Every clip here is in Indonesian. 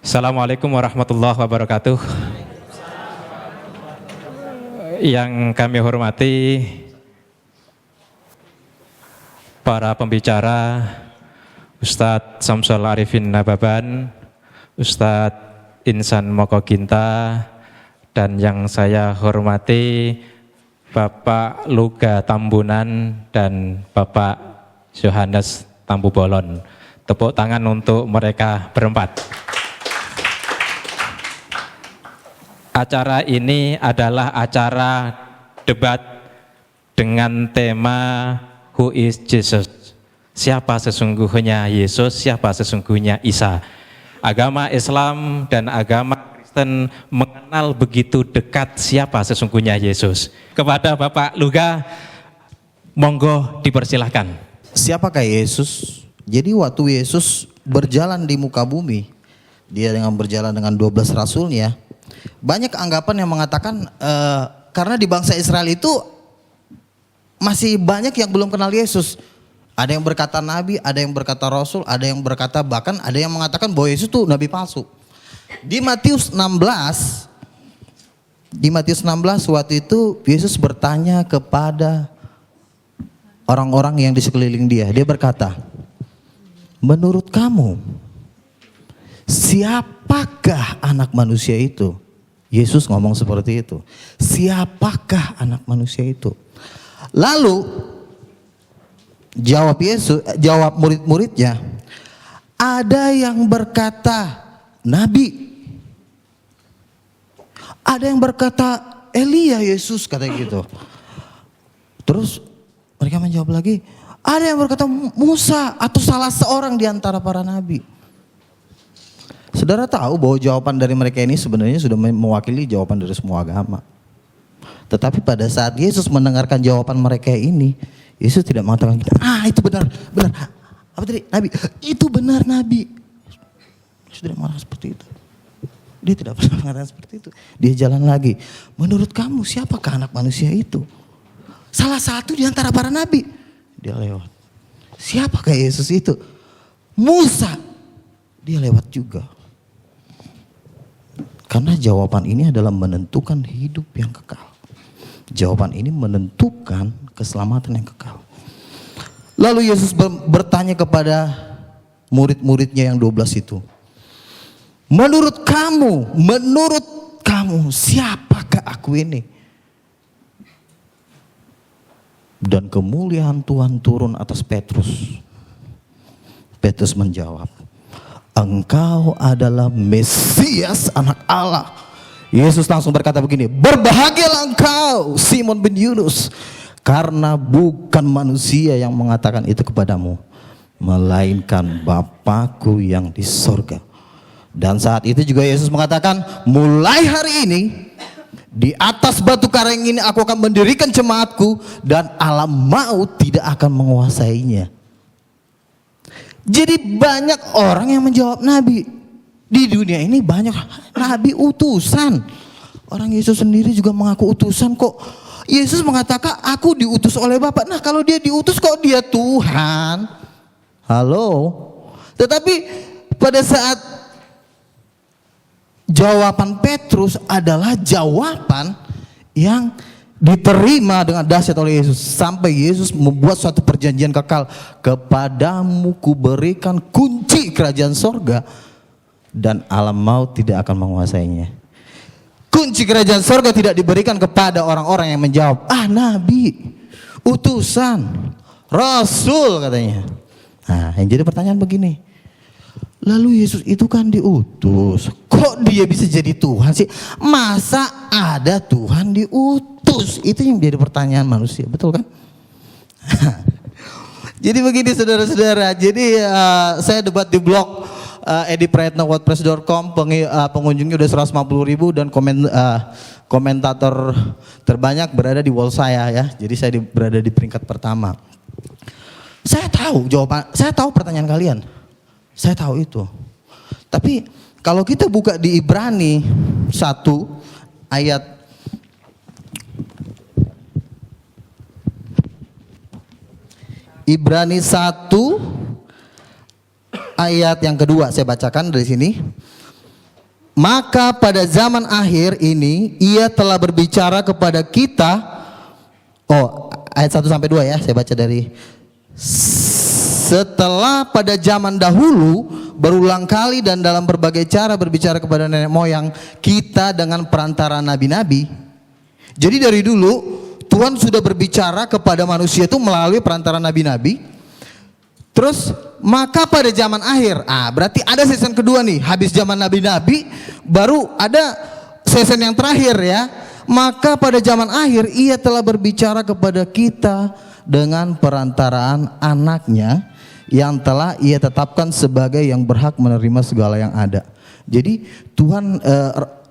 Assalamualaikum warahmatullahi wabarakatuh. Yang kami hormati para pembicara, Ustadz Samsul Arifin Nababan, Ustadz Insan Moko Ginta, dan yang saya hormati Bapak Luga Tambunan dan Bapak Yohanes Tambubolon. Tepuk tangan untuk mereka berempat. Acara ini adalah acara debat dengan tema Who is Jesus? Siapa sesungguhnya Yesus, siapa sesungguhnya Isa? Agama Islam dan agama Kristen mengenal begitu dekat siapa sesungguhnya Yesus. Kepada Bapak Luga, monggo dipersilahkan. Siapakah Yesus? Jadi waktu Yesus berjalan di muka bumi, dia dengan berjalan dengan 12 rasulnya, banyak anggapan yang mengatakan karena di bangsa Israel itu masih banyak yang belum kenal Yesus. Ada yang berkata nabi, ada yang berkata rasul, ada yang berkata bahkan ada yang mengatakan bahwa Yesus itu nabi palsu. Di Matius 16 waktu itu Yesus bertanya kepada orang-orang yang di sekeliling dia. Dia berkata, menurut kamu siapakah anak manusia itu? Yesus ngomong seperti itu. Siapakah anak manusia itu? Lalu jawab murid-muridnya, ada yang berkata nabi, ada yang berkata Elia, Yesus katanya gitu. Terus mereka menjawab lagi, ada yang berkata Musa atau salah seorang di antara para nabi. Saudara tahu bahwa jawaban dari mereka ini sebenarnya sudah mewakili jawaban dari semua agama. Tetapi pada saat Yesus mendengarkan jawaban mereka ini, Yesus tidak mengatakan, itu benar. Apa tadi? Nabi. Itu benar nabi. Yesus tidak marah seperti itu. Dia tidak pernah mengatakan seperti itu. Dia jalan lagi. Menurut kamu siapakah anak manusia itu? Salah satu di antara para nabi. Dia lewat. Siapakah Yesus itu? Musa. Dia lewat juga. Karena jawaban ini adalah menentukan hidup yang kekal. Jawaban ini menentukan keselamatan yang kekal. Lalu Yesus bertanya kepada murid-muridnya yang 12 itu. Menurut kamu siapakah aku ini? Dan kemuliaan Tuhan turun atas Petrus. Petrus menjawab, engkau adalah Mesias, anak Allah. Yesus langsung berkata begini, berbahagialah engkau Simon bin Yunus, karena bukan manusia yang mengatakan itu kepadamu, melainkan Bapa-Ku yang di sorga. Dan saat itu juga Yesus mengatakan, mulai hari ini di atas batu karang ini aku akan mendirikan jemaatku, dan alam maut tidak akan menguasainya. Jadi banyak orang yang menjawab nabi. Di dunia ini banyak nabi utusan. Orang Yesus sendiri juga mengaku utusan kok. Yesus mengatakan aku diutus oleh Bapa. Nah kalau dia diutus kok dia Tuhan? Halo. Tetapi pada saat jawaban Petrus adalah jawaban yang diterima dengan dahsyat oleh Yesus. Sampai Yesus membuat suatu perjanjian kekal. Kepadamu kuberikan kunci kerajaan sorga, dan alam maut tidak akan menguasainya. Kunci kerajaan sorga tidak diberikan kepada orang-orang yang menjawab, nabi, utusan, rasul katanya. Nah yang jadi pertanyaan begini, lalu Yesus itu kan diutus, kok dia bisa jadi Tuhan sih? Masa ada Tuhan diutus? Itu yang jadi pertanyaan manusia, betul kan? Jadi begini saudara-saudara, jadi saya debat di blog ediprayatnawordpress.com, pengunjungnya udah 150.000 dan komentator terbanyak berada di wall saya ya. Jadi saya berada di peringkat pertama. Saya tahu jawaban, saya tahu pertanyaan kalian. Saya tahu itu. Tapi kalau kita buka di Ibrani 1 ayat Ibrani 1 ayat yang kedua, saya bacakan dari sini. Maka pada zaman akhir ini ia telah berbicara kepada kita. Oh, ayat 1 sampai 2 ya, saya baca dari. Setelah pada zaman dahulu berulang kali dan dalam berbagai cara berbicara kepada nenek moyang kita dengan perantara nabi-nabi. Jadi dari dulu Tuhan sudah berbicara kepada manusia itu melalui perantara nabi-nabi. Terus maka pada zaman akhir, berarti ada season kedua nih. Habis zaman nabi-nabi baru ada season yang terakhir ya. Maka pada zaman akhir ia telah berbicara kepada kita dengan perantaraan anaknya yang telah ia tetapkan sebagai yang berhak menerima segala yang ada. Jadi Tuhan,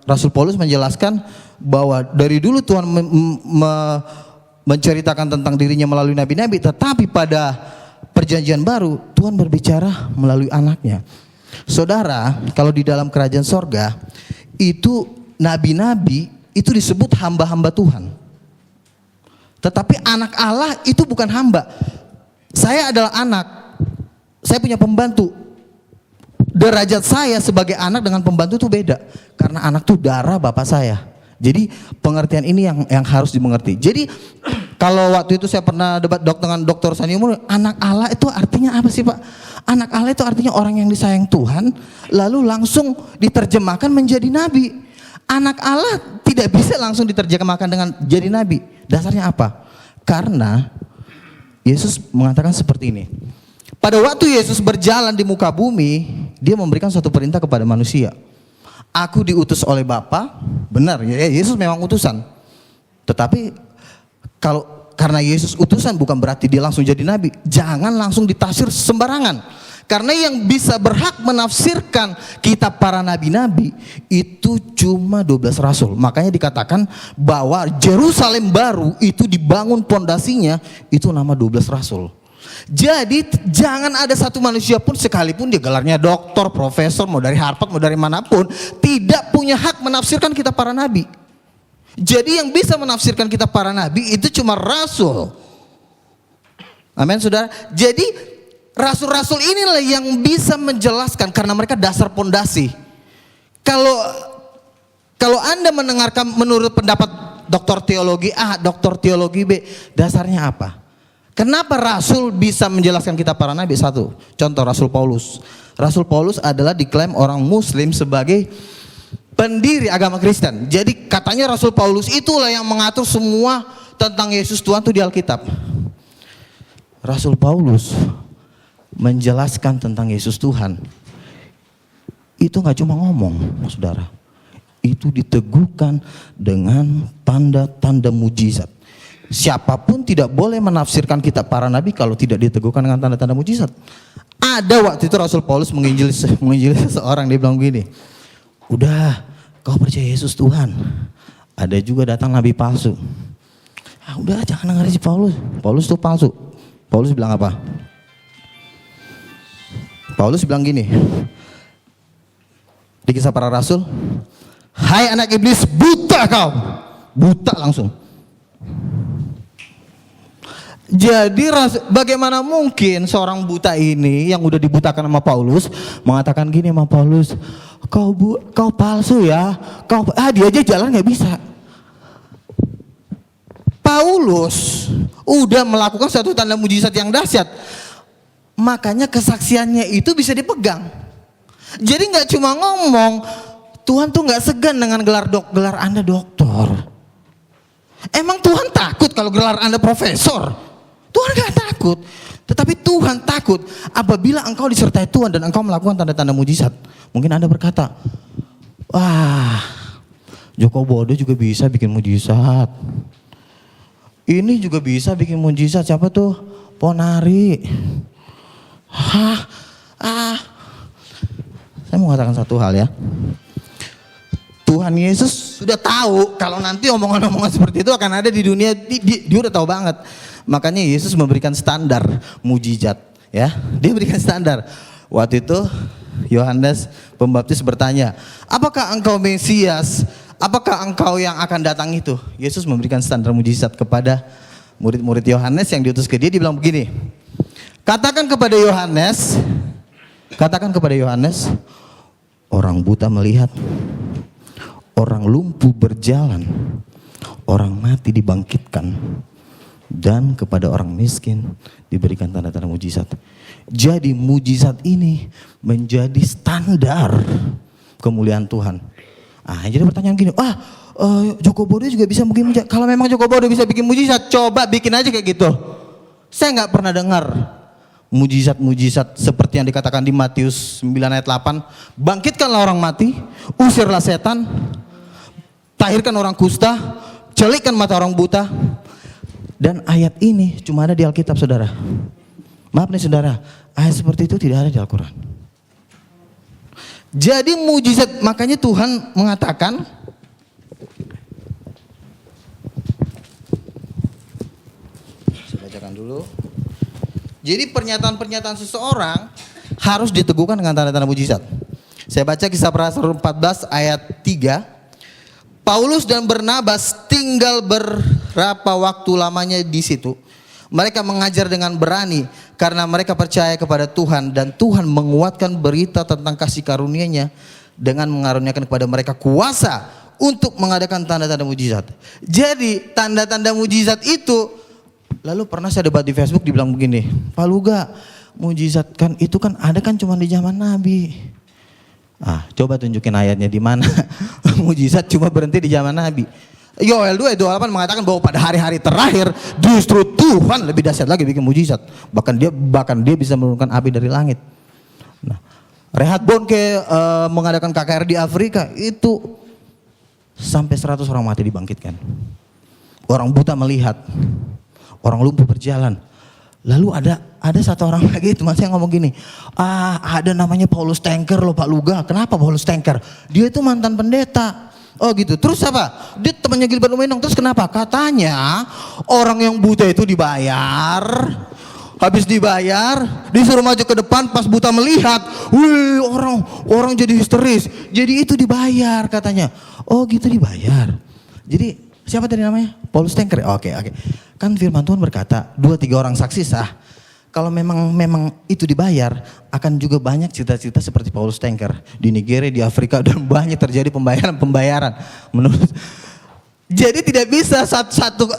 Rasul Paulus menjelaskan bahwa dari dulu Tuhan menceritakan tentang dirinya melalui nabi-nabi, tetapi pada perjanjian baru Tuhan berbicara melalui anaknya. Saudara, kalau di dalam kerajaan sorga itu nabi-nabi itu disebut hamba-hamba Tuhan. Tetapi anak Allah itu bukan hamba. Saya adalah anak, saya punya pembantu. Derajat saya sebagai anak dengan pembantu itu beda. Karena anak itu darah bapak saya. Jadi pengertian ini yang harus dimengerti. Jadi kalau waktu itu saya pernah debat dengan Dr. Sani Umur, anak Allah itu artinya apa sih Pak? Anak Allah itu artinya orang yang disayang Tuhan, lalu langsung diterjemahkan menjadi nabi. Anak Allah tidak bisa langsung diterjemahkan dengan jadi nabi. Dasarnya apa? Karena Yesus mengatakan seperti ini. Pada waktu Yesus berjalan di muka bumi, dia memberikan suatu perintah kepada manusia. Aku diutus oleh Bapa, benar ya, Yesus memang utusan. Tetapi karena Yesus utusan bukan berarti dia langsung jadi nabi. Jangan langsung ditafsir sembarangan. Karena yang bisa berhak menafsirkan kitab para nabi-nabi itu cuma 12 rasul. Makanya dikatakan bahwa Yerusalem baru itu dibangun pondasinya itu nama 12 rasul. Jadi jangan ada satu manusia pun sekalipun dia gelarnya doktor, profesor, mau dari Harvard, mau dari manapun, tidak punya hak menafsirkan kitab para nabi. Jadi yang bisa menafsirkan kitab para nabi itu cuma rasul. Amin saudara. Jadi rasul-rasul inilah yang bisa menjelaskan karena mereka dasar pondasi. Kalau Anda mendengarkan menurut pendapat doktor teologi A, doktor teologi B, dasarnya apa? Kenapa Rasul bisa menjelaskan kitab para nabi? Satu, contoh Rasul Paulus. Rasul Paulus adalah diklaim orang Muslim sebagai pendiri agama Kristen. Jadi katanya Rasul Paulus itulah yang mengatur semua tentang Yesus Tuhan itu di Alkitab. Rasul Paulus menjelaskan tentang Yesus Tuhan. Itu nggak cuma ngomong, saudara. Itu diteguhkan dengan tanda-tanda mujizat. Siapapun tidak boleh menafsirkan kitab para nabi kalau tidak diteguhkan dengan tanda-tanda mujizat. Ada waktu itu Rasul Paulus menginjili seseorang, dia bilang begini, udah kau percaya Yesus Tuhan. Ada juga datang nabi palsu. Udah jangan dengar si Paulus. Paulus itu palsu. Paulus bilang apa? Paulus bilang gini di Kisah Para Rasul, hai anak iblis, buta kau. Buta langsung. Jadi bagaimana mungkin seorang buta ini yang udah dibutakan sama Paulus mengatakan gini sama Paulus, kau palsu ya, dia aja jalan nggak bisa. Paulus udah melakukan satu tanda mujizat yang dahsyat, makanya kesaksiannya itu bisa dipegang. Jadi nggak cuma ngomong, Tuhan tuh nggak segan dengan gelar Anda doktor. Emang Tuhan takut kalau gelar Anda profesor? Tuhan gak takut, tetapi Tuhan takut apabila engkau disertai Tuhan dan engkau melakukan tanda-tanda mujizat. Mungkin Anda berkata, wah, Joko Bodo juga bisa bikin mujizat. Ini juga bisa bikin mujizat, siapa tuh? Ponari. Saya mau katakan satu hal ya. Tuhan Yesus sudah tahu kalau nanti omongan-omongan seperti itu akan ada di dunia, dia udah tahu banget. Makanya Yesus memberikan standar mujizat, ya. Dia berikan standar. Waktu itu Yohanes Pembaptis bertanya, apakah engkau Mesias? Apakah engkau yang akan datang itu? Yesus memberikan standar mujizat kepada murid-murid Yohanes yang diutus ke dia. Dia bilang begini, katakan kepada Yohanes, orang buta melihat, orang lumpuh berjalan, orang mati dibangkitkan, dan kepada orang miskin diberikan tanda-tanda mujizat. Jadi mujizat ini menjadi standar kemuliaan Tuhan. Jadi pertanyaan gini, Joko Bodo juga bisa bikin mujizat. Kalau memang Joko Bodo bisa bikin mujizat, coba bikin aja kayak gitu. Saya nggak pernah dengar mujizat-mujizat seperti yang dikatakan di Matius 9 ayat 8. Bangkitkanlah orang mati, usirlah setan, tahirkan orang kusta, celikkan mata orang buta. Dan ayat ini cuma ada di Alkitab, saudara. Maaf nih saudara, ayat seperti itu tidak ada di Al-Quran. Jadi mujizat, makanya Tuhan mengatakan, saya bacakan dulu. Jadi pernyataan-pernyataan seseorang harus diteguhkan dengan tanda-tanda mujizat. Saya baca Kisah Para Rasul 14 ayat 3. Paulus dan Barnabas tinggal berapa waktu lamanya di situ. Mereka mengajar dengan berani karena mereka percaya kepada Tuhan, dan Tuhan menguatkan berita tentang kasih karunia-Nya dengan mengaruniakan kepada mereka kuasa untuk mengadakan tanda-tanda mujizat. Jadi tanda-tanda mujizat itu, lalu pernah saya debat di Facebook, dibilang begini, Pak Luga, mujizat kan itu kan ada kan cuma di zaman Nabi. Coba tunjukin ayatnya di mana mujizat cuma berhenti di zaman Nabi. Yoel 2 ayat 28 mengatakan bahwa pada hari-hari terakhir justru Tuhan lebih dahsyat lagi bikin mujizat. Bahkan dia bisa menurunkan api dari langit. Reinhard Bonnke mengadakan KKR di Afrika, itu sampai 100 orang mati dibangkitkan. Orang buta melihat, orang lumpuh berjalan. Lalu ada satu orang lagi, teman saya ngomong gini, ada namanya Paulus Tanker loh Pak Luga. Kenapa Paulus Tanker? Dia itu mantan pendeta. Oh gitu, terus apa? Dia temannya Gilbert Lumenong, terus kenapa? Katanya orang yang buta itu dibayar, habis dibayar disuruh maju ke depan, pas buta melihat, wih orang jadi histeris, jadi itu dibayar katanya. Oh gitu, dibayar. Jadi siapa tadi namanya? Paulus Tanker. Oke. Kan firman Tuhan berkata 2-3 orang saksi sah. Kalau memang itu dibayar, akan juga banyak cerita-cerita seperti Paulus Tanker di Nigeria, di Afrika, dan banyak terjadi pembayaran. Jadi tidak bisa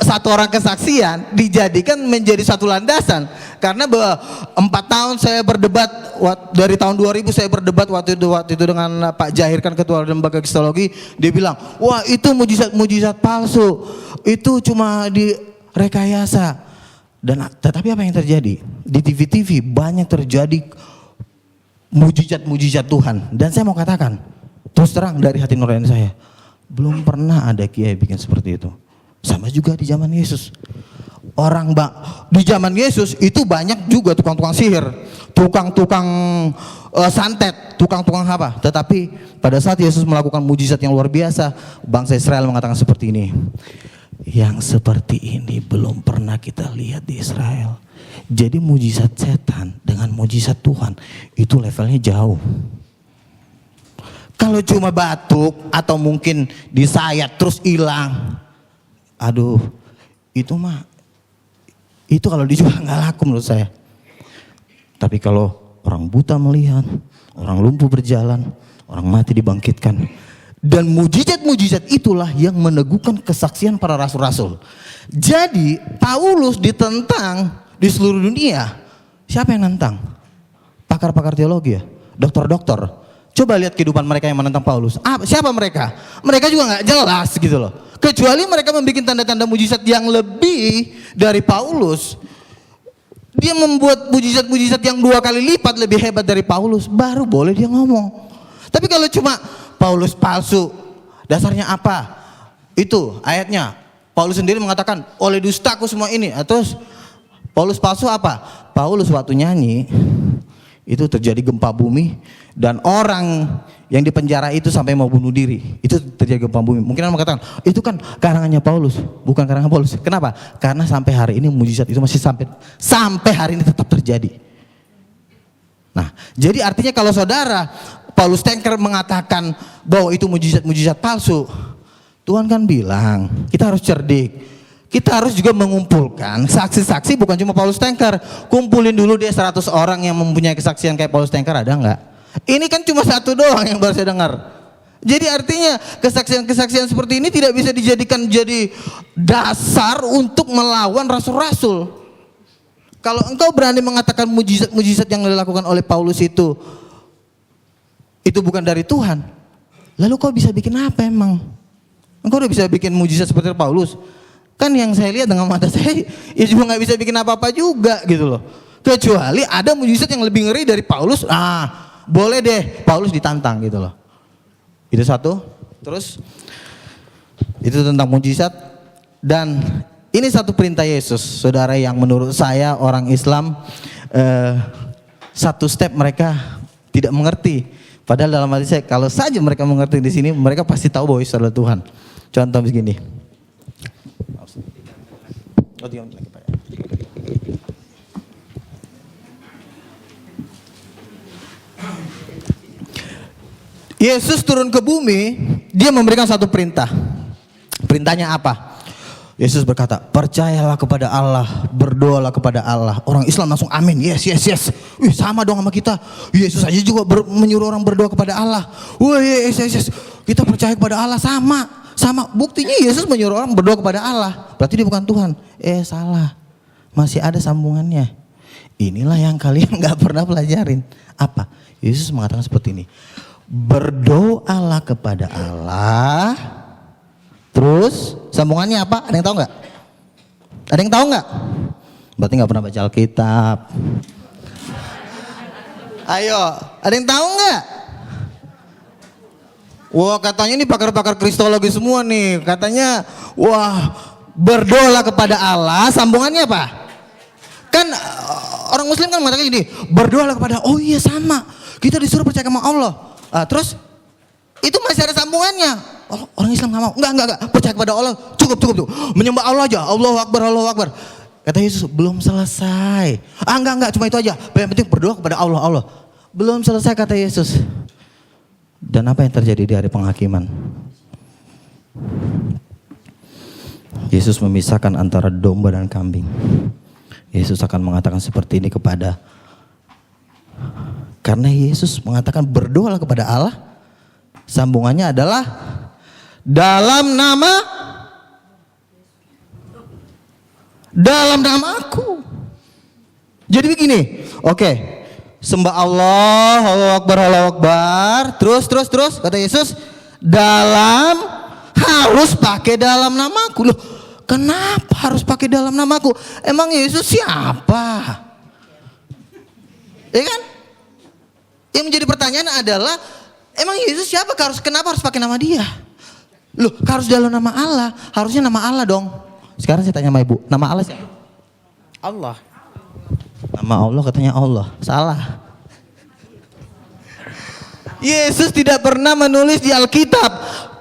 satu orang kesaksian dijadikan menjadi satu landasan. Karena 4 tahun saya berdebat, dari tahun 2000 saya berdebat waktu itu dengan Pak Jahir, kan ketua lembaga kristologi. Dia bilang, wah itu mujizat palsu, itu cuma direkayasa. Tetapi apa yang terjadi? Di TV-TV banyak terjadi mujizat Tuhan. Dan saya mau katakan, terus terang dari hati nurani saya, belum pernah ada kiai bikin seperti itu. Sama juga di zaman Yesus. Di zaman Yesus itu banyak juga tukang-tukang sihir, tukang-tukang santet, tukang-tukang apa. Tetapi pada saat Yesus melakukan mujizat yang luar biasa, bangsa Israel mengatakan seperti ini, yang seperti ini belum pernah kita lihat di Israel. Jadi mujizat setan dengan mujizat Tuhan itu levelnya jauh. Kalau cuma batuk atau mungkin disayat terus hilang, itu kalau dijual nggak laku menurut saya. Tapi kalau orang buta melihat, orang lumpuh berjalan, orang mati dibangkitkan, dan mujizat-mujizat itulah yang meneguhkan kesaksian para rasul-rasul. Jadi Paulus ditentang di seluruh dunia. Siapa yang nantang? Pakar-pakar teologi ya, dokter-dokter. Coba lihat kehidupan mereka yang menentang Paulus. Siapa mereka? Mereka juga nggak jelas gitu loh. Kecuali mereka membuat tanda-tanda mujizat yang lebih dari Paulus. Dia membuat mujizat-mujizat yang 2 kali lipat lebih hebat dari Paulus, baru boleh dia ngomong. Tapi kalau cuma Paulus palsu, dasarnya apa? Itu ayatnya. Paulus sendiri mengatakan, oleh dustaku semua ini. Terus Paulus palsu apa? Paulus waktu nyanyi itu terjadi gempa bumi, dan orang yang di penjara itu sampai mau bunuh diri. Itu terjadi gempa bumi. Mungkin orang mengatakan, itu kan karangannya Paulus, bukan karangan Paulus. Kenapa? Karena sampai hari ini mujizat itu masih sampai hari ini tetap terjadi. Nah, jadi artinya kalau saudara Paulus Tanker mengatakan bahwa itu mujizat palsu, Tuhan kan bilang kita harus cerdik. Kita harus juga mengumpulkan saksi-saksi, bukan cuma Paulus Tanker. Kumpulin dulu dia 100 orang yang mempunyai kesaksian kayak Paulus Tanker, ada enggak? Ini kan cuma 1 doang yang baru saya dengar. Jadi artinya kesaksian-kesaksian seperti ini tidak bisa dijadikan jadi dasar untuk melawan rasul-rasul. Kalau engkau berani mengatakan mujizat-mujizat yang dilakukan oleh Paulus itu bukan dari Tuhan, lalu kau bisa bikin apa emang? Engkau udah bisa bikin mujizat seperti Paulus? Kan yang saya lihat dengan mata saya, ya juga nggak bisa bikin apa-apa juga gitu loh. Kecuali ada mujizat yang lebih ngeri dari Paulus, boleh deh Paulus ditantang gitu loh. Itu satu. Terus itu tentang mujizat. Dan ini satu perintah Yesus, saudara, yang menurut saya orang Islam satu step mereka tidak mengerti. Padahal dalam hati saya, kalau saja mereka mengerti di sini, mereka pasti tahu bahwa Yesus adalah Tuhan. Contoh begini. Yesus turun ke bumi, dia memberikan satu perintah. Perintahnya apa? Yesus berkata, percayalah kepada Allah, berdoalah kepada Allah. Orang Islam langsung amin, yes. Wih, sama dong sama kita. Yesus aja juga menyuruh orang berdoa kepada Allah. Wih, yes. Kita percaya kepada Allah, sama. Buktinya Yesus menyuruh orang berdoa kepada Allah. Berarti dia bukan Tuhan. Salah. Masih ada sambungannya. Inilah yang kalian gak pernah pelajarin. Apa? Yesus mengatakan seperti ini. Berdoalah kepada Allah. Terus sambungannya apa? Ada yang tahu nggak? Ada yang tahu nggak? Berarti nggak pernah baca Alkitab. Ayo, ada yang tahu nggak? Wah, katanya ini pakar-pakar kristologi semua nih. Katanya, wah, berdoalah kepada Allah. Sambungannya apa? Kan orang Muslim kan mengatakan gini, berdoalah kepada. Oh iya, sama. Kita disuruh percaya sama Allah. Terus itu masih ada sambungannya. Oh, orang Islam nggak mau. Enggak. Percaya kepada Allah. Cukup. Menyembah Allah aja. Allahu Akbar. Kata Yesus, belum selesai. Enggak. Cuma itu aja. Yang penting berdoa kepada Allah. Belum selesai, kata Yesus. Dan apa yang terjadi di hari penghakiman? Yesus memisahkan antara domba dan kambing. Yesus akan mengatakan seperti ini kepada. Karena Yesus mengatakan berdoalah kepada Allah. Sambungannya adalah dalam namaku. Jadi begini, oke. Sembah Allah, Allahu Akbar. Terus kata Yesus, harus pakai dalam namaku. Loh, kenapa harus pakai dalam namaku? Emang Yesus siapa? Ya kan? Yang menjadi pertanyaan adalah, emang Yesus siapa? Kenapa harus pakai nama dia? Loh, harus dalam nama Allah. Harusnya nama Allah dong. Sekarang saya tanya sama ibu, nama Allah siapa? Allah. Nama Allah katanya Allah. Salah. Yesus tidak pernah menulis di Alkitab,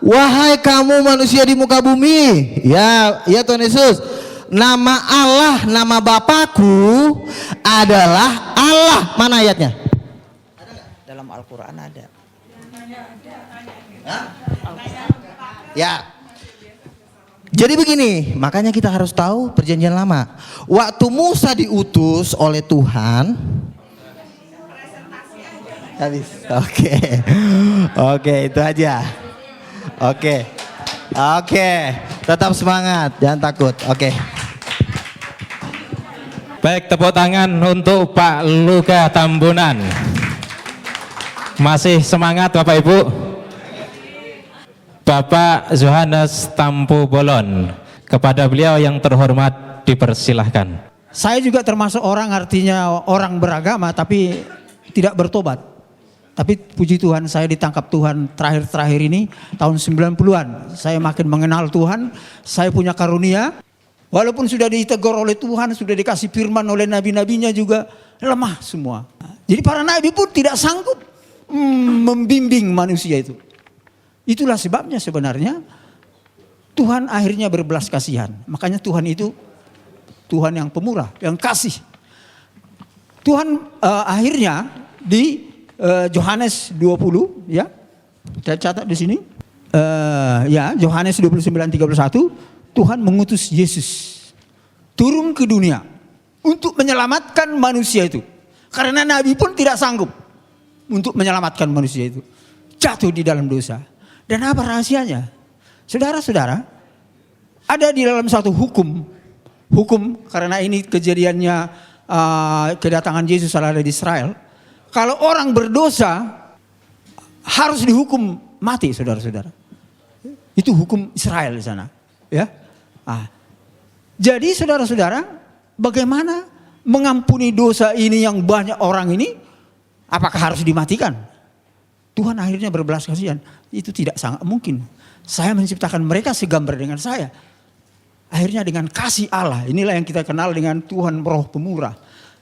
wahai kamu manusia di muka bumi. Ya Tuhan Yesus. Nama Allah, nama Bapakku adalah Allah. Mana ayatnya? Dalam Al-Quran ada. Ya. Jadi begini, makanya kita harus tahu perjanjian lama. Waktu Musa diutus oleh Tuhan. Habis. Oke, itu aja. Oke. Tetap semangat, jangan takut. Oke. Baik, tepuk tangan untuk Pak Luka Tambunan. Masih semangat Bapak Ibu? Bapak Yohanes Tampu Bolon, kepada beliau yang terhormat dipersilahkan. Saya juga termasuk orang, artinya orang beragama tapi tidak bertobat. Tapi puji Tuhan, saya ditangkap Tuhan terakhir-terakhir ini tahun 90-an. Saya makin mengenal Tuhan, saya punya karunia. Walaupun sudah ditegur oleh Tuhan, sudah dikasih firman oleh nabi-nabinya juga lemah semua. Jadi para nabi pun tidak sanggup membimbing manusia itu. Itulah sebabnya sebenarnya Tuhan akhirnya berbelas kasihan. Makanya Tuhan itu Tuhan yang pemurah, yang kasih. Tuhan akhirnya di Yohanes 20, ya, saya catat di sini. Yohanes 29:31, Tuhan mengutus Yesus turun ke dunia untuk menyelamatkan manusia itu. Karena nabi pun tidak sanggup untuk menyelamatkan manusia itu. Jatuh di dalam dosa. Dan apa rahasianya? Saudara-saudara, ada di dalam satu hukum karena ini kejadiannya kedatangan Yesus ada di Israel. Kalau orang berdosa harus dihukum mati, saudara-saudara. Itu hukum Israel di sana, ya. Jadi saudara-saudara, bagaimana mengampuni dosa ini yang banyak orang ini? Apakah harus dimatikan? Tuhan akhirnya berbelas kasihan. Itu tidak sangat mungkin. Saya menciptakan mereka segambar dengan saya. Akhirnya dengan kasih Allah, inilah yang kita kenal dengan Tuhan Roh Pemurah.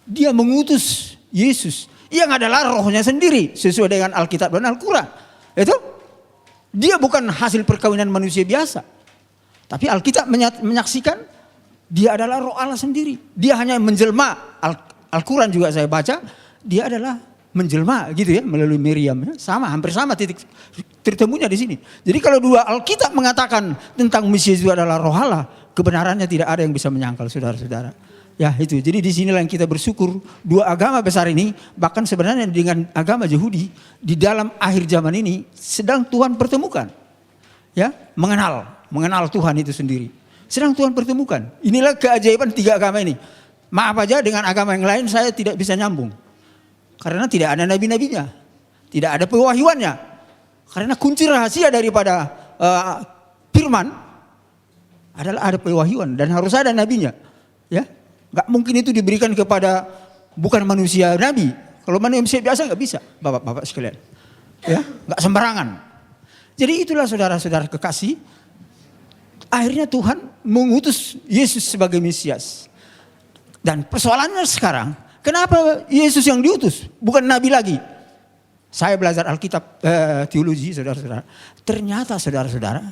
Dia mengutus Yesus yang adalah rohnya sendiri sesuai dengan Alkitab dan Al-Quran. Itu dia bukan hasil perkawinan manusia biasa. Tapi Alkitab menyaksikan dia adalah roh Allah sendiri. Dia hanya menjelma. Al-Quran juga saya baca, dia adalah menjelma gitu ya melalui Miriam. Sama, hampir sama titik tertemunya di sini. Jadi kalau dua Alkitab mengatakan tentang Mesias itu adalah roh Allah, kebenarannya tidak ada yang bisa menyangkal, saudara-saudara. Ya itu, jadi di sinilah yang kita bersyukur dua agama besar ini, bahkan sebenarnya dengan agama Yahudi di dalam akhir zaman ini sedang Tuhan pertemukan. Ya, mengenal Tuhan itu sendiri. Sedang Tuhan pertemukan. Inilah keajaiban tiga agama ini. Maaf aja dengan agama yang lain saya tidak bisa nyambung. Karena tidak ada nabi-nabinya. Tidak ada pewahyuannya. Karena kunci rahasia daripada firman adalah ada pewahyuan dan harus ada nabinya. Ya. Gak mungkin itu diberikan kepada bukan manusia nabi. Kalau manusia biasa gak bisa, bapak-bapak sekalian. Ya, gak sembarangan. Jadi itulah saudara-saudara kekasih. Akhirnya Tuhan mengutus Yesus sebagai Mesias. Dan persoalannya sekarang, kenapa Yesus yang diutus? Bukan nabi lagi. Saya belajar Alkitab teologi, saudara-saudara. Ternyata saudara-saudara,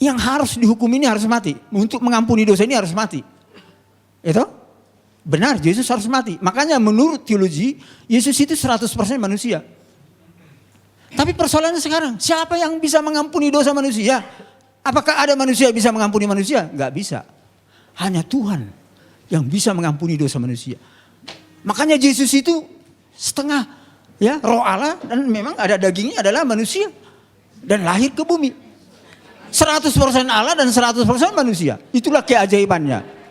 yang harus dihukum ini harus mati. Untuk mengampuni dosa ini harus mati. Itu benar, Yesus harus mati. Makanya menurut teologi, Yesus itu 100% manusia. Tapi persoalannya sekarang, siapa yang bisa mengampuni dosa manusia? Apakah ada manusia yang bisa mengampuni manusia? Enggak bisa. Hanya Tuhan yang bisa mengampuni dosa manusia. Makanya Yesus itu setengah ya roh Allah dan memang ada dagingnya adalah manusia. Dan lahir ke bumi. 100% Allah dan 100% manusia. Itulah keajaibannya.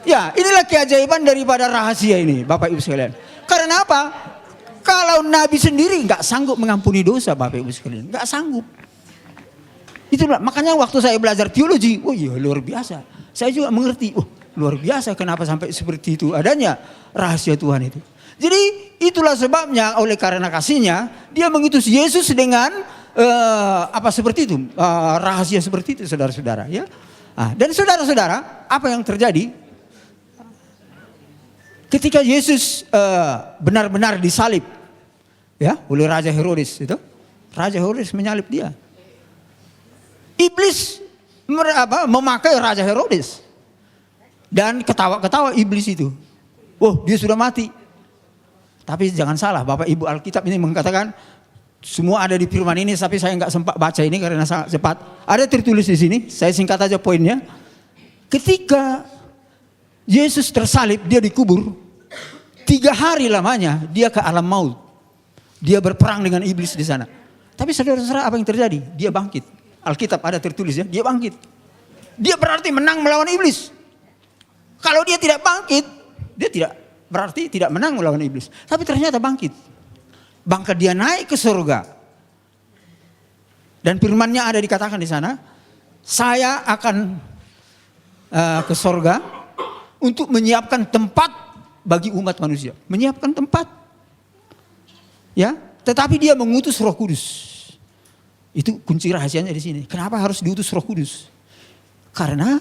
Ya, inilah keajaiban daripada rahasia ini, Bapak Ibu sekalian. Karena apa? Kalau Nabi sendiri nggak sanggup mengampuni dosa, Bapak Ibu sekalian, nggak sanggup. Itulah makanya waktu saya belajar teologi, oh iya luar biasa. Saya juga mengerti, oh luar biasa kenapa sampai seperti itu adanya rahasia Tuhan itu. Jadi itulah sebabnya oleh karena kasihnya dia mengutus Yesus dengan seperti itu, rahasia seperti itu, saudara-saudara. Ya, dan saudara-saudara, apa yang terjadi? Ketika Yesus benar-benar disalib ya oleh Raja Herodes itu, Raja Herodes menyalib dia. Iblis memakai Raja Herodes dan ketawa-ketawa iblis itu. Oh, dia sudah mati. Tapi jangan salah, Bapak Ibu Alkitab ini mengatakan semua ada di firman ini, tapi saya nggak sempat baca ini karena sangat cepat. Ada tertulis di sini, saya singkat aja poinnya. Ketika Yesus tersalib, dia dikubur. 3 hari lamanya dia ke alam maut. Dia berperang dengan iblis di sana. Tapi saudara-saudara, apa yang terjadi? Dia bangkit. Alkitab ada tertulis ya, dia bangkit. Dia berarti menang melawan iblis. Kalau dia tidak bangkit, dia berarti tidak menang melawan iblis. Tapi ternyata bangkit. Bahkan dia naik ke surga. Dan firman-Nya ada dikatakan di sana, saya akan ke surga untuk menyiapkan tempat bagi umat manusia. Menyiapkan tempat. Ya, tetapi dia mengutus Roh Kudus. Itu kunci rahasianya di sini. Kenapa harus diutus Roh Kudus? Karena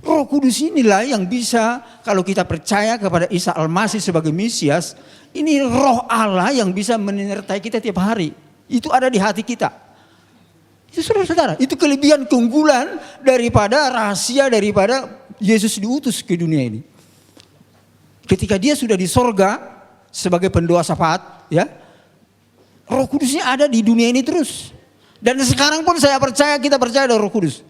Roh Kudus inilah yang bisa, kalau kita percaya kepada Isa Al-Masih sebagai Mesias, ini Roh Allah yang bisa menyertai kita tiap hari. Itu ada di hati kita. Itu saudara-saudara, itu kelebihan keunggulan daripada rahasia daripada Yesus diutus ke dunia ini. Ketika dia sudah di sorga sebagai pendoa syafaat, ya, Roh Kudusnya ada di dunia ini terus. Dan sekarang pun saya percaya, kita percaya ada Roh Kudus.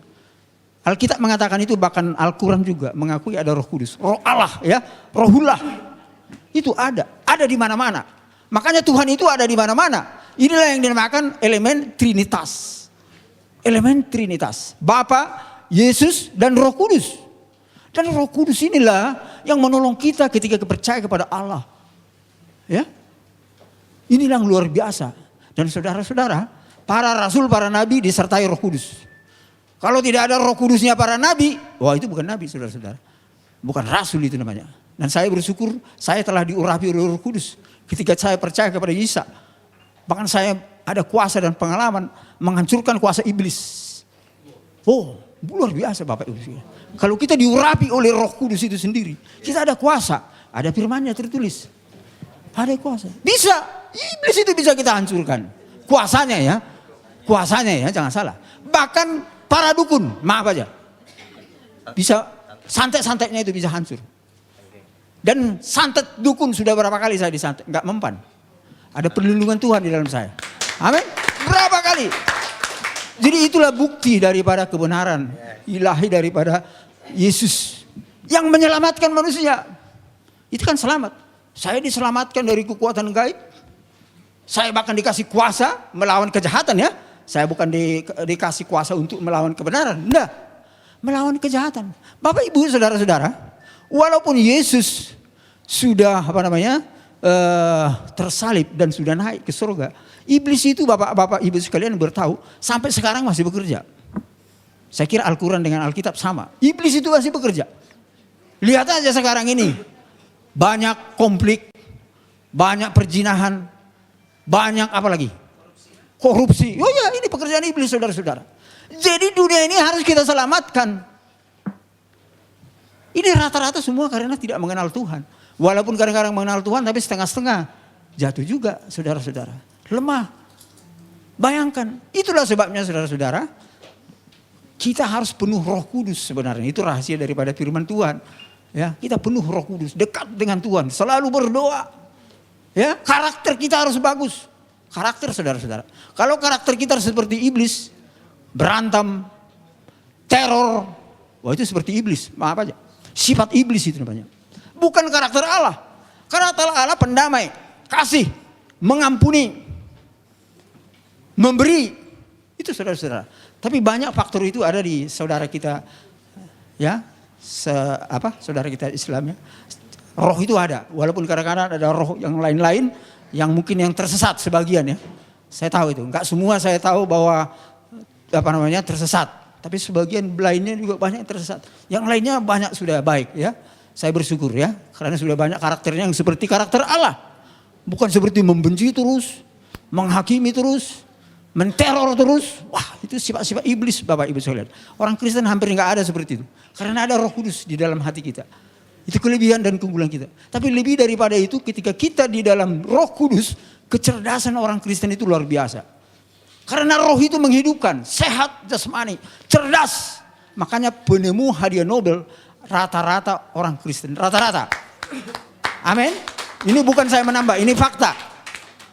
Alkitab mengatakan itu, bahkan Al-Quran juga mengakui ada Roh Kudus. Roh Allah, ya, Rohullah. Itu ada di mana-mana. Makanya Tuhan itu ada di mana-mana. inilah yang dinamakan elemen Trinitas. Elemen Trinitas. Bapa, Yesus, dan Roh Kudus. Dan Roh Kudus inilah yang menolong kita ketika percaya kepada Allah. Ya. Inilah yang luar biasa. Dan saudara-saudara, para rasul, para nabi disertai Roh Kudus. Kalau tidak ada Roh Kudusnya para nabi, wah itu bukan nabi, saudara-saudara. Bukan rasul itu namanya. Dan saya bersyukur saya telah diurapi oleh Roh Kudus ketika saya percaya kepada Yesus. Bahkan saya ada kuasa dan pengalaman menghancurkan kuasa iblis. Oh, luar biasa Bapak Ibu. Kalau kita diurapi oleh Roh Kudus itu sendiri, kita ada kuasa, ada firman-Nya tertulis. Ada kuasa. Bisa, iblis itu bisa kita hancurkan. Kuasanya ya, jangan salah. Bahkan para dukun, maaf aja. Bisa santet-santetnya itu bisa hancur. Dan santet dukun sudah berapa kali saya disantet, enggak mempan. Ada perlindungan Tuhan di dalam saya. Amin. Berapa kali? Jadi itulah bukti daripada kebenaran ilahi daripada Yesus yang menyelamatkan manusia. Itu kan selamat. Saya diselamatkan dari kekuatan gaib. Saya bahkan dikasih kuasa melawan kejahatan ya. Saya bukan dikasih kuasa untuk melawan kebenaran. Enggak. Melawan kejahatan. Bapak Ibu saudara-saudara, walaupun Yesus sudah tersalib dan sudah naik ke surga, iblis itu Bapak Ibu sekalian bertahu sampai sekarang masih bekerja. Saya kira Al-Quran dengan Alkitab sama. Iblis itu masih bekerja. Lihat aja sekarang ini. Banyak konflik, banyak perzinahan, banyak apa lagi? Korupsi. Oh ya, ini pekerjaan iblis saudara-saudara. Jadi dunia ini harus kita selamatkan. Ini rata-rata semua karena tidak mengenal Tuhan. Walaupun kadang-kadang mengenal Tuhan tapi setengah-setengah. Jatuh juga saudara-saudara. Lemah. Bayangkan. Itulah sebabnya saudara-saudara. Kita harus penuh Roh Kudus sebenarnya. Itu rahasia daripada firman Tuhan. Ya, kita penuh Roh Kudus. Dekat dengan Tuhan. Selalu berdoa. Ya, karakter kita harus bagus. Karakter saudara-saudara. Kalau karakter kita seperti iblis. Berantem. Teror. Wah itu seperti iblis. Maaf aja. Sifat iblis itu namanya. Bukan karakter Allah. Karakter Allah pendamai, kasih, mengampuni, memberi. Itu saudara-saudara. Tapi banyak faktor itu ada di saudara kita, ya, saudara kita Islam ya. Roh itu ada. Walaupun kadang-kadang ada roh yang lain-lain, yang mungkin yang tersesat sebagian ya. Saya tahu itu. Enggak semua saya tahu bahwa tersesat. Tapi sebagian lainnya juga banyak yang tersesat. Yang lainnya banyak sudah baik ya. Saya bersyukur ya. Karena sudah banyak karakternya yang seperti karakter Allah. Bukan seperti membenci terus. Menghakimi terus. Menteror terus. Wah itu sifat-sifat iblis Bapak Ibu sekalian. Orang Kristen hampir enggak ada seperti itu. Karena ada Roh Kudus di dalam hati kita. Itu kelebihan dan keunggulan kita. Tapi lebih daripada itu ketika kita di dalam Roh Kudus. Kecerdasan orang Kristen itu luar biasa. Karena roh itu menghidupkan, sehat jasmani, cerdas. Makanya penemu hadiah Nobel rata-rata orang Kristen, rata-rata. Amin. Ini bukan saya menambah, ini fakta.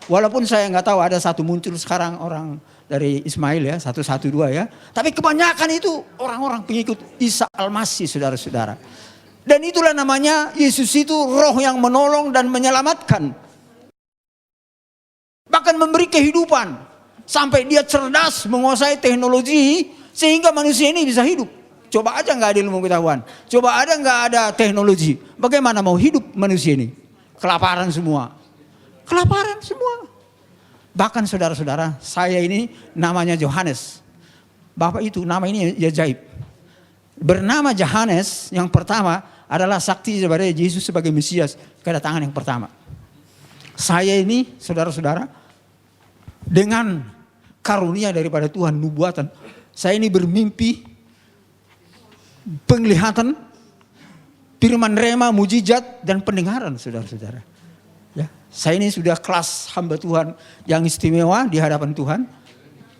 Walaupun saya nggak tahu ada satu muncul sekarang orang dari Ismail ya, 112 ya. Tapi kebanyakan itu orang-orang pengikut Isa Al-Masih saudara-saudara. Dan itulah namanya Yesus itu roh yang menolong dan menyelamatkan. Bahkan memberi kehidupan. Sampai dia cerdas menguasai teknologi sehingga manusia ini bisa hidup. Coba aja nggak ada ilmu pengetahuan. Coba ada nggak ada teknologi. Bagaimana mau hidup manusia ini? Kelaparan semua. Kelaparan semua. Bahkan saudara-saudara, saya ini namanya Yohanes. Bapak itu nama ini ajaib. Bernama Yohanes yang pertama adalah saksi kepada Yesus sebagai Mesias. Kedatangan yang pertama. Saya ini saudara-saudara dengan karunia daripada Tuhan nubuatan. Saya ini bermimpi, penglihatan, firman rema, mujizat dan pendengaran saudara-saudara. Ya, saya ini sudah kelas hamba Tuhan yang istimewa di hadapan Tuhan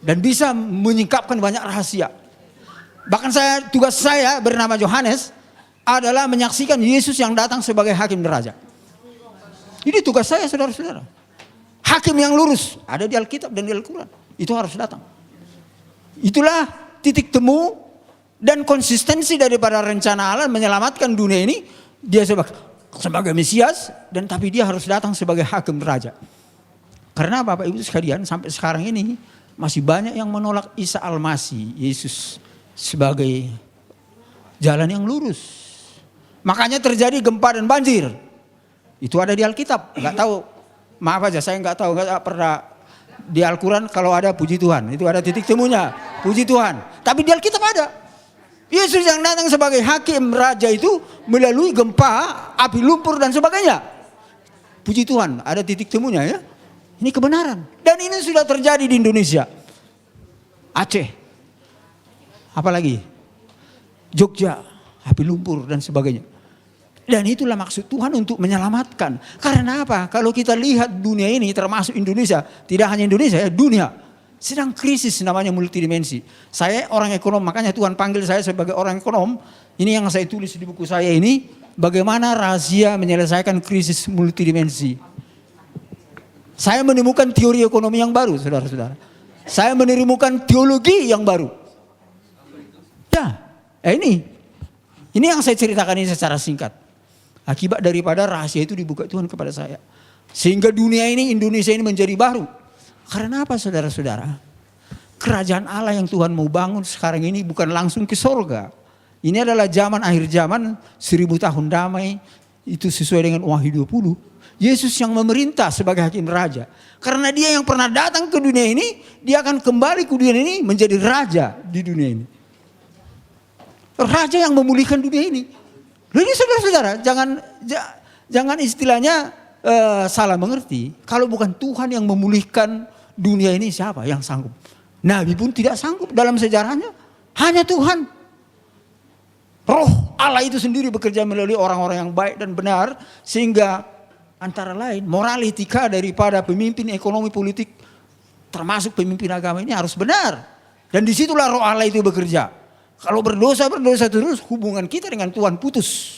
dan bisa menyingkapkan banyak rahasia. Bahkan tugas saya bernama Yohanes adalah menyaksikan Yesus yang datang sebagai hakim dan raja. Ini tugas saya saudara-saudara. Hakim yang lurus ada di Alkitab dan di Al-Quran. Itu harus datang. Itulah titik temu dan konsistensi daripada rencana Allah menyelamatkan dunia ini. Dia sebagai Mesias dan tapi dia harus datang sebagai hakim raja. Karena Bapak Ibu sekalian sampai sekarang ini masih banyak yang menolak Isa Al-Masih, Yesus sebagai jalan yang lurus. Makanya terjadi gempa dan banjir. Itu ada di Alkitab. Nggak tahu, maaf aja saya nggak tahu, nggak pernah di Al-Quran kalau ada puji Tuhan. Itu ada titik temunya, puji Tuhan. Tapi di Alkitab ada. Yesus yang datang sebagai hakim raja itu melalui gempa, api lumpur dan sebagainya. Puji Tuhan, ada titik temunya ya. Ini kebenaran. Dan ini sudah terjadi di Indonesia. Aceh. Apalagi? Jogja, api lumpur dan sebagainya. Dan itulah maksud Tuhan untuk menyelamatkan. Karena apa? Kalau kita lihat dunia ini termasuk Indonesia. Tidak hanya Indonesia ya, dunia. Sedang krisis namanya multidimensi. Saya orang ekonom, makanya Tuhan panggil saya sebagai orang ekonom. Ini yang saya tulis di buku saya ini. Bagaimana rahasia menyelesaikan krisis multidimensi. Saya menemukan teori ekonomi yang baru, saudara-saudara. Saya menemukan teologi yang baru. Ya, ini yang saya ceritakan ini secara singkat. Akibat daripada rahasia itu dibuka Tuhan kepada saya. Sehingga dunia ini, Indonesia ini menjadi baru. Karena apa saudara-saudara? Kerajaan Allah yang Tuhan mau bangun sekarang ini bukan langsung ke sorga. Ini adalah zaman akhir zaman, 1000 tahun damai. Itu sesuai dengan Wahyu 20. Yesus yang memerintah sebagai hakim raja. Karena dia yang pernah datang ke dunia ini, dia akan kembali ke dunia ini menjadi raja di dunia ini. Raja yang memulihkan dunia ini. Loh ini saudara-saudara, jangan istilahnya salah mengerti. Kalau bukan Tuhan yang memulihkan dunia ini, siapa yang sanggup? Nabi pun tidak sanggup dalam sejarahnya. Hanya Tuhan. Roh Allah itu sendiri bekerja melalui orang-orang yang baik dan benar. Sehingga antara lain moral etika daripada pemimpin ekonomi politik termasuk pemimpin agama ini harus benar. Dan disitulah roh Allah itu bekerja. Kalau berdosa terus hubungan kita dengan Tuhan putus.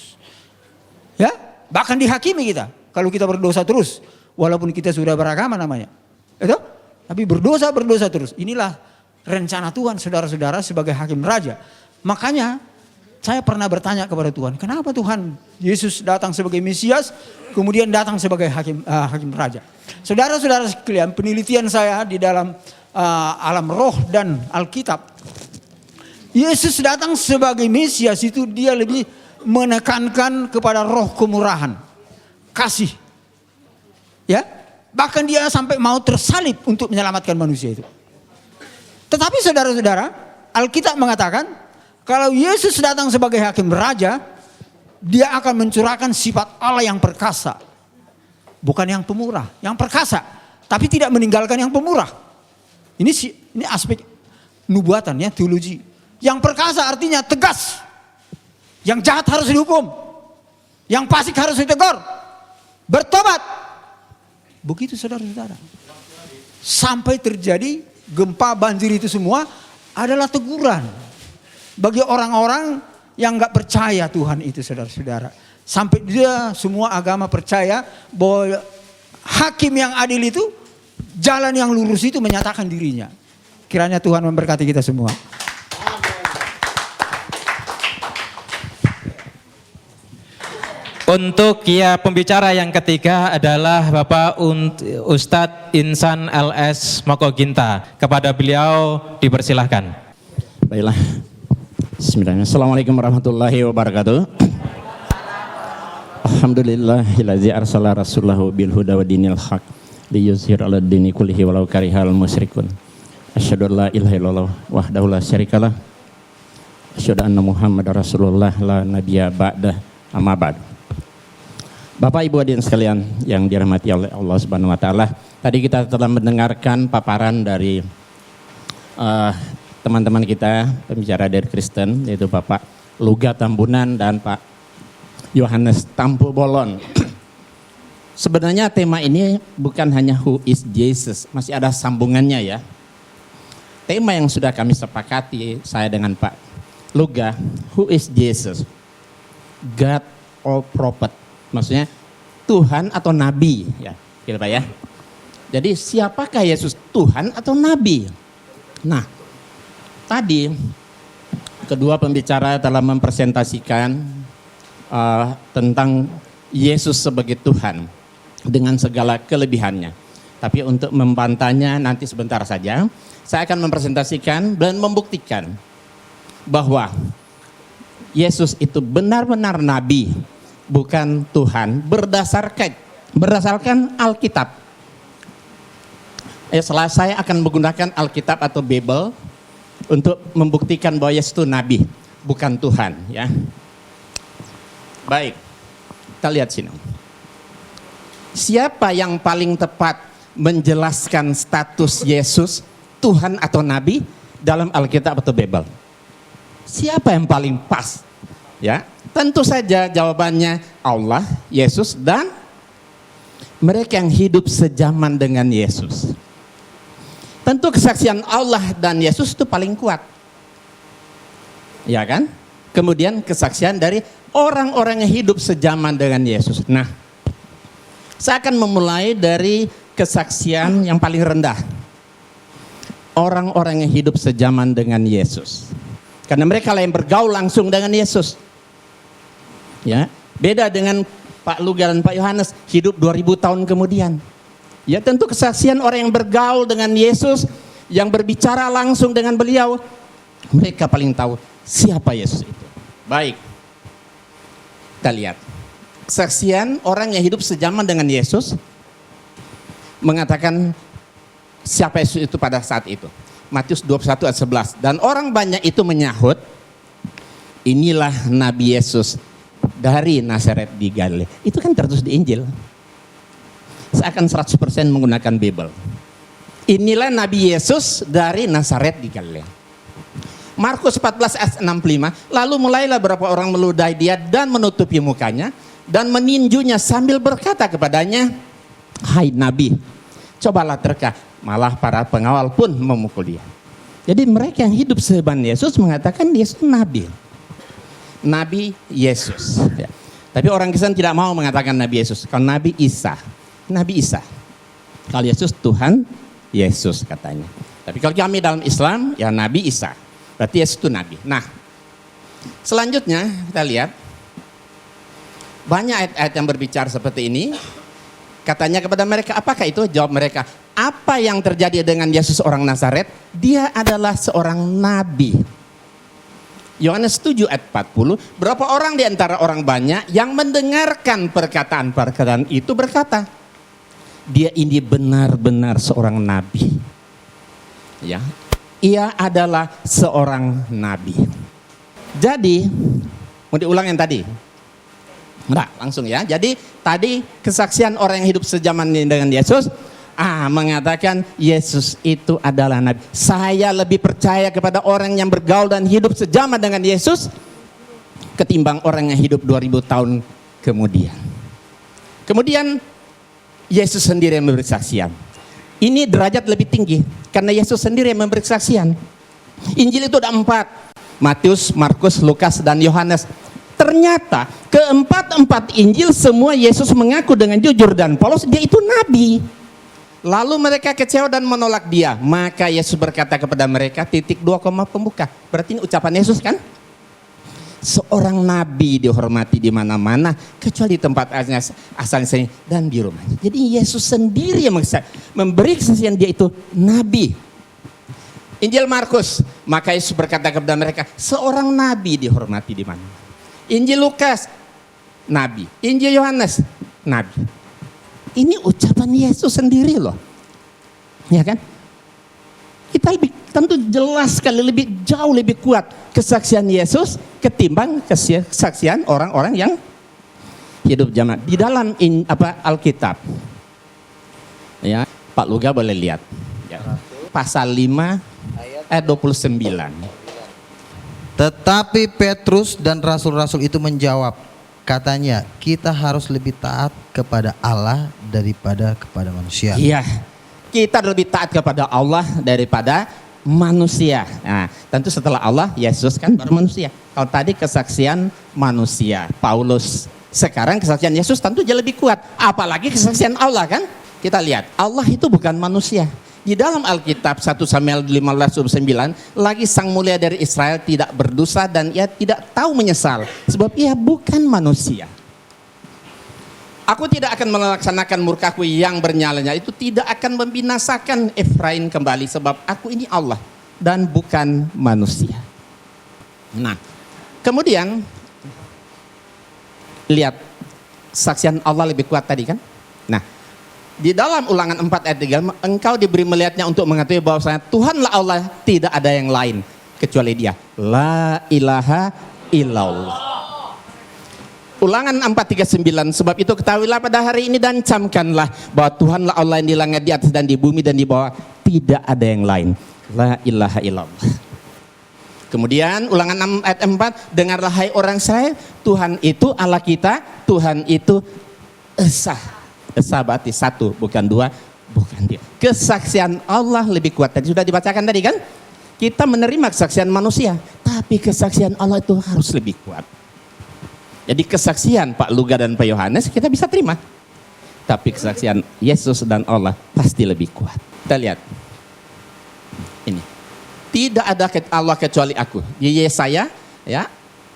Ya, bahkan dihakimi kita. Kalau kita berdosa terus, walaupun kita sudah beragama namanya. Itu? Tapi berdosa terus. Inilah rencana Tuhan saudara-saudara sebagai hakim raja. Makanya saya pernah bertanya kepada Tuhan, kenapa Tuhan Yesus datang sebagai Mesias, kemudian datang sebagai hakim raja. Saudara-saudara sekalian, penelitian saya di dalam alam roh dan Alkitab, Yesus datang sebagai Mesias itu dia lebih menekankan kepada roh kemurahan, kasih. Ya, bahkan dia sampai mau tersalib untuk menyelamatkan manusia itu. Tetapi saudara-saudara, Alkitab mengatakan kalau Yesus datang sebagai hakim raja, dia akan mencurahkan sifat Allah yang perkasa. Bukan yang pemurah, yang perkasa. Tapi tidak meninggalkan yang pemurah. Ini aspek nubuatan ya, teologi. Yang perkasa artinya tegas. Yang jahat harus dihukum. Yang fasik harus ditegur. Bertobat. Begitu saudara-saudara. Sampai terjadi gempa banjir itu semua adalah teguran. Bagi orang-orang yang gak percaya Tuhan itu saudara-saudara. Sampai dia semua agama percaya bahwa hakim yang adil itu, jalan yang lurus itu menyatakan dirinya. Kiranya Tuhan memberkati kita semua. Untuk pembicara yang ketiga adalah Bapak Ustadz Insan LS Mokoginta. Kepada beliau dipersilahkan. Baiklah. Bismillahirrahmanirrahim. Assalamualaikum warahmatullahi wabarakatuh. Alhamdulillahillazi arsala rasulahu bil huda wa dinil haq liyuzhir 'ala dini kullihi walau karihal musyrikun. Asyhadu an la ilaha illallah wahdahu la syarikalah. Asyhadu anna Muhammadar Rasulullah la nabiyya ba'dah. Amma ba'd. Bapak Ibu hadirin sekalian yang dirahmati oleh Allah Subhanahu wa taala, tadi kita telah mendengarkan paparan dari teman-teman kita, pembicara dari Kristen, yaitu Bapak Luga Tambunan dan Pak Yohanes Tampu Bolon. Sebenarnya tema ini bukan hanya who is Jesus, masih ada sambungannya ya. Tema yang sudah kami sepakati, saya dengan Pak Luga, who is Jesus? God or prophet? Maksudnya Tuhan atau Nabi, ya, gitu Pak ya. Jadi siapakah Yesus, Tuhan atau Nabi? Nah, tadi kedua pembicara telah mempresentasikan tentang Yesus sebagai Tuhan dengan segala kelebihannya. Tapi untuk membantahnya nanti sebentar saja. Saya akan mempresentasikan dan membuktikan bahwa Yesus itu benar-benar nabi, bukan Tuhan, berdasarkan Alkitab. Setelah saya akan menggunakan Alkitab atau Bible untuk membuktikan bahwa Yesus itu nabi, bukan Tuhan, ya. Baik, kita lihat sini. Siapa yang paling tepat menjelaskan status Yesus Tuhan atau nabi dalam Alkitab atau Bible? Siapa yang paling pas? Ya, tentu saja jawabannya Allah, Yesus, dan mereka yang hidup sejaman dengan Yesus. Tentu kesaksian Allah dan Yesus itu paling kuat. Ya kan? Kemudian kesaksian dari orang-orang yang hidup sejaman dengan Yesus. Nah, saya akan memulai dari kesaksian yang paling rendah. Orang-orang yang hidup sejaman dengan Yesus. Karena mereka lah yang bergaul langsung dengan Yesus. Ya, beda dengan Pak Luga dan Pak Yohanes hidup 2000 tahun kemudian. Ya, tentu kesaksian orang yang bergaul dengan Yesus, yang berbicara langsung dengan beliau, mereka paling tahu siapa Yesus itu. Baik, kita lihat. Kesaksian orang yang hidup sejaman dengan Yesus mengatakan siapa Yesus itu pada saat itu. Matius 21 ayat 11. Dan orang banyak itu menyahut, inilah Nabi Yesus dari Nazaret di Galilea. Itu kan tertulis di Injil. Saya akan 100% menggunakan Bible. Inilah Nabi Yesus dari Nazaret di Galilea. Markus 14 ayat 65. Lalu mulailah beberapa orang meludahi dia dan menutupi mukanya dan meninjunya sambil berkata kepadanya, hai Nabi, cobalah terka. Malah para pengawal pun memukul dia. Jadi mereka yang hidup sejaman Yesus mengatakan Yesus Nabi. Nabi Yesus. Ya. Tapi orang Kristen tidak mau mengatakan Nabi Yesus. Kalau Nabi Isa. Nabi Isa. Kalau Yesus Tuhan Yesus katanya. Tapi kalau kami dalam Islam ya Nabi Isa. Berarti Yesus itu Nabi. Nah, selanjutnya kita lihat. Banyak ayat-ayat yang berbicara seperti ini. Katanya kepada mereka, apakah itu? Jawab mereka, apa yang terjadi dengan Yesus orang Nazaret? Dia adalah seorang nabi. Yohanes 7 ayat 40, berapa orang di antara orang banyak yang mendengarkan perkataan-perkataan itu berkata, dia ini benar-benar seorang nabi. Ya, ia adalah seorang nabi. Jadi, mau diulang yang tadi? Nah, langsung ya. Jadi tadi kesaksian orang yang hidup sejaman dengan Yesus mengatakan Yesus itu adalah nabi. Saya lebih percaya kepada orang yang bergaul dan hidup sejaman dengan Yesus ketimbang orang yang hidup 2000 tahun kemudian. Kemudian Yesus sendiri yang memberi kesaksian. Ini derajat lebih tinggi karena Yesus sendiri yang memberi kesaksian. Injil itu ada 4. Matius, Markus, Lukas, dan Yohanes. Ternyata keempat Injil semua Yesus mengaku dengan jujur dan polos dia itu nabi. Lalu mereka kecewa dan menolak dia. Maka Yesus berkata kepada mereka, titik 2 koma pembuka. Berarti ini ucapan Yesus kan? Seorang nabi dihormati di mana-mana kecuali di tempat asalnya dan di rumahnya. Jadi Yesus sendiri yang memberi kesaksian dia itu nabi. Injil Markus, maka Yesus berkata kepada mereka, seorang nabi dihormati di mana-mana. Injil Lukas, nabi. Injil Yohanes, nabi. Ini ucapan Yesus sendiri loh. Ya kan? Kita lebih tentu jelas sekali, lebih jauh lebih kuat kesaksian Yesus ketimbang kesaksian orang-orang yang hidup zaman di dalam Alkitab. Ya, Pak Luga boleh lihat. Ya. Pasal 5 ayat 29. Tetapi Petrus dan rasul-rasul itu menjawab, katanya, kita harus lebih taat kepada Allah daripada kepada manusia. Iya, kita lebih taat kepada Allah daripada manusia. Nah, tentu setelah Allah, Yesus kan baru manusia. Kalau tadi kesaksian manusia, Paulus. Sekarang kesaksian Yesus tentu jauh lebih kuat. Apalagi kesaksian Allah kan? Kita lihat, Allah itu bukan manusia. Di dalam Alkitab 1 Samuel 15:9 lagi sang mulia dari Israel tidak berdosa dan ia tidak tahu menyesal sebab ia bukan manusia. Aku tidak akan melaksanakan murkaku yang bernyalanya, itu tidak akan membinasakan Efraim kembali, sebab aku ini Allah dan bukan manusia. Nah, kemudian lihat, saksian Allah lebih kuat tadi kan. Nah, di dalam Ulangan 4 ayat 3, engkau diberi melihatnya untuk mengetahui bahwasanya Tuhanlah Allah, tidak ada yang lain kecuali Dia. La ilaha illallah. Ulangan 4:39, sebab itu ketahuilah pada hari ini dan camkanlah bahwa Tuhanlah Allah yang di langit, di atas dan di bumi dan di bawah, tidak ada yang lain. La ilaha illallah. Kemudian Ulangan 6 ayat 4, dengarlah hai orang Israel, Tuhan itu Allah kita, Tuhan itu Esa. Esa berarti satu, bukan dua, bukan dia. Kesaksian Allah lebih kuat. Tadi sudah dibacakan tadi kan? Kita menerima kesaksian manusia, tapi kesaksian Allah itu harus lebih kuat. Jadi kesaksian Pak Luga dan Pak Yohanes kita bisa terima, tapi kesaksian Yesus dan Allah pasti lebih kuat. Kita lihat ini, tidak ada Allah kecuali aku. Di Yesaya ya,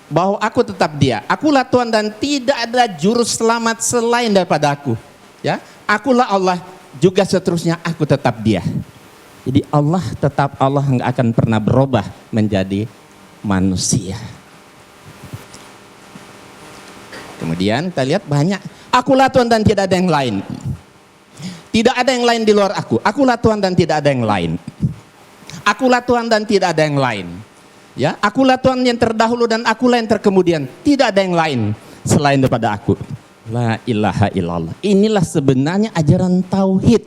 bahwa aku tetap Dia. Akulah Tuhan dan tidak ada juru selamat selain daripada aku. Ya, akulah Allah, juga seterusnya aku tetap Dia. Jadi Allah tetap Allah, nggak akan pernah berubah menjadi manusia. Kemudian kita lihat banyak, akulah Tuhan dan tidak ada yang lain. Tidak ada yang lain di luar aku. Akulah Tuhan dan tidak ada yang lain. Akulah Tuhan dan tidak ada yang lain. Ya, akulah Tuhan yang terdahulu dan akulah yang terkemudian. Tidak ada yang lain selain daripada aku. La ilaha illallah. Inilah sebenarnya ajaran tauhid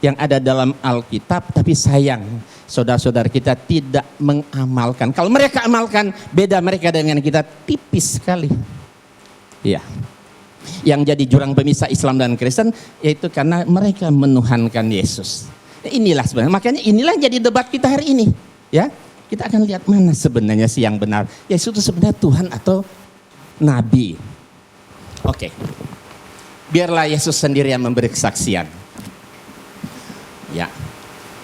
yang ada dalam Alkitab, tapi sayang saudara-saudara kita tidak mengamalkan. Kalau mereka amalkan, beda mereka dengan kita tipis sekali. Ya, yang jadi jurang pemisah Islam dan Kristen yaitu karena mereka menuhankan Yesus. Inilah sebenarnya, makanya inilah jadi debat kita hari ini. Ya, kita akan lihat mana sebenarnya sih yang benar. Yesus itu sebenarnya Tuhan atau Nabi. Oke, biarlah Yesus sendiri yang memberi kesaksian. Ya,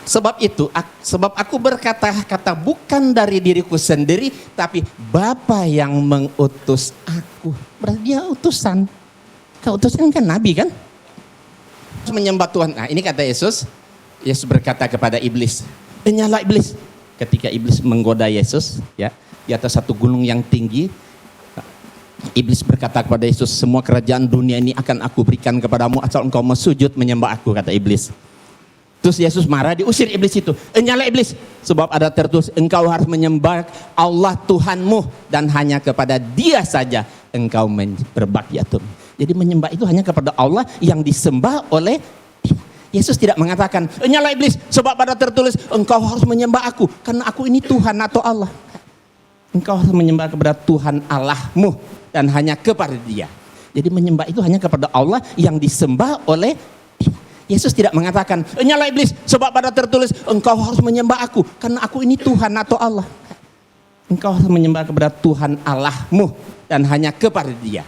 sebab itu, sebab aku berkata-kata bukan dari diriku sendiri, tapi Bapa yang mengutus aku. Berarti Dia utusan. Keutusan kan Nabi kan? Menyembah Tuhan. Nah, ini kata Yesus. Yesus berkata kepada iblis, "Nyala iblis." Ketika iblis menggoda Yesus, ya, di atas satu gunung yang tinggi, iblis berkata kepada Yesus, "Semua kerajaan dunia ini akan aku berikan kepadamu asal engkau sujud menyembah aku," kata iblis. Terus Yesus marah, diusir iblis itu. "Nyala iblis, sebab ada tertulis, engkau harus menyembah Allah Tuhanmu dan hanya kepada Dia saja engkau berbakti." Jadi menyembah itu hanya kepada Allah yang disembah oleh Dia. Yesus tidak mengatakan, "Nyala iblis, sebab ada tertulis, engkau harus menyembah aku karena aku ini Tuhan atau Allah." Engkau harus menyembah kepada Tuhan Allahmu dan hanya kepada Dia. Jadi menyembah itu hanya kepada Allah yang disembah oleh Dia. Yesus tidak mengatakan, "Nyala iblis, sebab pada tertulis, engkau harus menyembah aku karena aku ini Tuhan atau Allah." Engkau harus menyembah kepada Tuhan Allahmu dan hanya kepada Dia.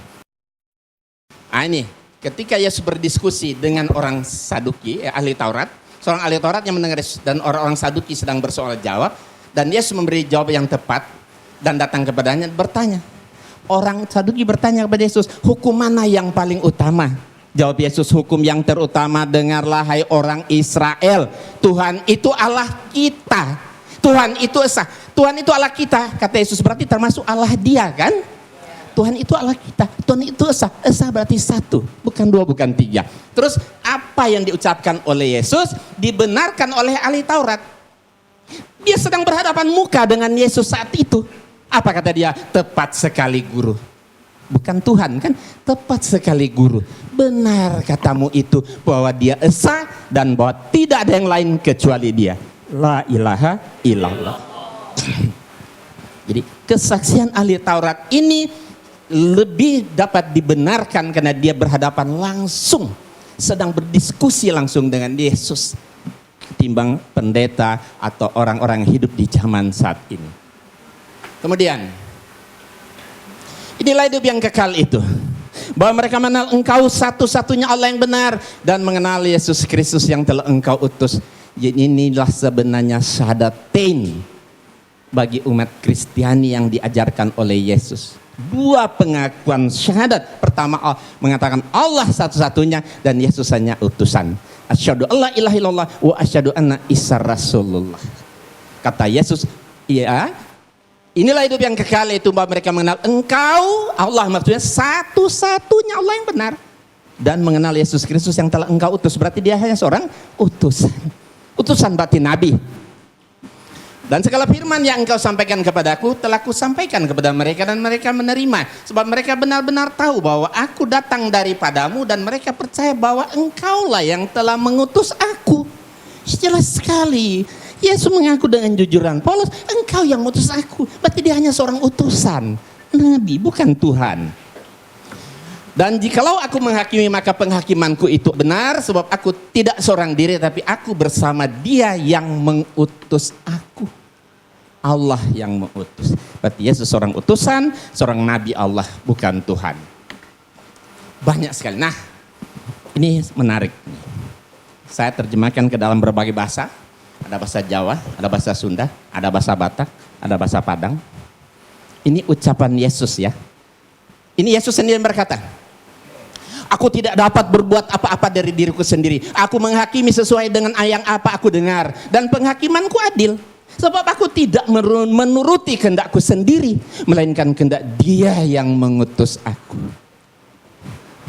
Nah, ini ketika Yesus berdiskusi dengan orang Saduki, ahli Taurat, seorang ahli Taurat yang mendengar Yesus dan orang-orang Saduki sedang bersoal jawab, dan Yesus memberi jawab yang tepat dan datang kepadanya bertanya. Orang Saduki bertanya kepada Yesus, "Hukum mana yang paling utama?" Jawab Yesus, "Hukum yang terutama, dengarlah hai orang Israel, Tuhan itu Allah kita. Tuhan itu esa. Tuhan itu Allah kita." Kata Yesus, berarti termasuk Allah Dia kan? Tuhan itu Allah kita, Tuhan itu esa. Esa berarti satu, bukan dua, bukan tiga. Terus apa yang diucapkan oleh Yesus dibenarkan oleh ahli Taurat. Dia sedang berhadapan muka dengan Yesus saat itu. Apa kata dia? "Tepat sekali guru." Bukan Tuhan kan? "Tepat sekali guru. Benar katamu itu bahwa Dia esa dan bahwa tidak ada yang lain kecuali Dia. La ilaha illallah." Jadi kesaksian ahli Taurat ini lebih dapat dibenarkan karena dia berhadapan langsung, sedang berdiskusi langsung dengan Yesus, ketimbang pendeta atau orang-orang yang hidup di zaman saat ini. Kemudian, inilah hidup yang kekal itu, bahwa mereka mengenal engkau satu-satunya Allah yang benar dan mengenal Yesus Kristus yang telah engkau utus. Jadi inilah sebenarnya syahadatain bagi umat Kristiani yang diajarkan oleh Yesus. Dua pengakuan syahadat. Pertama mengatakan Allah satu-satunya dan Yesus hanya utusan. Asyhadu alla ilaha illallah wa asyhadu anna Isa rasulullah. Kata Yesus, iya, inilah hidup yang kekal, itu bahwa mereka mengenal Engkau, Allah maksudnya satu-satunya Allah yang benar, dan mengenal Yesus Kristus yang telah Engkau utus. Berarti dia hanya seorang utusan. Utusan berarti nabi. Dan segala firman yang Engkau sampaikan kepadaku telah Kusampaikan kepada mereka, dan mereka menerima, sebab mereka benar-benar tahu bahwa aku datang daripadamu, dan mereka percaya bahwa Engkaulah yang telah mengutus aku. Jelas sekali Yesus mengaku dengan jujuran, Paulus, Engkau yang mengutus aku. Berarti dia hanya seorang utusan, nabi, bukan Tuhan. Dan jikalau aku menghakimi, maka penghakimanku itu benar, sebab aku tidak seorang diri, tapi aku bersama Dia yang mengutus aku. Allah yang mengutus. Berarti Yesus seorang utusan, seorang nabi Allah, bukan Tuhan. Banyak sekali. Nah, ini menarik. Saya terjemahkan ke dalam berbagai bahasa. Ada bahasa Jawa, ada bahasa Sunda, ada bahasa Batak, ada bahasa Padang. Ini ucapan Yesus ya. Ini Yesus sendiri berkata, aku tidak dapat berbuat apa-apa dari diriku sendiri. Aku menghakimi sesuai dengan yang apa aku dengar. Dan penghakimanku adil. Sebab aku tidak menuruti kehendakku sendiri, melainkan kehendak Dia yang mengutus aku.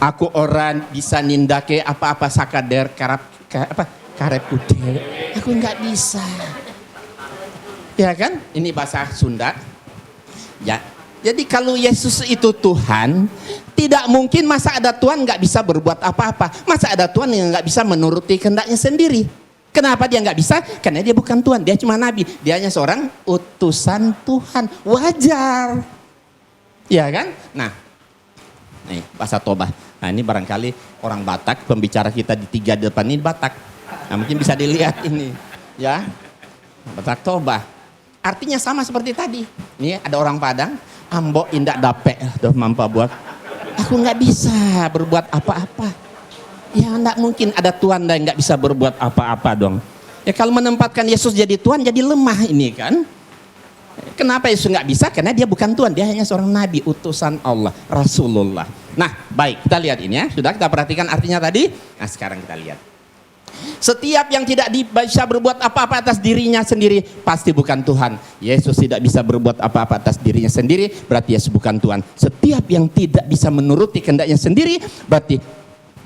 Aku orang bisa nindake apa-apa sakader karep putih. Aku nggak bisa. Ya kan? Ini bahasa Sunda. Ya. Jadi kalau Yesus itu Tuhan, tidak mungkin masa ada Tuhan nggak bisa berbuat apa-apa. Masa ada Tuhan yang nggak bisa menuruti kehendaknya sendiri. Kenapa dia nggak bisa? Karena dia bukan Tuhan, dia cuma nabi. Dia hanya seorang utusan Tuhan. Wajar. Ya kan? Nah, nih bahasa Toba. Nah ini barangkali orang Batak, pembicara kita di 3 depan ini Batak. Nah mungkin bisa dilihat ini. Ya, Batak Toba. Artinya sama seperti tadi. Ini ada orang Padang, ambo indak dape, doh mampa buat. Aku nggak bisa berbuat apa-apa. Ya enggak mungkin ada Tuhan dan enggak bisa berbuat apa-apa dong. Ya kalau menempatkan Yesus jadi Tuhan jadi lemah ini kan. Kenapa Yesus enggak bisa? Karena dia bukan Tuhan, dia hanya seorang nabi, utusan Allah, Rasulullah. Nah baik, kita lihat ini ya. Sudah kita perhatikan artinya tadi. Nah sekarang kita lihat. Setiap yang tidak bisa berbuat apa-apa atas dirinya sendiri pasti bukan Tuhan. Yesus tidak bisa berbuat apa-apa atas dirinya sendiri, berarti Yesus bukan Tuhan. Setiap yang tidak bisa menuruti kehendaknya sendiri berarti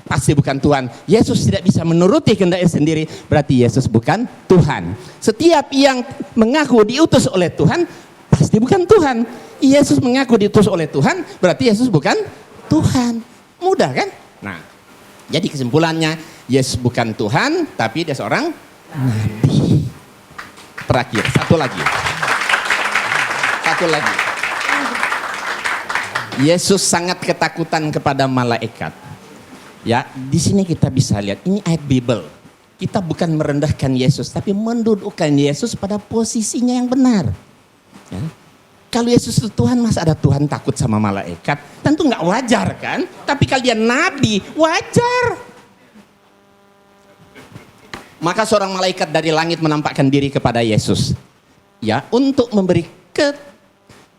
pasti bukan Tuhan. Yesus tidak bisa menuruti kehendaknya sendiri, berarti Yesus bukan Tuhan. Setiap yang mengaku diutus oleh Tuhan, pasti bukan Tuhan. Yesus mengaku diutus oleh Tuhan, berarti Yesus bukan Tuhan. Mudah kan? Nah, jadi kesimpulannya, Yesus bukan Tuhan, tapi dia seorang nabi. Terakhir, satu lagi. Yesus sangat ketakutan kepada malaikat. Ya, di sini kita bisa lihat ini ayat Bible. Kita bukan merendahkan Yesus, tapi mendudukkan Yesus pada posisinya yang benar. Ya. Kalau Yesus itu Tuhan, masa ada Tuhan takut sama malaikat? Tentu nggak wajar kan? Tapi kalau dia nabi, wajar. Maka seorang malaikat dari langit menampakkan diri kepada Yesus. Ya, untuk memberi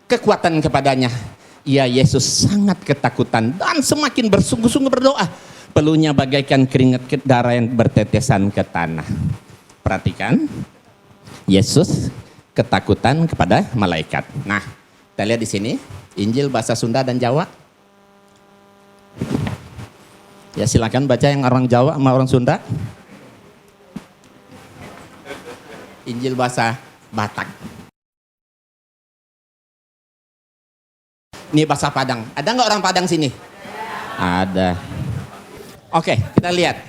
kekuatan kepadanya. Ya, Yesus sangat ketakutan dan semakin bersungguh-sungguh berdoa. Peluhnya bagaikan keringat darah yang bertetesan ke tanah. Perhatikan, Yesus ketakutan kepada malaikat. Nah, kita lihat di sini Injil bahasa Sunda dan Jawa. Ya silakan baca yang orang Jawa sama orang Sunda. Injil bahasa Batak. Ini bahasa Padang. Ada nggak orang Padang sini? Ada. Oke, kita lihat.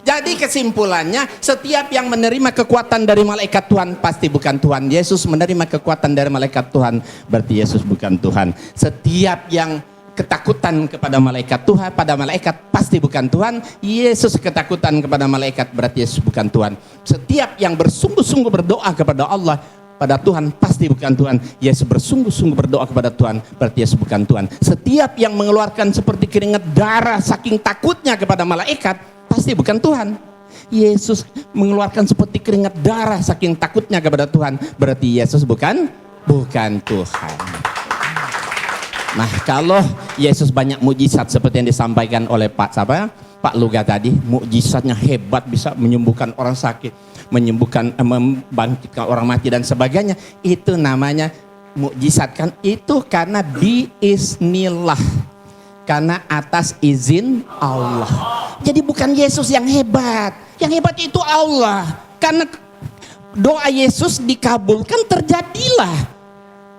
Jadi kesimpulannya, setiap yang menerima kekuatan dari malaikat Tuhan pasti bukan Tuhan. Yesus menerima kekuatan dari malaikat Tuhan, berarti Yesus bukan Tuhan. Setiap yang ketakutan kepada malaikat Tuhan, pada malaikat pasti bukan Tuhan. Yesus ketakutan kepada malaikat, berarti Yesus bukan Tuhan. Setiap yang bersungguh-sungguh berdoa kepada Allah, pada Tuhan pasti bukan Tuhan. Yesus bersungguh-sungguh berdoa kepada Tuhan, berarti Yesus bukan Tuhan. Setiap yang mengeluarkan seperti keringat darah saking takutnya kepada malaikat, pasti bukan Tuhan. Yesus mengeluarkan seperti keringat darah saking takutnya kepada Tuhan, berarti Yesus bukan Tuhan. Nah, kalau Yesus banyak mukjizat seperti yang disampaikan oleh Pak Luga tadi, mukjizatnya hebat, bisa menyembuhkan orang sakit, membangkitkan orang mati dan sebagainya. Itu namanya mukjizat kan? Itu karena biiznillah, karena atas izin Allah. Jadi bukan Yesus yang hebat itu Allah. Karena doa Yesus dikabulkan, terjadilah.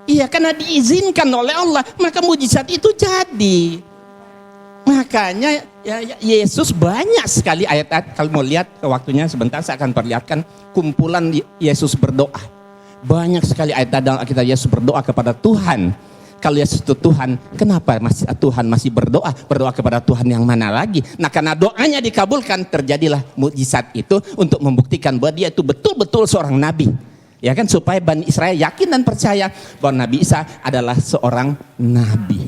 Iya, karena diizinkan oleh Allah, maka mujizat itu jadi. Makanya Yesus banyak sekali ayat-ayat. Kalau mau lihat waktunya sebentar, saya akan perlihatkan kumpulan Yesus berdoa. Banyak sekali ayat dalam Alkitab Yesus berdoa kepada Tuhan. Kalau Yesus itu Tuhan, kenapa Tuhan masih berdoa kepada Tuhan yang mana lagi? Nah, karena doanya dikabulkan, terjadilah mujizat itu untuk membuktikan bahwa dia itu betul-betul seorang nabi. Ya kan, supaya Bani Israel yakin dan percaya bahwa Nabi Isa adalah seorang nabi.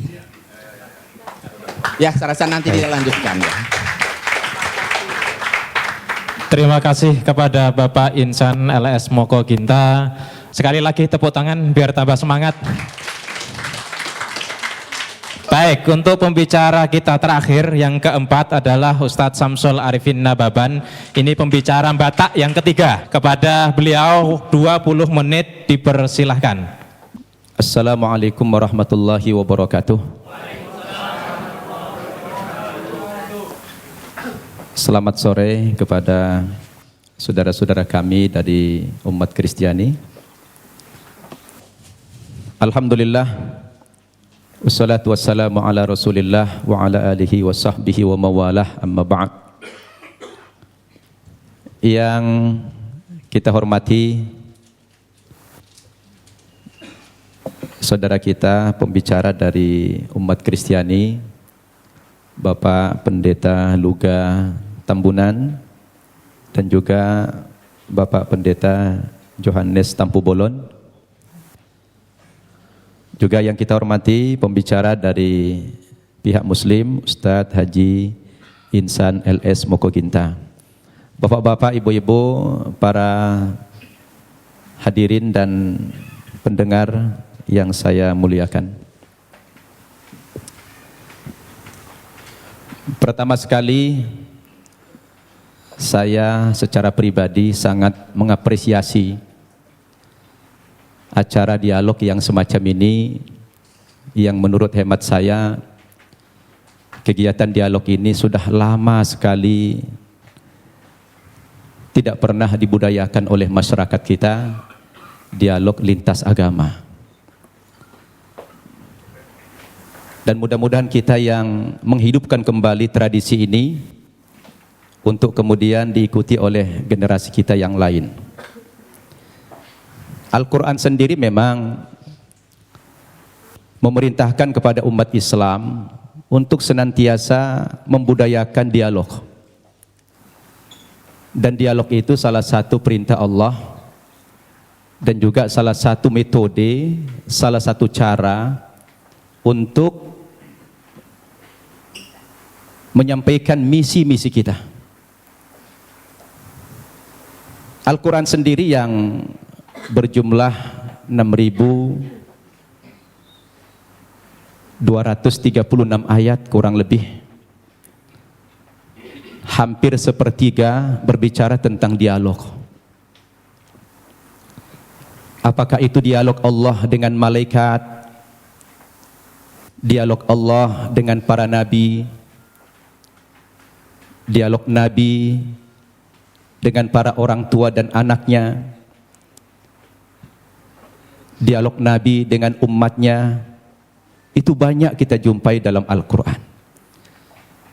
Ya, saya rasa nanti dilanjutkan ya. Terima kasih kepada Bapak Insan LS Moko Ginta. Sekali lagi tepuk tangan biar tambah semangat. Baik, untuk pembicara kita terakhir yang keempat adalah Ustadz Samsul Arifin Nababan. Ini pembicara Batak yang ketiga. Kepada beliau 20 menit dipersilahkan. Assalamualaikum warahmatullahi wabarakatuh. Selamat sore kepada saudara-saudara kami dari umat Kristiani. Alhamdulillah. Wassalatu wassalamu ala rasulillah wa ala alihi wa sahbihi wa mawalah, amma ba'd. Yang kita hormati saudara kita, pembicara dari umat Kristiani, Bapak Pendeta Luga Tambunan, dan juga Bapak Pendeta Johannes Tampu Bolon. Juga yang kita hormati pembicara dari pihak Muslim, Ustadz Haji Insan LS Moko Ginta. Bapak-bapak, ibu-ibu, para hadirin dan pendengar yang saya muliakan. Pertama sekali, saya secara pribadi sangat mengapresiasi acara dialog yang semacam ini, yang menurut hemat saya kegiatan dialog ini sudah lama sekali tidak pernah dibudayakan oleh masyarakat kita, dialog lintas agama. Dan mudah-mudahan kita yang menghidupkan kembali tradisi ini untuk kemudian diikuti oleh generasi kita yang lain. Al-Quran sendiri memang memerintahkan kepada umat Islam untuk senantiasa membudayakan dialog. Dan dialog itu salah satu perintah Allah dan juga salah satu metode, salah satu cara untuk menyampaikan misi-misi kita. Al-Quran sendiri yang berjumlah 6.236 ayat kurang lebih, hampir sepertiga berbicara tentang dialog. Apakah itu dialog Allah dengan malaikat, dialog Allah dengan para nabi, dialog nabi dengan para orang tua dan anaknya, dialog Nabi dengan umatnya, itu banyak kita jumpai dalam Al-Quran.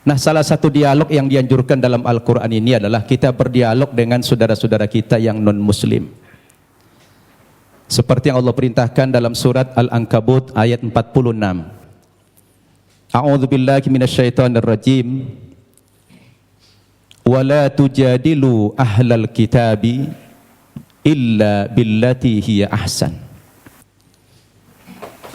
Nah, salah satu dialog yang dianjurkan dalam Al-Quran ini adalah kita berdialog dengan saudara-saudara kita yang non-Muslim. Seperti yang Allah perintahkan dalam surat Al-Ankabut ayat 46. A'udzu billahi minasyaitonir rajim. Wa la tujadilu ahlal kitabi illa billati hiya ahsan.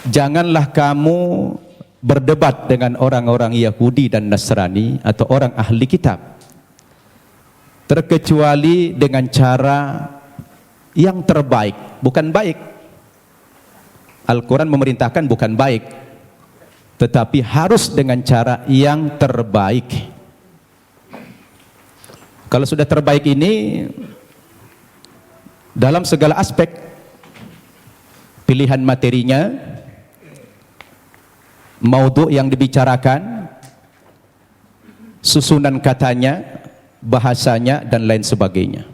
Janganlah kamu berdebat dengan orang-orang Yahudi dan Nasrani atau orang ahli kitab, terkecuali dengan cara yang terbaik, bukan baik. Al-Quran memerintahkan bukan baik, tetapi harus dengan cara yang terbaik. Kalau sudah terbaik ini dalam segala aspek, pilihan materinya, maudhu yang dibicarakan, susunan katanya, bahasanya, dan lain sebagainya.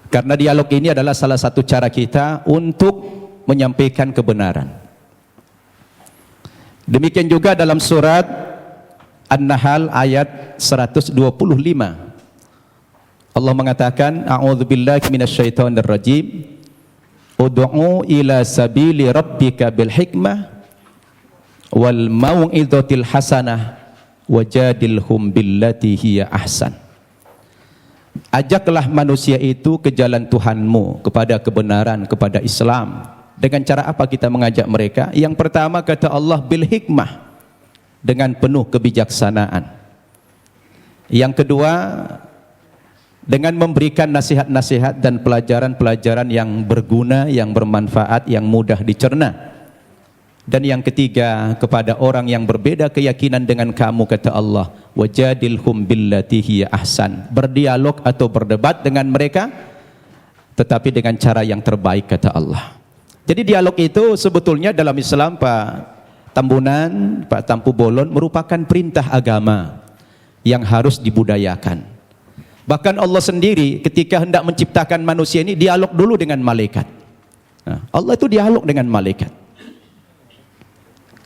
Karena dialog ini adalah salah satu cara kita untuk menyampaikan kebenaran. Demikian juga dalam surat An-Nahl ayat 125. Allah mengatakan, a'udzubillahi minasyaitonir rajim. Ud'u ila sabili rabbika bil hikmah wal mau'izatil hasanah wajadilhum billati hiya ahsan. Ajaklah manusia itu ke jalan Tuhanmu, kepada kebenaran, kepada Islam. Dengan cara apa kita mengajak mereka? Yang pertama kata Allah, bil hikmah, dengan penuh kebijaksanaan. Yang kedua, dengan memberikan nasihat-nasihat dan pelajaran-pelajaran yang berguna, yang bermanfaat, yang mudah dicerna. Dan yang ketiga, kepada orang yang berbeda keyakinan dengan kamu, kata Allah, wajadilhum billati hiya ahsan. Berdialog atau berdebat dengan mereka, tetapi dengan cara yang terbaik, kata Allah. Jadi dialog itu sebetulnya dalam Islam, Pak Tambunan, Pak Tampu Bolon, merupakan perintah agama yang harus dibudayakan. Bahkan Allah sendiri ketika hendak menciptakan manusia ini dialog dulu dengan malaikat. Nah, Allah itu dialog dengan malaikat.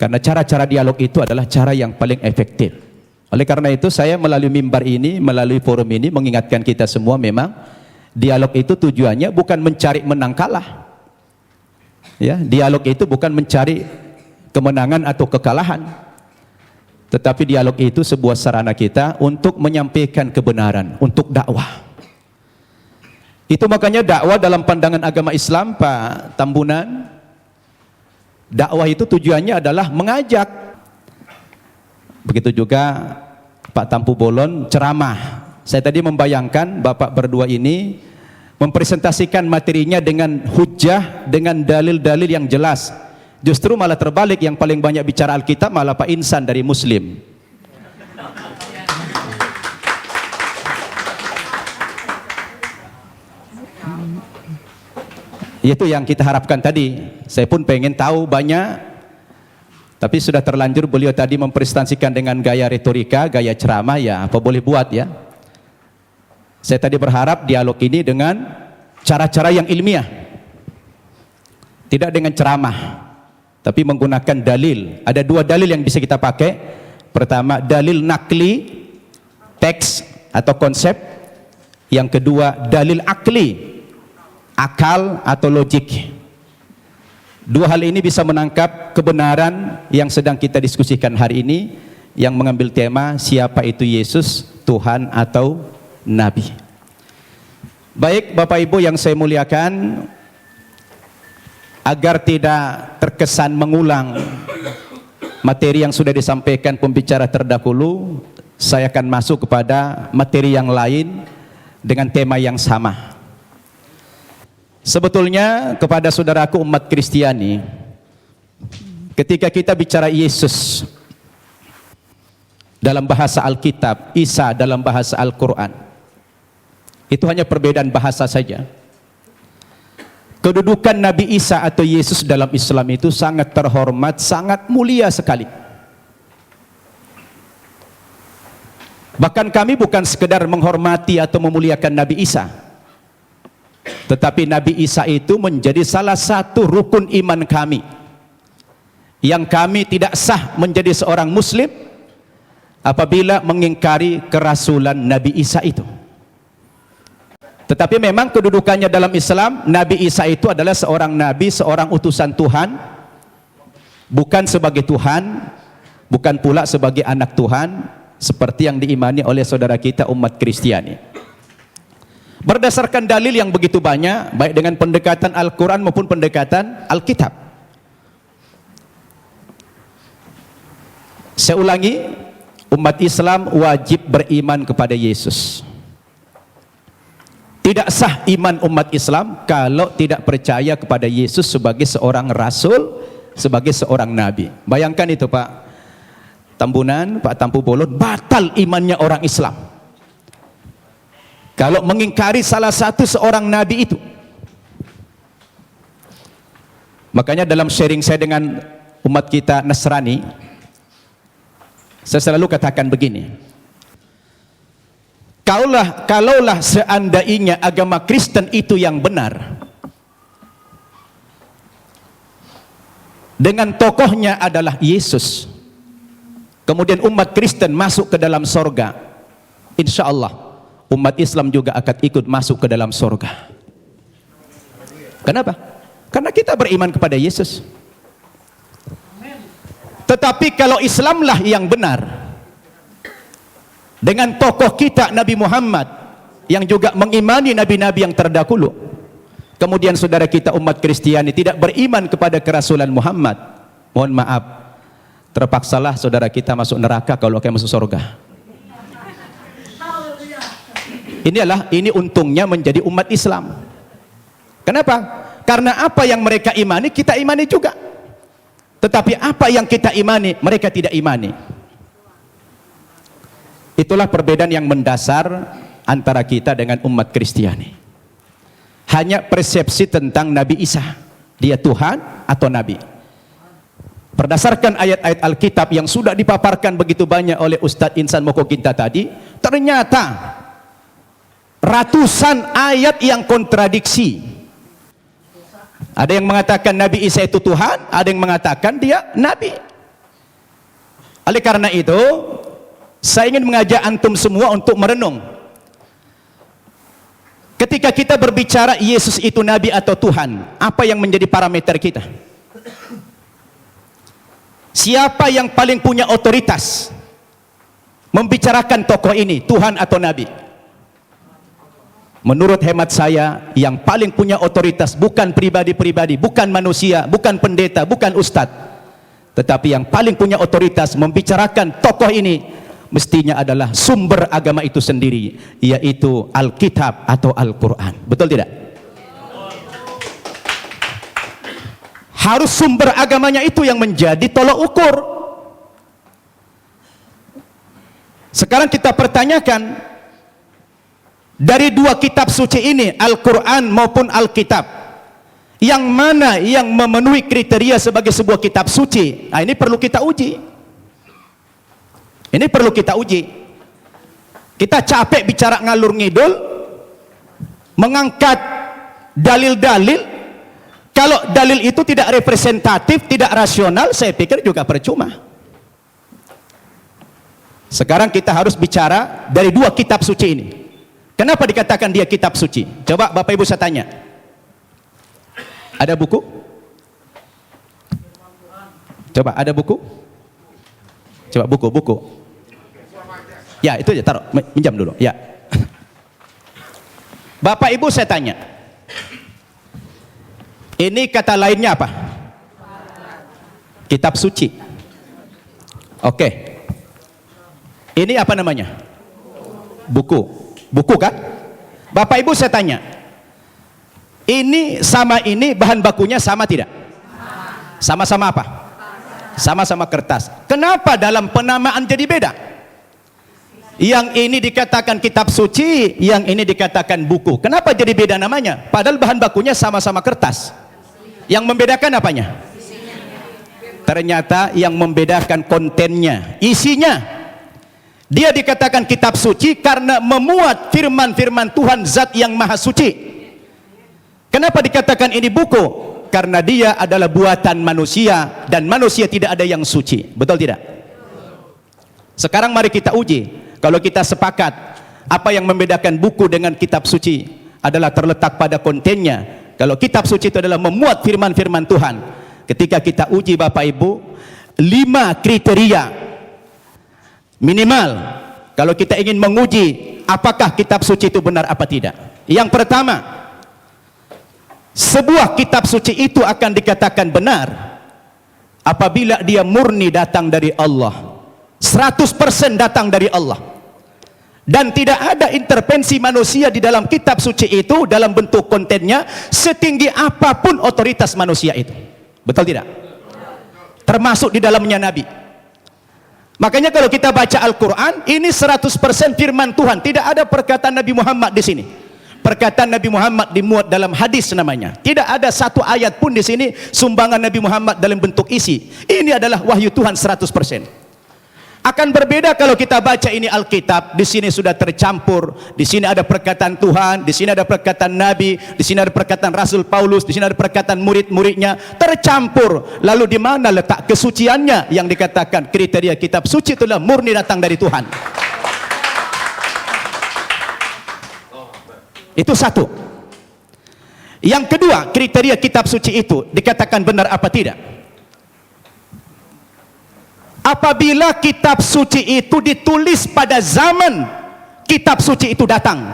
Karena cara-cara dialog itu adalah cara yang paling efektif. Oleh karena itu saya melalui mimbar ini, melalui forum ini mengingatkan kita semua, memang dialog itu tujuannya bukan mencari menang kalah. Ya, dialog itu bukan mencari kemenangan atau kekalahan. Tetapi dialog itu sebuah sarana kita untuk menyampaikan kebenaran, untuk dakwah. Itu makanya dakwah dalam pandangan agama Islam, Pak Tambunan, dakwah itu tujuannya adalah mengajak. Begitu juga Pak Tampu Bolon ceramah. Saya tadi membayangkan Bapak berdua ini mempresentasikan materinya dengan hujjah, dengan dalil-dalil yang jelas. Justru malah terbalik, yang paling banyak bicara Alkitab malah Pak Insan dari Muslim. Itu yang kita harapkan tadi. Saya pun pengen tahu banyak, tapi sudah terlanjur beliau tadi mempresentasikan dengan gaya retorika, gaya ceramah, ya apa boleh buat ya. Saya tadi berharap dialog ini dengan cara-cara yang ilmiah, tidak dengan ceramah, tapi menggunakan dalil. Ada dua dalil yang bisa kita pakai. Pertama, dalil nakli, teks atau konsep. Yang kedua, dalil akli, akal atau logik. Dua hal ini bisa menangkap kebenaran yang sedang kita diskusikan hari ini, yang mengambil tema siapa itu Yesus, Tuhan atau Nabi. Baik Bapak Ibu yang saya muliakan, agar tidak terkesan mengulang materi yang sudah disampaikan pembicara terdahulu, saya akan masuk kepada materi yang lain dengan tema yang sama. Sebetulnya kepada saudaraku umat Kristiani, ketika kita bicara Yesus dalam bahasa Alkitab, Isa dalam bahasa Al-Quran, itu hanya perbedaan bahasa saja. Kedudukan Nabi Isa atau Yesus dalam Islam itu sangat terhormat, sangat mulia sekali. Bahkan kami bukan sekedar menghormati atau memuliakan Nabi Isa, tetapi Nabi Isa itu menjadi salah satu rukun iman kami, yang kami tidak sah menjadi seorang Muslim apabila mengingkari kerasulan Nabi Isa itu. Tetapi memang kedudukannya dalam Islam, Nabi Isa itu adalah seorang Nabi, seorang utusan Tuhan, bukan sebagai Tuhan, bukan pula sebagai anak Tuhan, seperti yang diimani oleh saudara kita umat Kristiani. Berdasarkan dalil yang begitu banyak, baik dengan pendekatan Al-Quran maupun pendekatan Alkitab. Saya ulangi, umat Islam wajib beriman kepada Yesus. Tidak sah iman umat Islam kalau tidak percaya kepada Yesus sebagai seorang rasul sebagai seorang nabi. Bayangkan itu Pak Tambunan, Pak Tampu Bolon, batal imannya orang Islam kalau mengingkari salah satu seorang nabi itu. Makanya dalam sharing saya dengan umat kita Nasrani, saya selalu katakan begini, kalaulah seandainya agama Kristen itu yang benar, dengan tokohnya adalah Yesus, kemudian umat Kristen masuk ke dalam sorga, insya Allah umat Islam juga akan ikut masuk ke dalam sorga. Kenapa? Karena kita beriman kepada Yesus. Tetapi kalau Islamlah yang benar, dengan tokoh kita Nabi Muhammad yang juga mengimani nabi-nabi yang terdahulu, kemudian saudara kita umat Kristiani tidak beriman kepada kerasulan Muhammad, mohon maaf, terpaksalah saudara kita masuk neraka kalau akan masuk surga. Ini untungnya menjadi umat Islam. Kenapa? Karena apa yang mereka imani kita imani juga. Tetapi apa yang kita imani mereka tidak imani. Itulah perbedaan yang mendasar antara kita dengan umat Kristiani. Hanya persepsi tentang Nabi Isa, dia Tuhan atau Nabi. Berdasarkan ayat-ayat Alkitab yang sudah dipaparkan begitu banyak oleh Ustadz Insan Moko Kinta tadi, ternyata ratusan ayat yang kontradiksi. Ada yang mengatakan Nabi Isa itu Tuhan, ada yang mengatakan dia Nabi. Oleh karena itu, saya ingin mengajak antum semua untuk merenung. Ketika kita berbicara Yesus itu Nabi atau Tuhan, apa yang menjadi parameter kita? Siapa yang paling punya otoritas membicarakan tokoh ini, Tuhan atau Nabi? Menurut hemat saya, yang paling punya otoritas bukan pribadi-pribadi, bukan manusia, bukan pendeta, bukan ustadz, tetapi yang paling punya otoritas membicarakan tokoh ini mestinya adalah sumber agama itu sendiri, yaitu Alkitab atau Al-Quran. Betul tidak? Harus sumber agamanya itu yang menjadi tolok ukur. Sekarang kita pertanyakan, dari dua kitab suci ini, Al-Quran maupun Alkitab, yang mana yang memenuhi kriteria sebagai sebuah kitab suci? Nah, ini perlu kita uji. Ini perlu kita uji. Kita capek bicara ngalur ngidul, mengangkat dalil-dalil. Kalau dalil itu tidak representatif, tidak rasional, saya pikir juga percuma. Sekarang kita harus bicara dari dua kitab suci ini. Kenapa dikatakan dia kitab suci? Coba Bapak Ibu saya tanya. Ada buku? Coba ada buku? Coba buku. Ya, itu aja, taruh, minjam dulu. Ya. Bapak Ibu saya tanya. Ini kata lainnya apa? Kitab suci. Oke. Ini apa namanya? Buku. Buku kan? Bapak Ibu saya tanya. Ini sama ini bahan bakunya sama tidak? Sama-sama apa? Sama-sama kertas. Kenapa dalam penamaan jadi beda? Yang ini dikatakan kitab suci, yang ini dikatakan buku. Kenapa jadi beda namanya? Padahal bahan bakunya sama-sama kertas. Yang membedakan apanya? Ternyata yang membedakan kontennya, isinya. Dia dikatakan kitab suci karena memuat firman-firman Tuhan Zat yang Maha Suci. Kenapa dikatakan ini buku? Karena dia adalah buatan manusia dan manusia tidak ada yang suci. Betul tidak? Sekarang mari kita uji. Kalau kita sepakat apa yang membedakan buku dengan kitab suci adalah terletak pada kontennya. Kalau kitab suci itu adalah memuat firman-firman Tuhan. Ketika kita uji Bapak Ibu, 5 kriteria minimal kalau kita ingin menguji apakah kitab suci itu benar apa tidak. Yang pertama, sebuah kitab suci itu akan dikatakan benar apabila dia murni datang dari Allah, 100% datang dari Allah. Dan tidak ada intervensi manusia di dalam kitab suci itu dalam bentuk kontennya setinggi apapun otoritas manusia itu. Betul tidak? termasuk di dalamnya Nabi. Makanya kalau kita baca Al-Quran, ini 100% firman Tuhan, tidak ada perkataan Nabi Muhammad di sini. Perkataan Nabi Muhammad dimuat dalam hadis namanya. Tidak ada satu ayat pun di sini sumbangan Nabi Muhammad dalam bentuk isi. Ini adalah wahyu Tuhan 100%. Akan berbeda kalau kita baca ini Alkitab, di sini sudah tercampur, di sini ada perkataan Tuhan, di sini ada perkataan Nabi, di sini ada perkataan Rasul Paulus, di sini ada perkataan murid-muridnya, tercampur. Lalu di mana letak kesuciannya yang dikatakan kriteria kitab suci itulah murni datang dari Tuhan. Itu satu. Yang kedua, kriteria kitab suci itu dikatakan benar apa tidak? Apabila kitab suci itu ditulis pada zaman kitab suci itu datang,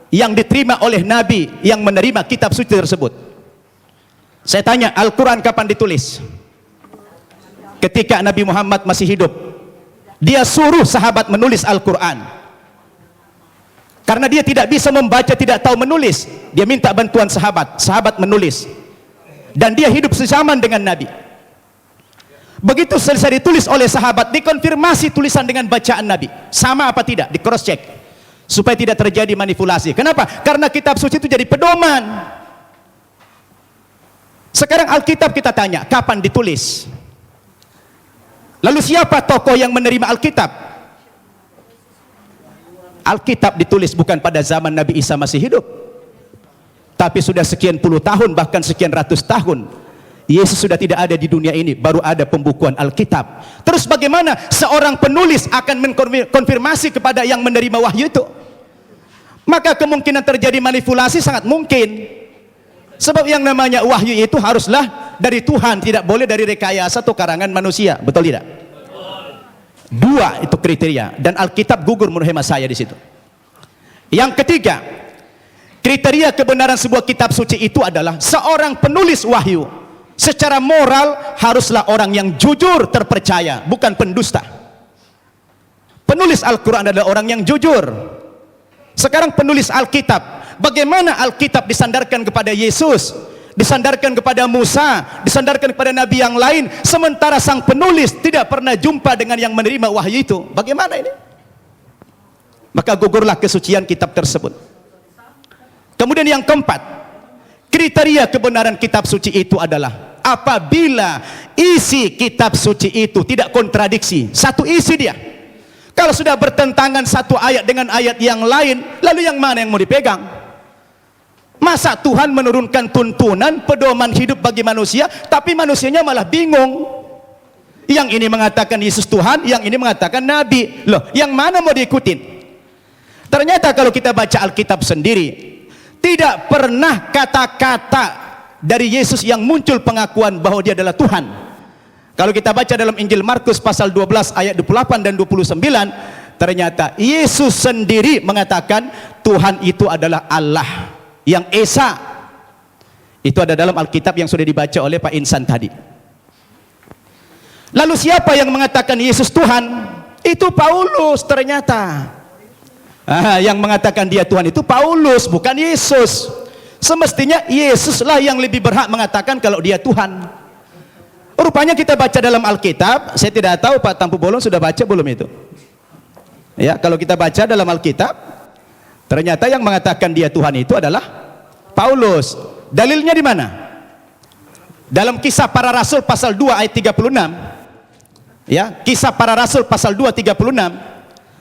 yang diterima oleh Nabi yang menerima kitab suci tersebut. Saya tanya, Al-Quran kapan ditulis? Ketika Nabi Muhammad masih hidup. Dia suruh sahabat menulis Al-Quran. Karena dia tidak bisa membaca, tidak tahu menulis, dia minta bantuan sahabat, sahabat menulis. Dan dia hidup sezaman dengan Nabi. Begitu selesai ditulis oleh sahabat, dikonfirmasi tulisan dengan bacaan Nabi, sama apa tidak, di cross check supaya tidak terjadi manipulasi. Kenapa? Karena kitab suci itu jadi pedoman. Sekarang Alkitab kita tanya, kapan ditulis? Lalu siapa tokoh yang menerima Alkitab? Alkitab ditulis bukan pada zaman Nabi Isa masih hidup, tapi sudah sekian puluh tahun, bahkan sekian ratus tahun Yesus sudah tidak ada di dunia ini, baru ada pembukuan Alkitab. Terus bagaimana seorang penulis akan mengkonfirmasi kepada yang menerima wahyu itu? Maka kemungkinan terjadi manipulasi sangat mungkin. Sebab yang namanya wahyu itu haruslah dari Tuhan, tidak boleh dari rekayasa atau karangan manusia. Betul tidak? Dua itu kriteria, dan Alkitab gugur menurut hemat saya di situ. Yang ketiga, kriteria kebenaran sebuah kitab suci itu adalah seorang penulis wahyu secara moral haruslah orang yang jujur, terpercaya, bukan pendusta. Penulis Al-Quran adalah orang yang jujur. Sekarang penulis Alkitab, bagaimana Alkitab disandarkan kepada Yesus, disandarkan kepada Musa, disandarkan kepada Nabi yang lain, sementara sang penulis tidak pernah jumpa dengan yang menerima wahyu itu? Bagaimana ini? Maka gugurlah kesucian kitab tersebut. Kemudian yang keempat, kriteria kebenaran kitab suci itu adalah apabila isi kitab suci itu tidak kontradiksi, satu isi dia. Kalau sudah bertentangan satu ayat dengan ayat yang lain, lalu yang mana yang mau dipegang? Masa Tuhan menurunkan tuntunan pedoman hidup bagi manusia, tapi manusianya malah bingung. Yang ini mengatakan Yesus Tuhan, yang ini mengatakan Nabi. Loh, yang mana mau diikutin? Ternyata kalau kita baca Alkitab sendiri, tidak pernah kata-kata dari Yesus yang muncul pengakuan bahwa dia adalah Tuhan. Kalau kita baca dalam Injil Markus pasal 12 ayat 28 dan 29, ternyata Yesus sendiri mengatakan Tuhan itu adalah Allah yang Esa. Itu ada dalam Alkitab yang sudah dibaca oleh Pak Insan tadi. Lalu siapa yang mengatakan Yesus Tuhan? Itu Paulus ternyata. Yang mengatakan dia Tuhan itu Paulus, bukan Yesus. Semestinya Yesuslah yang lebih berhak mengatakan kalau dia Tuhan. Rupanya kita baca dalam Alkitab, saya tidak tahu Pak Tampu Bolon sudah baca belum itu. Ya, kalau kita baca dalam Alkitab, ternyata yang mengatakan dia Tuhan itu adalah Paulus. Dalilnya di mana? Dalam Kisah Para Rasul pasal 2 ayat 36. Ya, Kisah Para Rasul pasal 2 36.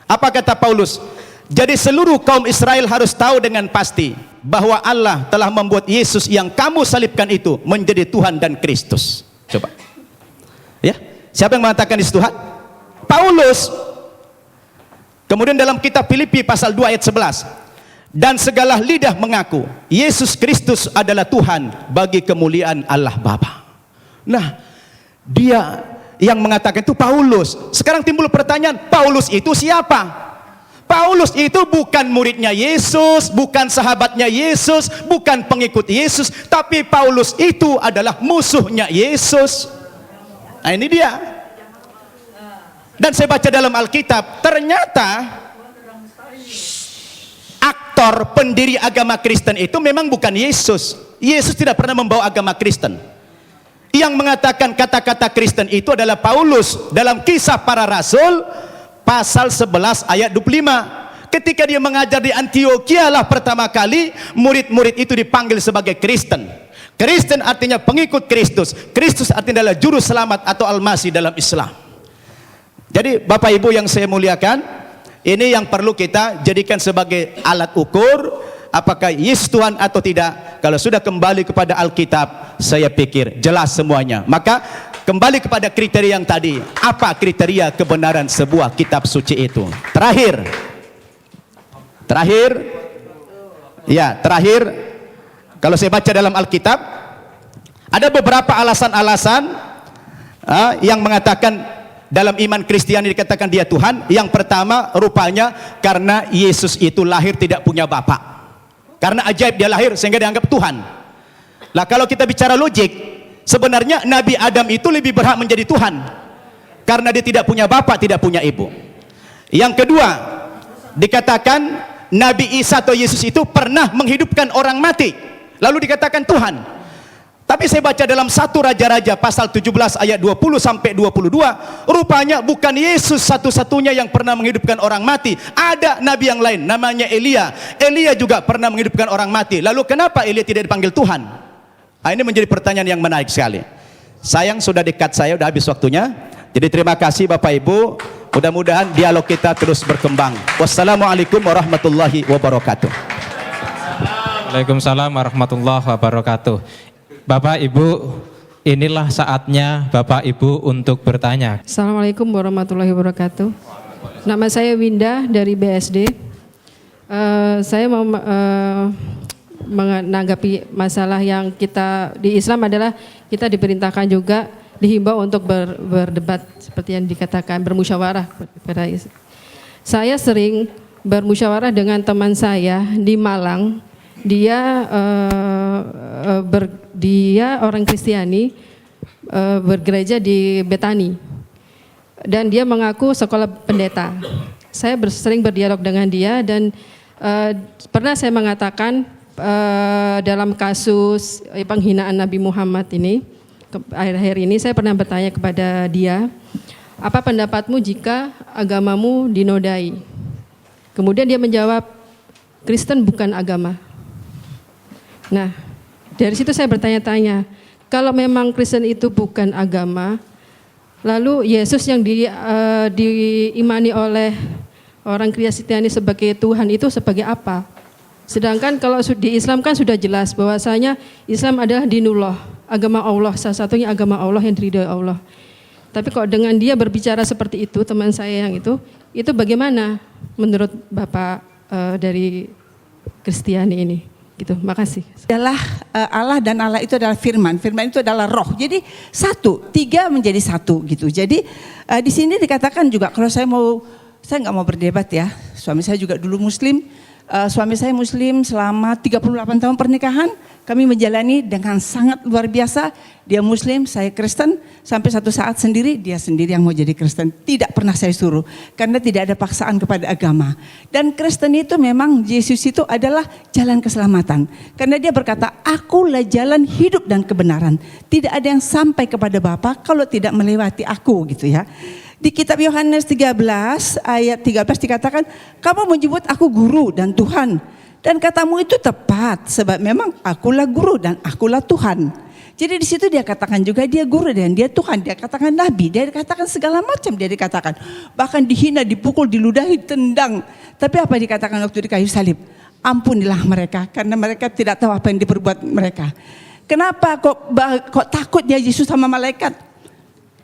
Apa kata Paulus? Jadi seluruh kaum Israel harus tahu dengan pasti bahwa Allah telah membuat Yesus yang kamu salibkan itu menjadi Tuhan dan Kristus. Coba. Ya, siapa yang mengatakan Yesus Tuhan? Paulus. Kemudian dalam kitab Filipi pasal 2 ayat 11. Dan segala lidah mengaku Yesus Kristus adalah Tuhan bagi kemuliaan Allah Bapa. Nah, dia yang mengatakan itu Paulus. Sekarang timbul pertanyaan, Paulus itu siapa? Paulus itu bukan muridnya Yesus, bukan sahabatnya Yesus, bukan pengikut Yesus, tapi Paulus itu adalah musuhnya Yesus. Nah, ini dia. Dan saya baca dalam Alkitab, ternyata aktor pendiri agama Kristen itu memang bukan Yesus. Yesus tidak pernah membawa agama Kristen. yang mengatakan kata-kata Kristen itu adalah Paulus dalam Kisah Para Rasul pasal 11 ayat 25. Ketika dia mengajar di Antioquia lah pertama kali murid-murid itu dipanggil sebagai Kristen. Kristen artinya pengikut Kristus. Kristus artinya adalah juru selamat atau Al-Masih dalam Islam. Jadi Bapak Ibu yang saya muliakan, ini yang perlu kita jadikan sebagai alat ukur apakah Yesus Tuhan atau tidak. Kalau sudah kembali kepada Alkitab, saya pikir jelas semuanya. Maka kembali kepada kriteria yang tadi. Apa kriteria kebenaran sebuah kitab suci itu? Terakhir, kalau saya baca dalam Alkitab, ada beberapa alasan-alasan yang mengatakan dalam iman Kristiani dikatakan dia Tuhan. Yang pertama, rupanya karena Yesus itu lahir tidak punya bapak. Karena ajaib dia lahir sehingga dianggap Tuhan. Lah kalau kita bicara logik, sebenarnya Nabi Adam itu lebih berhak menjadi Tuhan. Karena dia tidak punya bapak, tidak punya ibu. Yang kedua, dikatakan Nabi Isa atau Yesus itu pernah menghidupkan orang mati. Lalu dikatakan Tuhan. Tapi saya baca dalam 1 Raja-Raja pasal 17 ayat 20 sampai 22, rupanya bukan Yesus satu-satunya yang pernah menghidupkan orang mati. Ada nabi yang lain namanya Elia. Elia juga pernah menghidupkan orang mati. Lalu kenapa Elia tidak dipanggil Tuhan? Ini menjadi pertanyaan yang menarik sekali. Sayang sudah dekat, saya sudah habis waktunya. Jadi terima kasih Bapak Ibu. Mudah-mudahan dialog kita terus berkembang. Wassalamualaikum warahmatullahi wabarakatuh. Waalaikumsalam warahmatullahi wabarakatuh. Bapak Ibu, inilah saatnya Bapak Ibu untuk bertanya. Assalamualaikum warahmatullahi wabarakatuh. Nama saya Winda dari BSD. Saya mau menanggapi masalah yang kita di Islam adalah kita diperintahkan juga dihimbau untuk berdebat seperti yang dikatakan bermusyawarah. Saya sering bermusyawarah dengan teman saya di Malang. Dia orang Kristiani, bergereja di Betani, dan dia mengaku sekolah pendeta. Saya sering berdialog dengan dia dan pernah saya mengatakan dalam kasus penghinaan Nabi Muhammad ini, akhir-akhir ini saya pernah bertanya kepada dia, apa pendapatmu jika agamamu dinodai? Kemudian dia menjawab, Kristen bukan agama. Nah, dari situ saya bertanya-tanya, kalau memang Kristen itu bukan agama, lalu Yesus yang diimani oleh orang Kristiani sebagai Tuhan itu sebagai apa? Sedangkan kalau di Islam kan sudah jelas bahwasanya Islam adalah dinullah, agama Allah, salah satunya agama Allah yang diridhoi Allah. Tapi kalau dengan dia berbicara seperti itu, teman saya yang itu bagaimana menurut Bapak dari Kristiani ini? Gitu, makasih. Adalah Allah, dan Allah itu adalah firman. Firman itu adalah roh. Jadi satu, tiga menjadi satu gitu. Jadi di sini dikatakan juga kalau saya nggak mau berdebat ya. Suami saya juga dulu Muslim. Suami saya Muslim selama 38 tahun pernikahan. Kami menjalani dengan sangat luar biasa. Dia Muslim, saya Kristen. Sampai satu saat dia sendiri yang mau jadi Kristen. Tidak pernah saya suruh. Karena tidak ada paksaan kepada agama. Dan Kristen itu memang Yesus itu adalah jalan keselamatan. Karena dia berkata, akulah jalan hidup dan kebenaran. Tidak ada yang sampai kepada Bapa kalau tidak melewati aku gitu ya. Di kitab Yohanes 13 ayat 13 dikatakan, kamu menyebut aku guru dan Tuhan. Dan katamu itu tepat, sebab memang akulah guru dan akulah Tuhan. Jadi di situ dia katakan juga dia guru dan dia Tuhan. Dia katakan nabi, dia katakan segala macam dia dikatakan. Bahkan dihina, dipukul, diludahi, tendang. Tapi apa dikatakan waktu di kayu salib? Ampunilah mereka, karena mereka tidak tahu apa yang diperbuat mereka. Kenapa kok takut dia Yesus sama malaikat?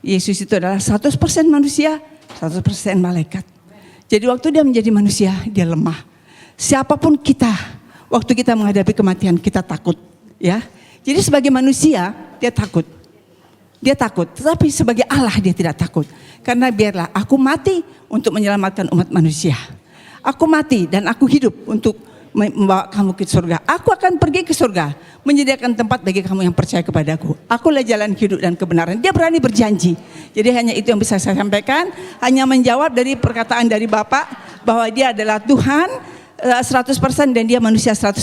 Yesus itu adalah 100% manusia, 100% malaikat. Jadi waktu dia menjadi manusia, dia lemah. Siapapun kita, waktu kita menghadapi kematian, kita takut. Ya. Jadi sebagai manusia, dia takut. Dia takut, tetapi sebagai Allah dia tidak takut. Karena biarlah aku mati untuk menyelamatkan umat manusia. Aku mati dan aku hidup untuk membawa kamu ke surga. Aku akan pergi ke surga, menyediakan tempat bagi kamu yang percaya kepadaku. Akulah jalan hidup dan kebenaran. Dia berani berjanji. Jadi hanya itu yang bisa saya sampaikan. Hanya menjawab dari perkataan dari Bapak bahwa dia adalah Tuhan 100% dan dia manusia 100%.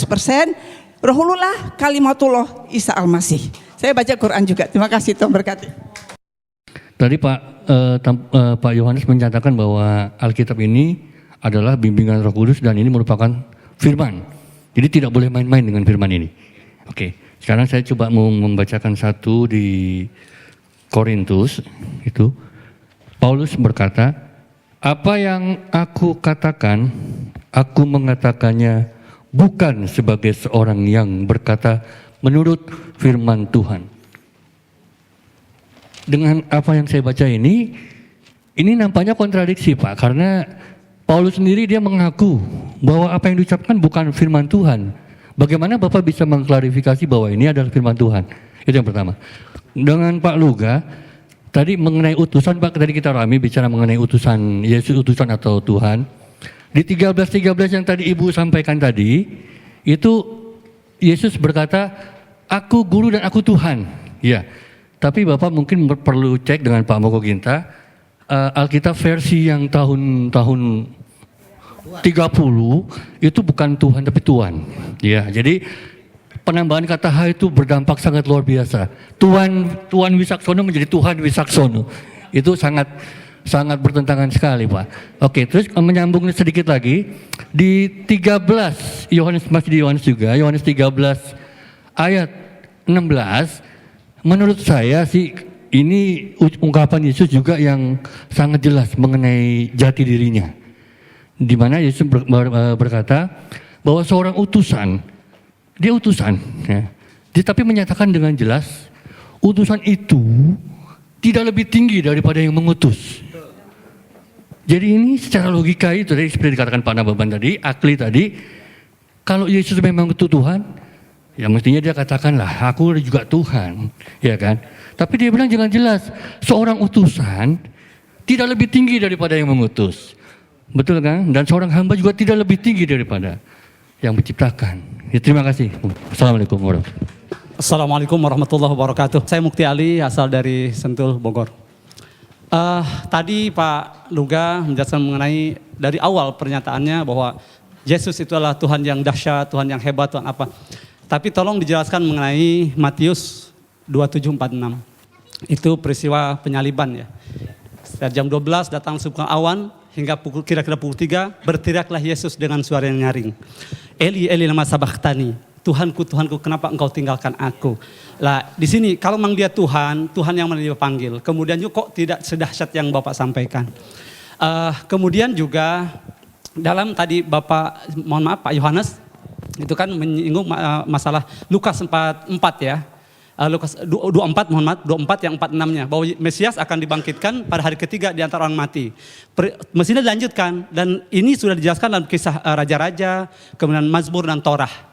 Rohullah kalimatullah Isa Al-Masih. Saya baca Quran juga. Terima kasih, Tuhan berkati. Tadi Pak Yohanes menyatakan bahwa Alkitab ini adalah bimbingan Roh Kudus dan ini merupakan firman. Jadi tidak boleh main-main dengan firman ini. Oke, sekarang saya coba mau membacakan satu di Korintus itu. Paulus berkata, apa yang aku katakan, aku mengatakannya bukan sebagai seorang yang berkata menurut firman Tuhan. Dengan apa yang saya baca ini nampaknya kontradiksi Pak, karena Paulus sendiri dia mengaku bahwa apa yang diucapkan bukan firman Tuhan. Bagaimana Bapak bisa mengklarifikasi bahwa ini adalah firman Tuhan? Itu yang pertama. Dengan Pak Luga, tadi mengenai utusan Pak, tadi kita ramai bicara mengenai utusan Yesus, utusan atau Tuhan. Di 13:13 yang tadi Ibu sampaikan tadi, itu Yesus berkata, aku guru dan aku Tuhan. Ya, tapi Bapak mungkin perlu cek dengan Pak Moko Ginta, Alkitab versi yang tahun 30 itu bukan Tuhan tapi Tuhan. Ya, jadi penambahan kata H itu berdampak sangat luar biasa. Tuhan Wisaksono menjadi Tuhan Wisaksono. Itu sangat bertentangan sekali, Pak. Oke, terus menyambung sedikit lagi di 13 Yohanes, masih di Yohanes juga, Yohanes 13 ayat 16, menurut saya sih ini ungkapan Yesus juga yang sangat jelas mengenai jati dirinya. Di mana Yesus berkata bahwa seorang utusan, dia utusan, ya. Tapi menyatakan dengan jelas, utusan itu tidak lebih tinggi daripada yang mengutus. Jadi ini secara logika itu, seperti dikatakan Pak Nababan tadi, Akli tadi, kalau Yesus memang itu Tuhan, ya mestinya dia katakanlah, aku juga Tuhan, ya kan? Tapi dia bilang jangan jelas, seorang utusan tidak lebih tinggi daripada yang mengutus. Betul kan? Dan seorang hamba juga tidak lebih tinggi daripada yang menciptakan. Ya, terima kasih. Assalamualaikum warahmatullahi wabarakatuh. Assalamualaikum warahmatullahi wabarakatuh. Saya Mukti Ali, asal dari Sentul, Bogor. Tadi Pak Luga menjelaskan mengenai dari awal pernyataannya bahwa Yesus itu adalah Tuhan yang dahsyat, Tuhan yang hebat, Tuhan apa. Tapi tolong dijelaskan mengenai Matius 27:46. Itu peristiwa penyaliban ya. Sekitar jam 12 datang sebuah awan hingga kira-kira pukul 3 berteriaklah Yesus dengan suara yang nyaring. Eli Eli lama sabachthani. Tuhanku, Tuhanku, kenapa engkau tinggalkan aku? Lah, di sini kalau memang dia Tuhan, Tuhan yang mana dia panggil. Kemudian juga kok tidak sedahsyat yang Bapak sampaikan. Kemudian juga dalam tadi Bapak, mohon maaf Pak Yohanes, itu kan menyinggung masalah Lukas 4 ya. Lukas 24, mohon maaf, 24 yang 46-nya. Bahwa Mesias akan dibangkitkan pada hari ketiga di antara orang mati. Mestinya dilanjutkan, dan ini sudah dijelaskan dalam kisah Raja-Raja, kemudian Mazmur dan Torah.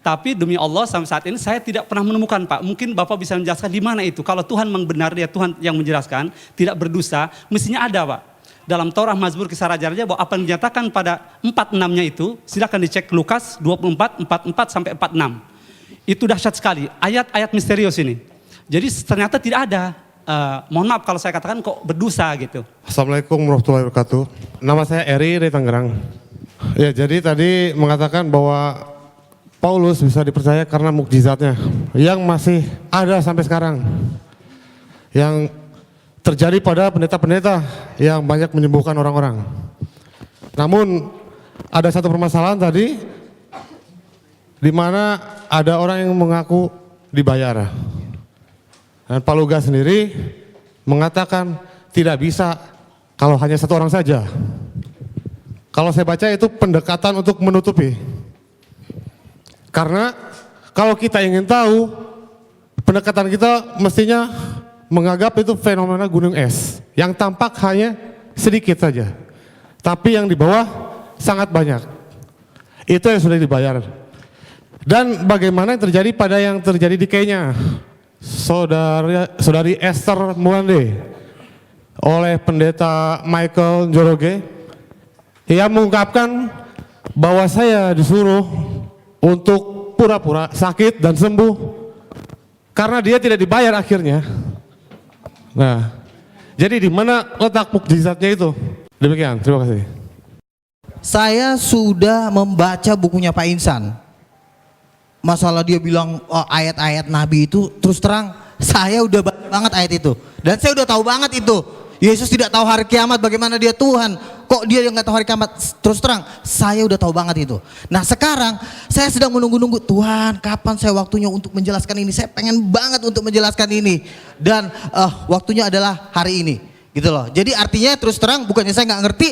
Tapi demi Allah sampai saat ini saya tidak pernah menemukan Pak. Mungkin Bapak bisa menjelaskan di mana itu. Kalau Tuhan memang benar, dia Tuhan yang menjelaskan, tidak berdosa, mestinya ada Pak. Dalam Torah, Mazmur, kisah Raja-Raja, bahwa apa yang dinyatakan pada 46-nya itu, silakan dicek Lukas 24, 44 sampai 46. Itu dahsyat sekali, ayat-ayat misterius ini. Jadi ternyata tidak ada, mohon maaf kalau saya katakan kok berdosa gitu. Assalamualaikum warahmatullahi wabarakatuh. Nama saya Eri dari Tangerang. Ya, jadi tadi mengatakan bahwa Paulus bisa dipercaya karena mukjizatnya yang masih ada sampai sekarang. Yang terjadi pada pendeta-pendeta yang banyak menyembuhkan orang-orang. Namun ada satu permasalahan tadi, di mana ada orang yang mengaku dibayar. Dan Pak Luga sendiri mengatakan tidak bisa kalau hanya satu orang saja. Kalau saya baca itu pendekatan untuk menutupi. Karena kalau kita ingin tahu, pendekatan kita mestinya menganggap itu fenomena gunung es. Yang tampak hanya sedikit saja. Tapi yang di bawah sangat banyak. Itu yang sudah dibayar. Dan bagaimana yang terjadi pada yang terjadi di Kenya, saudari Esther Mwande oleh pendeta Michael Njoroge, yang mengungkapkan bahwa saya disuruh untuk pura-pura sakit dan sembuh karena dia tidak dibayar akhirnya. Nah, jadi di mana letak mukjizatnya itu? Demikian, terima kasih. Saya sudah membaca bukunya Pak Insan. masalah dia bilang ayat-ayat Nabi itu, terus terang saya udah baca banget ayat itu. Dan saya udah tahu banget itu. Yesus tidak tahu hari kiamat, bagaimana dia Tuhan. Kok dia yang gak tahu hari kiamat? Terus terang, saya udah tahu banget itu. Nah sekarang, saya sedang menunggu-nunggu, Tuhan kapan saya waktunya untuk menjelaskan ini. Saya pengen banget untuk menjelaskan ini. Dan waktunya adalah hari ini. Gitu loh. Jadi artinya terus terang, bukannya saya nggak ngerti,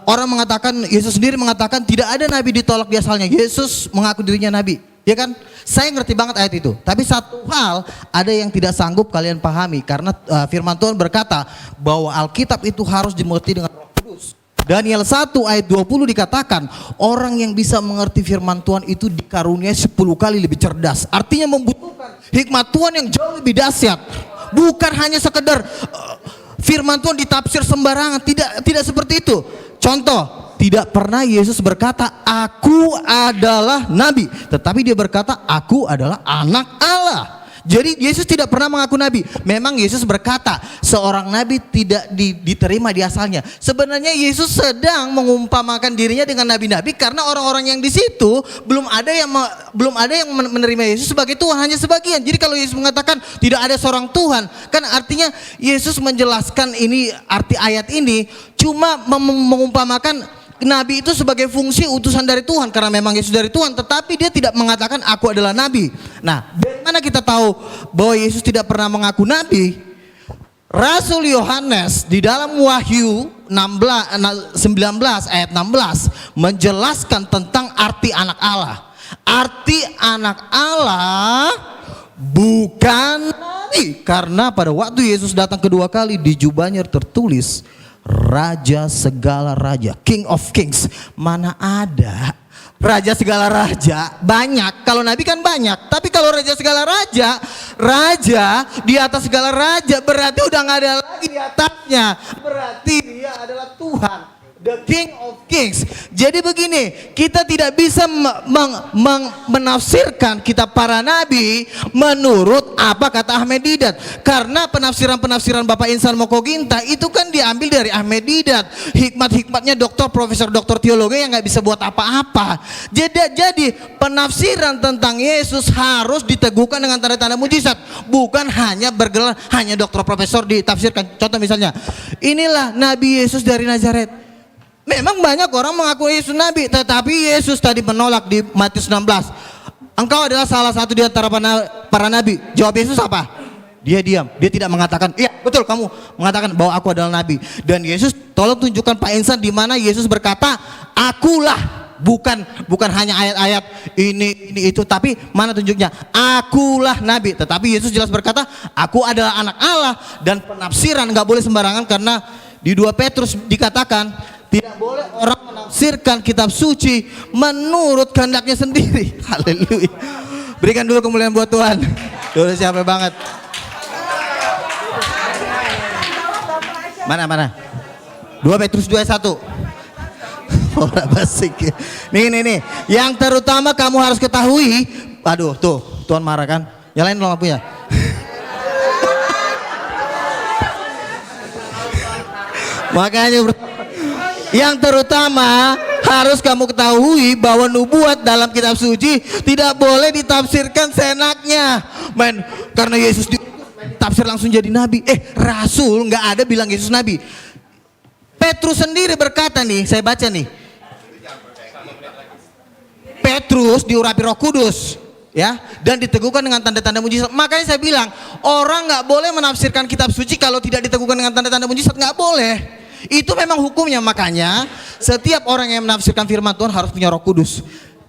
orang mengatakan, Yesus sendiri mengatakan tidak ada nabi ditolak di asalnya. Yesus mengaku dirinya nabi, ya kan? Saya ngerti banget ayat itu. Tapi satu hal ada yang tidak sanggup kalian pahami, karena firman Tuhan berkata bahwa Alkitab itu harus dimengerti dengan Roh Kudus. Daniel 1 ayat 20 dikatakan orang yang bisa mengerti firman Tuhan itu dikaruniai 10 kali lebih cerdas. Artinya membutuhkan hikmat Tuhan yang jauh lebih dahsyat. Bukan hanya sekedar firman Tuhan ditafsir sembarangan, tidak seperti itu. Contoh, tidak pernah Yesus berkata, aku adalah nabi. Tetapi dia berkata, aku adalah anak Allah. Jadi Yesus tidak pernah mengaku nabi. Memang Yesus berkata, seorang nabi tidak diterima di asalnya. Sebenarnya Yesus sedang mengumpamakan dirinya dengan nabi-nabi karena orang-orang yang di situ belum ada yang menerima Yesus sebagai Tuhan, hanya sebagian. Jadi kalau Yesus mengatakan tidak ada seorang Tuhan, kan artinya Yesus menjelaskan ini, arti ayat ini cuma mengumpamakan nabi itu sebagai fungsi utusan dari Tuhan, karena memang Yesus dari Tuhan, tetapi dia tidak mengatakan aku adalah nabi. Nah, dari mana kita tahu bahwa Yesus tidak pernah mengaku nabi? Rasul Yohanes di dalam Wahyu 19 ayat 16 menjelaskan tentang arti anak Allah. Arti anak Allah bukan nabi, karena pada waktu Yesus datang kedua kali di jubahnya tertulis Raja segala raja, King of Kings. Mana ada raja segala raja? Banyak. Kalau nabi kan banyak. Tapi kalau raja segala raja, raja di atas segala raja, berarti udah nggak ada lagi di atasnya. Berarti dia adalah Tuhan, the King of Kings. Jadi begini, kita tidak bisa menafsirkan kitab para nabi menurut apa kata Ahmed Didat. Karena penafsiran-penafsiran Bapak Insan Mokoginta itu kan diambil dari Ahmed Didat. Hikmat-hikmatnya doktor, profesor, doktor teologi yang nggak bisa buat apa-apa. Jadi penafsiran tentang Yesus harus diteguhkan dengan tanda-tanda mujizat. Bukan hanya bergelar, hanya doktor, profesor ditafsirkan. Contoh misalnya, inilah Nabi Yesus dari Nazaret. Memang banyak orang mengaku Yesus nabi, tetapi Yesus tadi menolak di Matius 16. Engkau adalah salah satu di antara para nabi. Jawab Yesus apa? Dia diam, dia tidak mengatakan, iya betul kamu mengatakan bahwa aku adalah nabi. Dan Yesus, tolong tunjukkan Pak Insan di mana Yesus berkata, akulah, bukan hanya ayat-ayat ini itu, tapi mana tunjuknya? Akulah nabi. Tetapi Yesus jelas berkata, aku adalah anak Allah. Dan penafsiran nggak boleh sembarangan, karena di 2 Petrus dikatakan tidak boleh orang menafsirkan kitab suci menurut kehendaknya sendiri. Haleluya. Berikan dulu kemuliaan buat Tuhan. Udah siapa banget. Mana? 2 Petrus 2:1. Orang basic. Nih. Yang terutama kamu harus ketahui. Aduh, tuh, Tuhan marah kan? Nyalain dong lampunya. Makanya yang terutama harus kamu ketahui bahwa nubuat dalam kitab suci tidak boleh ditafsirkan seenaknya. Karena Yesus ditafsir langsung jadi nabi. Rasul nggak ada bilang Yesus nabi. Petrus sendiri berkata nih, saya baca nih. Petrus diurapi Roh Kudus, ya, dan diteguhkan dengan tanda-tanda mujizat. Makanya saya bilang orang nggak boleh menafsirkan kitab suci kalau tidak diteguhkan dengan tanda-tanda mujizat, nggak boleh. Itu memang hukumnya. Makanya setiap orang yang menafsirkan firman Tuhan harus punya Roh Kudus.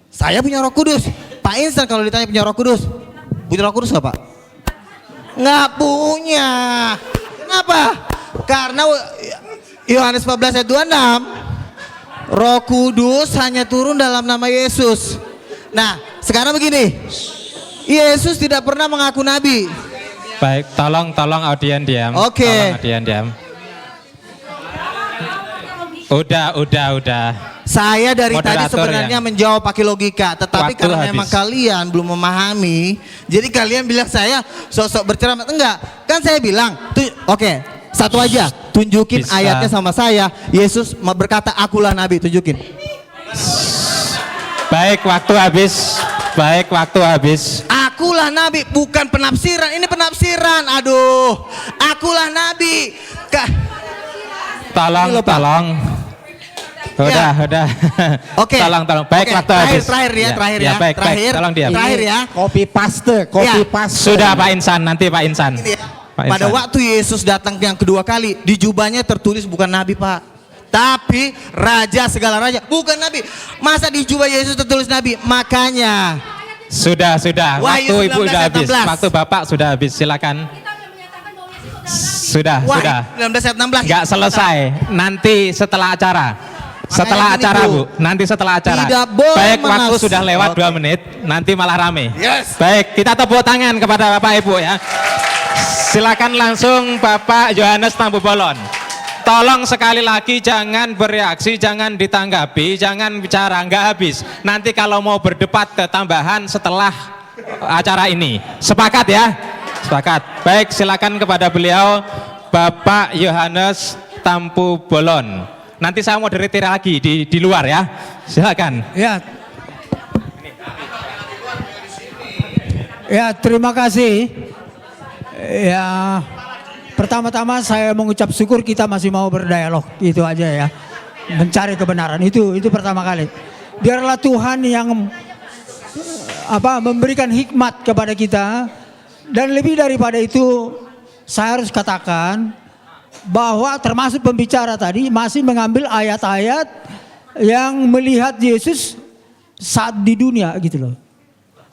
Saya punya Roh Kudus. Pak Insan kalau ditanya punya Roh Kudus, punya Roh Kudus nggak Pak? Nggak punya. Kenapa? Karena Yohanes 14 ayat 26, Roh Kudus hanya turun dalam nama Yesus. Nah, sekarang begini, Yesus tidak pernah mengaku nabi. Baik, tolong audien diam. Oke. Tolong audien diam. Udah. Saya dari tadi Moderator sebenarnya menjawab pakai logika, tetapi Waktu karena habis. memang kalian belum memahami, jadi kalian bilang saya sosok berceramah. Enggak, kan saya bilang, oke, satu aja, tunjukin Bisa. ayatnya sama saya. Yesus berkata, akulah nabi, tunjukin. Baik, waktu habis. Baik, waktu habis. Akulah nabi, bukan penafsiran. Ini penafsiran. Aduh, akulah nabi. Tolong. Udah. Oke. Tolong. Baik, waktu habis. Terakhir ya. Baik. Tolong diam. Terakhir ya. Copy paste. Sudah Pak Insan, nanti Pak Insan. Pak Pada Insan. waktu Yesus datang yang kedua kali, di jubahnya tertulis bukan nabi, Pak, tapi raja segala raja. Bukan nabi. Masa di jubah Yesus tertulis nabi? Makanya Sudah. Wahyu Waktu Ibu 19 sudah habis. 16. Waktu Bapak sudah habis. Silakan. Sudah. 19 ayat 16. Enggak selesai. Nanti setelah acara. Setelah gini, acara, Bu. Bu. Nanti setelah acara. Tidak boleh Baik, waktu menafsir. sudah lewat Oke. 2 menit. Nanti malah rame. Yes. Baik, kita tepuk tangan kepada Bapak Ibu ya. Silakan langsung Bapak Yohanes Tampu Bolon. Tolong sekali lagi jangan bereaksi, jangan ditanggapi, jangan bicara, nggak habis. Nanti kalau mau berdebat ketambahan setelah acara ini. Sepakat ya? Sepakat. Baik, silakan kepada beliau Bapak Yohanes Tampu Bolon. Nanti saya mau moderator lagi di luar ya. Silakan. Ya, terima kasih. Ya, pertama-tama saya mengucap syukur kita masih mau berdialog, itu aja ya. Mencari kebenaran itu pertama kali. Biarlah Tuhan yang memberikan hikmat kepada kita, dan lebih daripada itu saya harus katakan bahwa termasuk pembicara tadi masih mengambil ayat-ayat yang melihat Yesus saat di dunia gitu loh.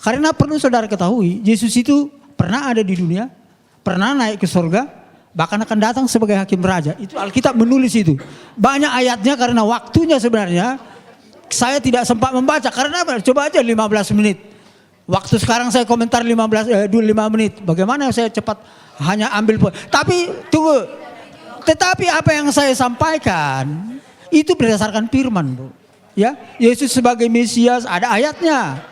Karena perlu saudara ketahui, Yesus itu pernah ada di dunia, pernah naik ke surga, bahkan akan datang sebagai hakim raja. Itu Alkitab menulis itu. Banyak ayatnya karena waktunya sebenarnya saya tidak sempat membaca. Karena apa? Coba aja 15 menit. Waktu sekarang saya komentar 5 menit. Bagaimana saya cepat hanya ambil poin. Tapi tunggu. Tetapi apa yang saya sampaikan itu berdasarkan firman, Bu. Ya, Yesus sebagai Mesias ada ayatnya.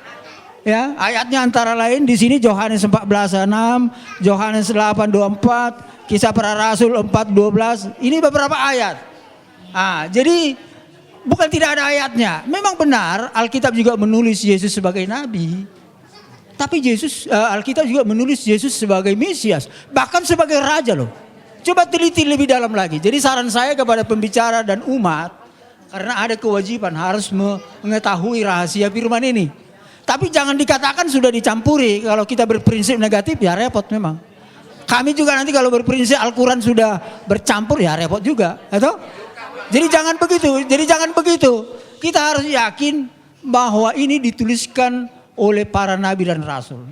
Ya, ayatnya antara lain di sini Yohanes 14:6, Yohanes 8:24, Kisah Para Rasul 4:12. Ini beberapa ayat. Jadi bukan tidak ada ayatnya. Memang benar Alkitab juga menulis Yesus sebagai nabi. Tapi Alkitab juga menulis Yesus sebagai Mesias, bahkan sebagai raja loh. Coba teliti lebih dalam lagi. Jadi saran saya kepada pembicara dan umat, karena ada kewajiban harus mengetahui rahasia firman ini. Tapi jangan dikatakan sudah dicampuri. Kalau kita berprinsip negatif ya repot memang. Kami juga nanti kalau berprinsip Al-Quran sudah bercampur ya repot juga. Atau? Jadi jangan begitu. Kita harus yakin bahwa ini dituliskan oleh para nabi dan rasul.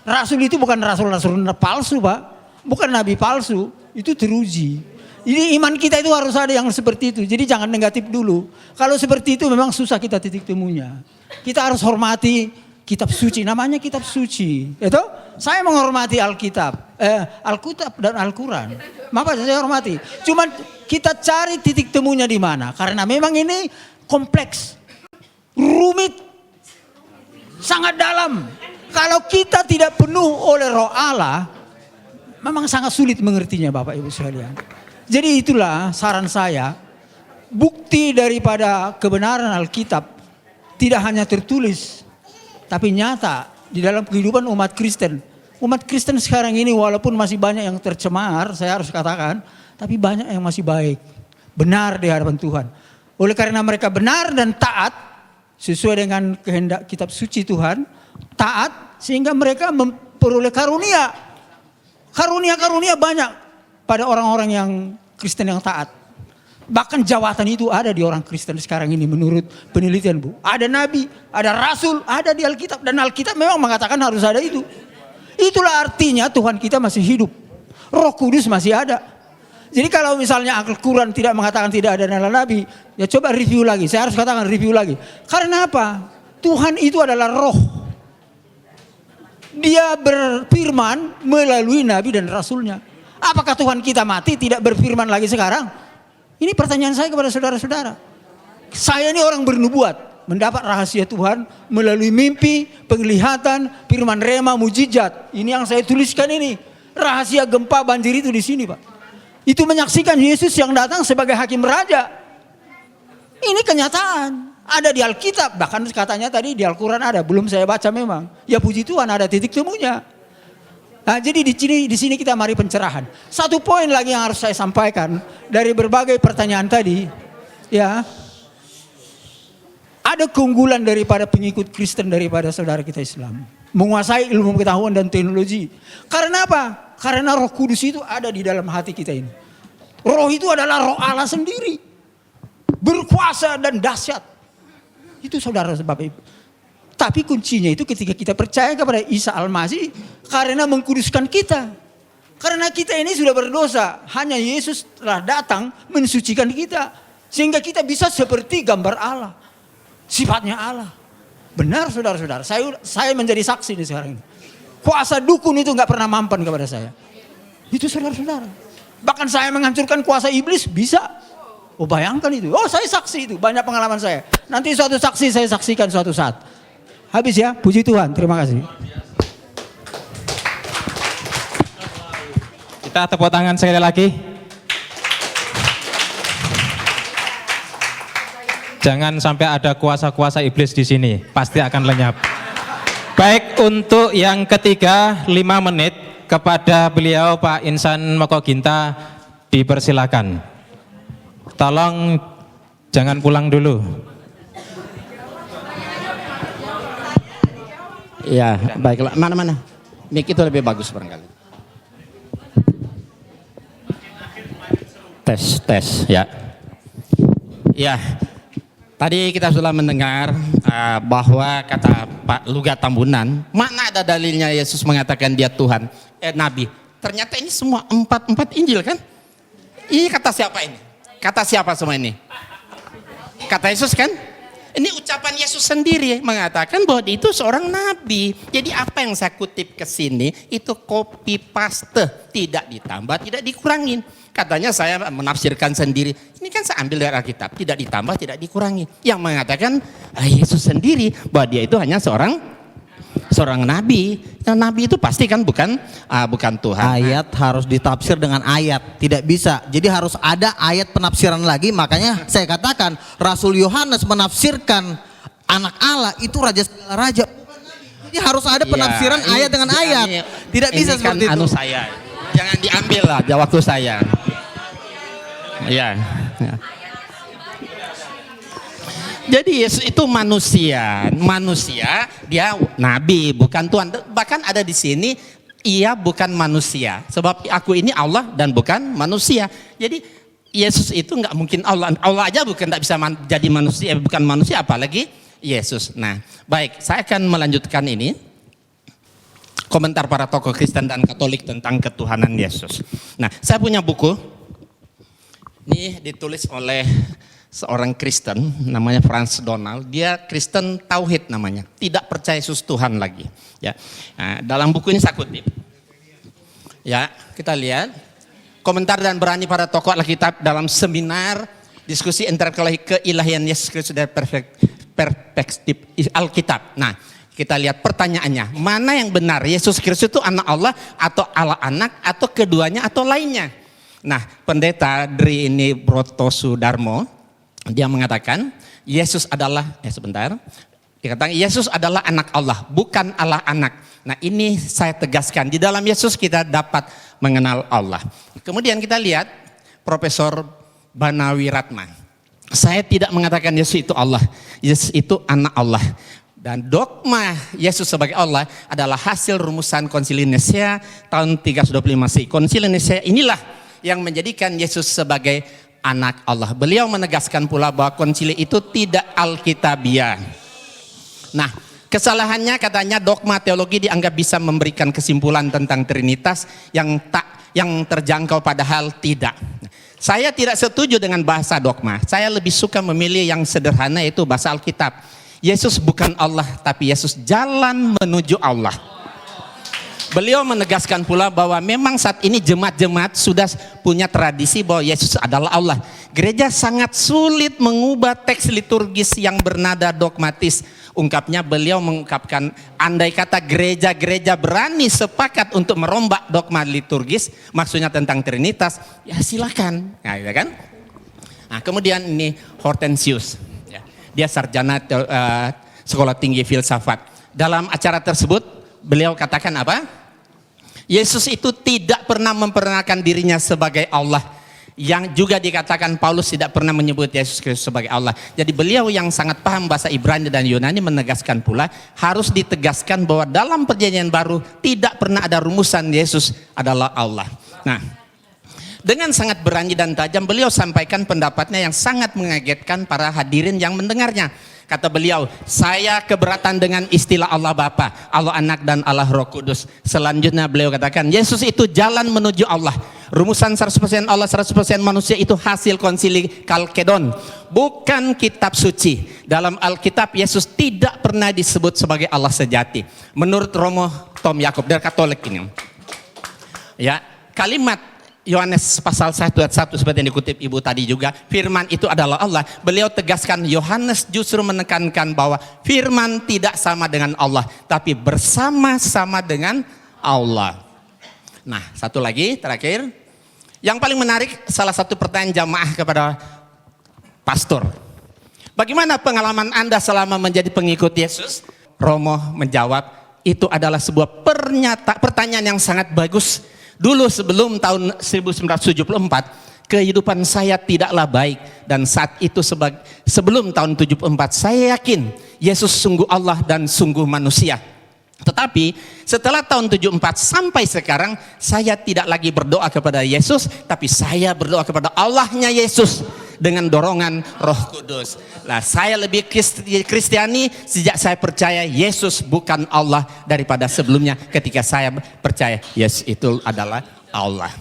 Rasul itu bukan rasul-rasul palsu, Pak. Bukan nabi palsu. Itu teruji. Ini iman kita itu harus ada yang seperti itu. Jadi jangan negatif dulu. Kalau seperti itu memang susah kita titik temunya. Kita harus hormati kitab suci. Namanya kitab suci. Itu saya menghormati Alkitab. Alkitab dan Al-Quran. Maka saya hormati. Cuman kita cari titik temunya di mana. Karena memang ini kompleks. Rumit. Sangat dalam. Kalau kita tidak penuh oleh Roh Allah, memang sangat sulit mengertinya Bapak Ibu sekalian. Jadi itulah saran saya, bukti daripada kebenaran Alkitab tidak hanya tertulis, tapi nyata di dalam kehidupan umat Kristen. Umat Kristen sekarang ini walaupun masih banyak yang tercemar, saya harus katakan, tapi banyak yang masih baik, benar di hadapan Tuhan. Oleh karena mereka benar dan taat, sesuai dengan kehendak kitab suci Tuhan, taat sehingga mereka memperoleh karunia. Karunia-karunia banyak pada orang-orang yang Kristen yang taat. Bahkan jawatan itu ada di orang Kristen sekarang ini menurut penelitian, Bu. Ada nabi, ada rasul, ada di Alkitab. Dan Alkitab memang mengatakan harus ada itu. Itulah artinya Tuhan kita masih hidup. Roh Kudus masih ada. Jadi kalau misalnya Al-Quran tidak mengatakan tidak ada nabi, ya coba review lagi. Saya harus katakan review lagi. Karena apa? Tuhan itu adalah roh. Dia berfirman melalui nabi dan rasulnya. Apakah Tuhan kita mati tidak berfirman lagi sekarang? Ini pertanyaan saya kepada saudara-saudara. Saya ini orang bernubuat, mendapat rahasia Tuhan melalui mimpi, penglihatan, firman rema, mujizat. Ini yang saya tuliskan ini. Rahasia gempa banjir itu di sini, Pak. Itu menyaksikan Yesus yang datang sebagai hakim raja. Ini kenyataan. Ada di Alkitab, bahkan katanya tadi di Al-Quran ada, belum saya baca memang. Ya puji Tuhan ada titik temunya. Nah, jadi di sini kita mari pencerahan. Satu poin lagi yang harus saya sampaikan dari berbagai pertanyaan tadi, ya. Ada keunggulan daripada pengikut Kristen daripada saudara kita Islam. Menguasai ilmu pengetahuan dan teknologi. Karena apa? Karena Roh Kudus itu ada di dalam hati kita ini. Roh itu adalah Roh Allah sendiri. Berkuasa dan dahsyat. Itu saudara sebab itu. Tapi kuncinya itu ketika kita percaya kepada Isa Al-Masih karena mengkuduskan kita. Karena kita ini sudah berdosa. Hanya Yesus telah datang mensucikan kita. Sehingga kita bisa seperti gambar Allah. Sifatnya Allah. Benar saudara-saudara. Saya menjadi saksi di sekarang ini. Kuasa dukun itu gak pernah mampan kepada saya. Itu saudara-saudara. Bahkan saya menghancurkan kuasa iblis bisa. Oh bayangkan itu. Oh saya saksi itu. Banyak pengalaman saya. Nanti suatu saksi saya saksikan suatu saat. Habis ya. Puji Tuhan. Terima kasih. Kita tepuk tangan sekali lagi. Jangan sampai ada kuasa-kuasa iblis di sini. Pasti akan lenyap. Baik, untuk yang ketiga 5 menit kepada beliau Pak Insan Mokoginta dipersilakan. Tolong jangan pulang dulu. Ya, baiklah. Mana-mana? Mic itu lebih bagus barangkali. Tes, ya. Ya, tadi kita sudah mendengar bahwa kata Pak Luga Tambunan, mana ada dalilnya Yesus mengatakan dia Tuhan, Nabi. Ternyata ini semua empat Injil kan? Ini kata siapa ini? Kata siapa semua ini? Kata Yesus kan? Ini ucapan Yesus sendiri mengatakan bahwa dia itu seorang nabi. Jadi apa yang saya kutip ke sini itu copy paste, tidak ditambah, tidak dikurangin. Katanya saya menafsirkan sendiri. Ini kan saya ambil dari Alkitab, tidak ditambah, tidak dikurangi. Yang mengatakan Yesus sendiri bahwa dia itu hanya seorang nabi. Yang nabi itu pasti kan bukan Tuhan. Ayat harus ditafsir dengan ayat, tidak bisa. Jadi harus ada ayat penafsiran lagi. Makanya saya katakan Rasul Yohanes menafsirkan anak Allah itu raja segala raja. Jadi harus ada penafsiran ayat dengan ayat. Tidak bisa kan seperti itu. Saya. Jangan diambil lah waktu saya. Ya. Jadi Yesus itu manusia dia nabi bukan Tuhan. Bahkan ada di sini ia bukan manusia. Sebab aku ini Allah dan bukan manusia. Jadi Yesus itu nggak mungkin Allah. Allah aja nggak bisa jadi manusia, bukan manusia apalagi Yesus. Nah, baik, saya akan melanjutkan ini. Komentar para tokoh Kristen dan Katolik tentang ketuhanan Yesus. Nah, saya punya buku. Ini ditulis oleh seorang Kristen namanya Franz Donald. Dia Kristen Tauhid namanya. Tidak percaya Yesus Tuhan lagi. Ya. Nah, dalam buku ini saya kutip. Ya, kita lihat komentar dan berani para tokoh Alkitab dalam seminar diskusi intelektual keilahian Yesus Kristus dari perspektif Alkitab. Nah, kita lihat pertanyaannya, mana yang benar? Yesus Kristus itu anak Allah atau Allah anak atau keduanya atau lainnya? Nah, pendeta Dri ini Broto Sudarmo, dia mengatakan Yesus adalah, dikatakan Yesus adalah anak Allah, bukan Allah anak. Nah, ini saya tegaskan, di dalam Yesus kita dapat mengenal Allah. Kemudian kita lihat Profesor Banawi Ratma. Saya tidak mengatakan Yesus itu Allah, Yesus itu anak Allah. Dan dogma Yesus sebagai Allah adalah hasil rumusan Konsili Nicea tahun 325 Masehi. Konsili Nicea inilah yang menjadikan Yesus sebagai anak Allah. Beliau menegaskan pula bahwa konsili itu tidak alkitabiah. Nah, kesalahannya katanya dogma teologi dianggap bisa memberikan kesimpulan tentang Trinitas yang terjangkau padahal tidak. Saya tidak setuju dengan bahasa dogma. Saya lebih suka memilih yang sederhana yaitu bahasa Alkitab. Yesus bukan Allah, tapi Yesus jalan menuju Allah. Beliau menegaskan pula bahwa memang saat ini jemaat-jemaat sudah punya tradisi bahwa Yesus adalah Allah. Gereja sangat sulit mengubah teks liturgis yang bernada dogmatis. Ungkapnya beliau mengungkapkan, andai kata gereja-gereja berani sepakat untuk merombak dogma liturgis, maksudnya tentang Trinitas, ya silakan. Nah, ya kan? Nah, kemudian ini Hortensius. Dia sarjana sekolah tinggi filsafat. Dalam acara tersebut beliau katakan apa? Yesus itu tidak pernah memperkenalkan dirinya sebagai Allah. Yang juga dikatakan Paulus tidak pernah menyebut Yesus Kristus sebagai Allah. Jadi beliau yang sangat paham bahasa Ibrani dan Yunani menegaskan pula, harus ditegaskan bahwa dalam perjanjian baru tidak pernah ada rumusan Yesus adalah Allah. Nah, dengan sangat berani dan tajam beliau sampaikan pendapatnya yang sangat mengagetkan para hadirin yang mendengarnya. Kata beliau, saya keberatan dengan istilah Allah Bapa, Allah Anak dan Allah Roh Kudus. Selanjutnya beliau katakan, Yesus itu jalan menuju Allah. Rumusan 100% Allah, 100% manusia itu hasil konsili Kalkedon, bukan kitab suci. Dalam Alkitab Yesus tidak pernah disebut sebagai Allah sejati. Menurut Romo Tom Yakob dari Katolik ini. Ya, kalimat Yohanes pasal 1 ayat 1 seperti yang dikutip Ibu tadi juga, firman itu adalah Allah. Beliau tegaskan, Yohanes justru menekankan bahwa firman tidak sama dengan Allah, tapi bersama-sama dengan Allah. Nah, satu lagi terakhir, yang paling menarik, salah satu pertanyaan jamaah kepada pastor. Bagaimana pengalaman Anda selama menjadi pengikut Yesus? Romo menjawab, itu adalah sebuah pertanyaan yang sangat bagus. Dulu sebelum tahun 1974, kehidupan saya tidaklah baik. Dan saat itu sebelum tahun 74, saya yakin Yesus sungguh Allah dan sungguh manusia. Tetapi setelah tahun 74 sampai sekarang, saya tidak lagi berdoa kepada Yesus, tapi saya berdoa kepada Allahnya Yesus dengan dorongan Roh Kudus. Nah, saya lebih Kristiani sejak saya percaya Yesus bukan Allah daripada sebelumnya ketika saya percaya Yesus itu adalah Allah.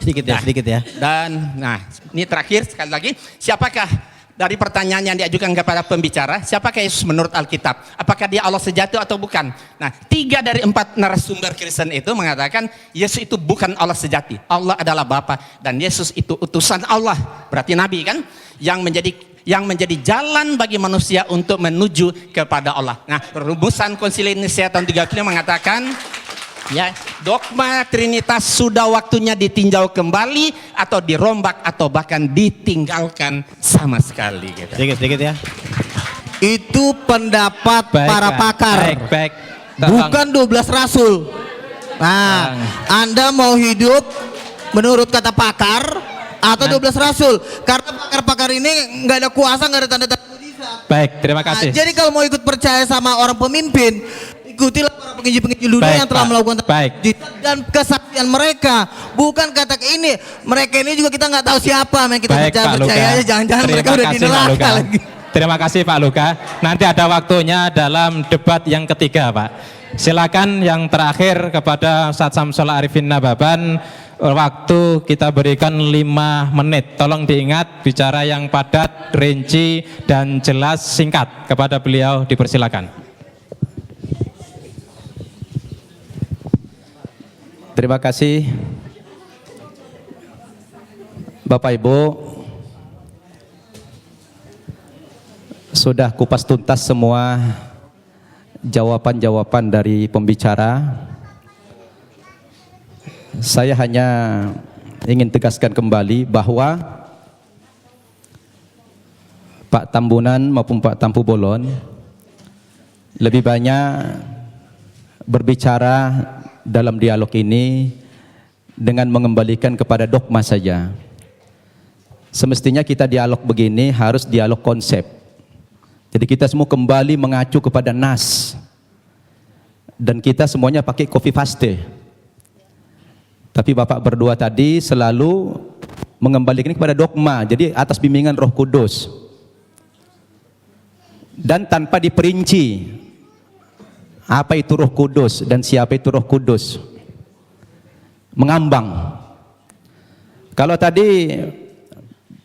Sedikit ya. Dan ini terakhir sekali lagi, siapakah dari pertanyaan yang diajukan kepada pembicara, siapakah Yesus menurut Alkitab? Apakah dia Allah sejati atau bukan? Nah, 3 dari 4 narasumber Kristen itu mengatakan Yesus itu bukan Allah sejati. Allah adalah Bapa dan Yesus itu utusan Allah. Berarti Nabi kan? Yang menjadi jalan bagi manusia untuk menuju kepada Allah. Nah, rumusan Konsili Nicea tahun 35 mengatakan, ya, dogma Trinitas sudah waktunya ditinjau kembali atau dirombak atau bahkan ditinggalkan sama sekali. Gitu. Sedikit ya. Itu pendapat para pakar. Baik. Bukan 12 rasul. Nah, Anda mau hidup menurut kata pakar atau 12 rasul? Karena pakar-pakar ini nggak ada kuasa, nggak ada tanda-tanda mujizat. Baik, terima kasih. Nah, jadi kalau mau ikut percaya sama orang pemimpin, ikutilah para penginjil-penginjil dunia yang telah melakukan dan kesaksian mereka. Bukan kata ini, mereka ini juga kita nggak tahu siapa, yang kita percaya aja, jangan-jangan mereka udah di neraka lagi. Terima kasih Pak Luka. Nanti ada waktunya dalam debat yang ketiga, Pak. Silakan yang terakhir kepada Ustadz Samsul Arifin Nababan, waktu kita berikan 5 menit. Tolong diingat, bicara yang padat, rinci dan jelas, singkat. Kepada beliau dipersilakan. Terima kasih Bapak Ibu, sudah kupas tuntas semua jawaban-jawaban dari pembicara. Saya hanya ingin tegaskan kembali bahwa Pak Tambunan maupun Pak Tampu Bolon lebih banyak berbicara dalam dialog ini dengan mengembalikan kepada dogma saja. Semestinya kita dialog begini harus dialog konsep. Jadi kita semua kembali mengacu kepada nas. Dan kita semuanya pakai copy paste. Tapi Bapak berdua tadi selalu mengembalikan kepada dogma. Jadi atas bimbingan Roh Kudus. Dan tanpa diperinci apa itu Roh Kudus dan siapa itu Roh Kudus. Mengambang. Kalau tadi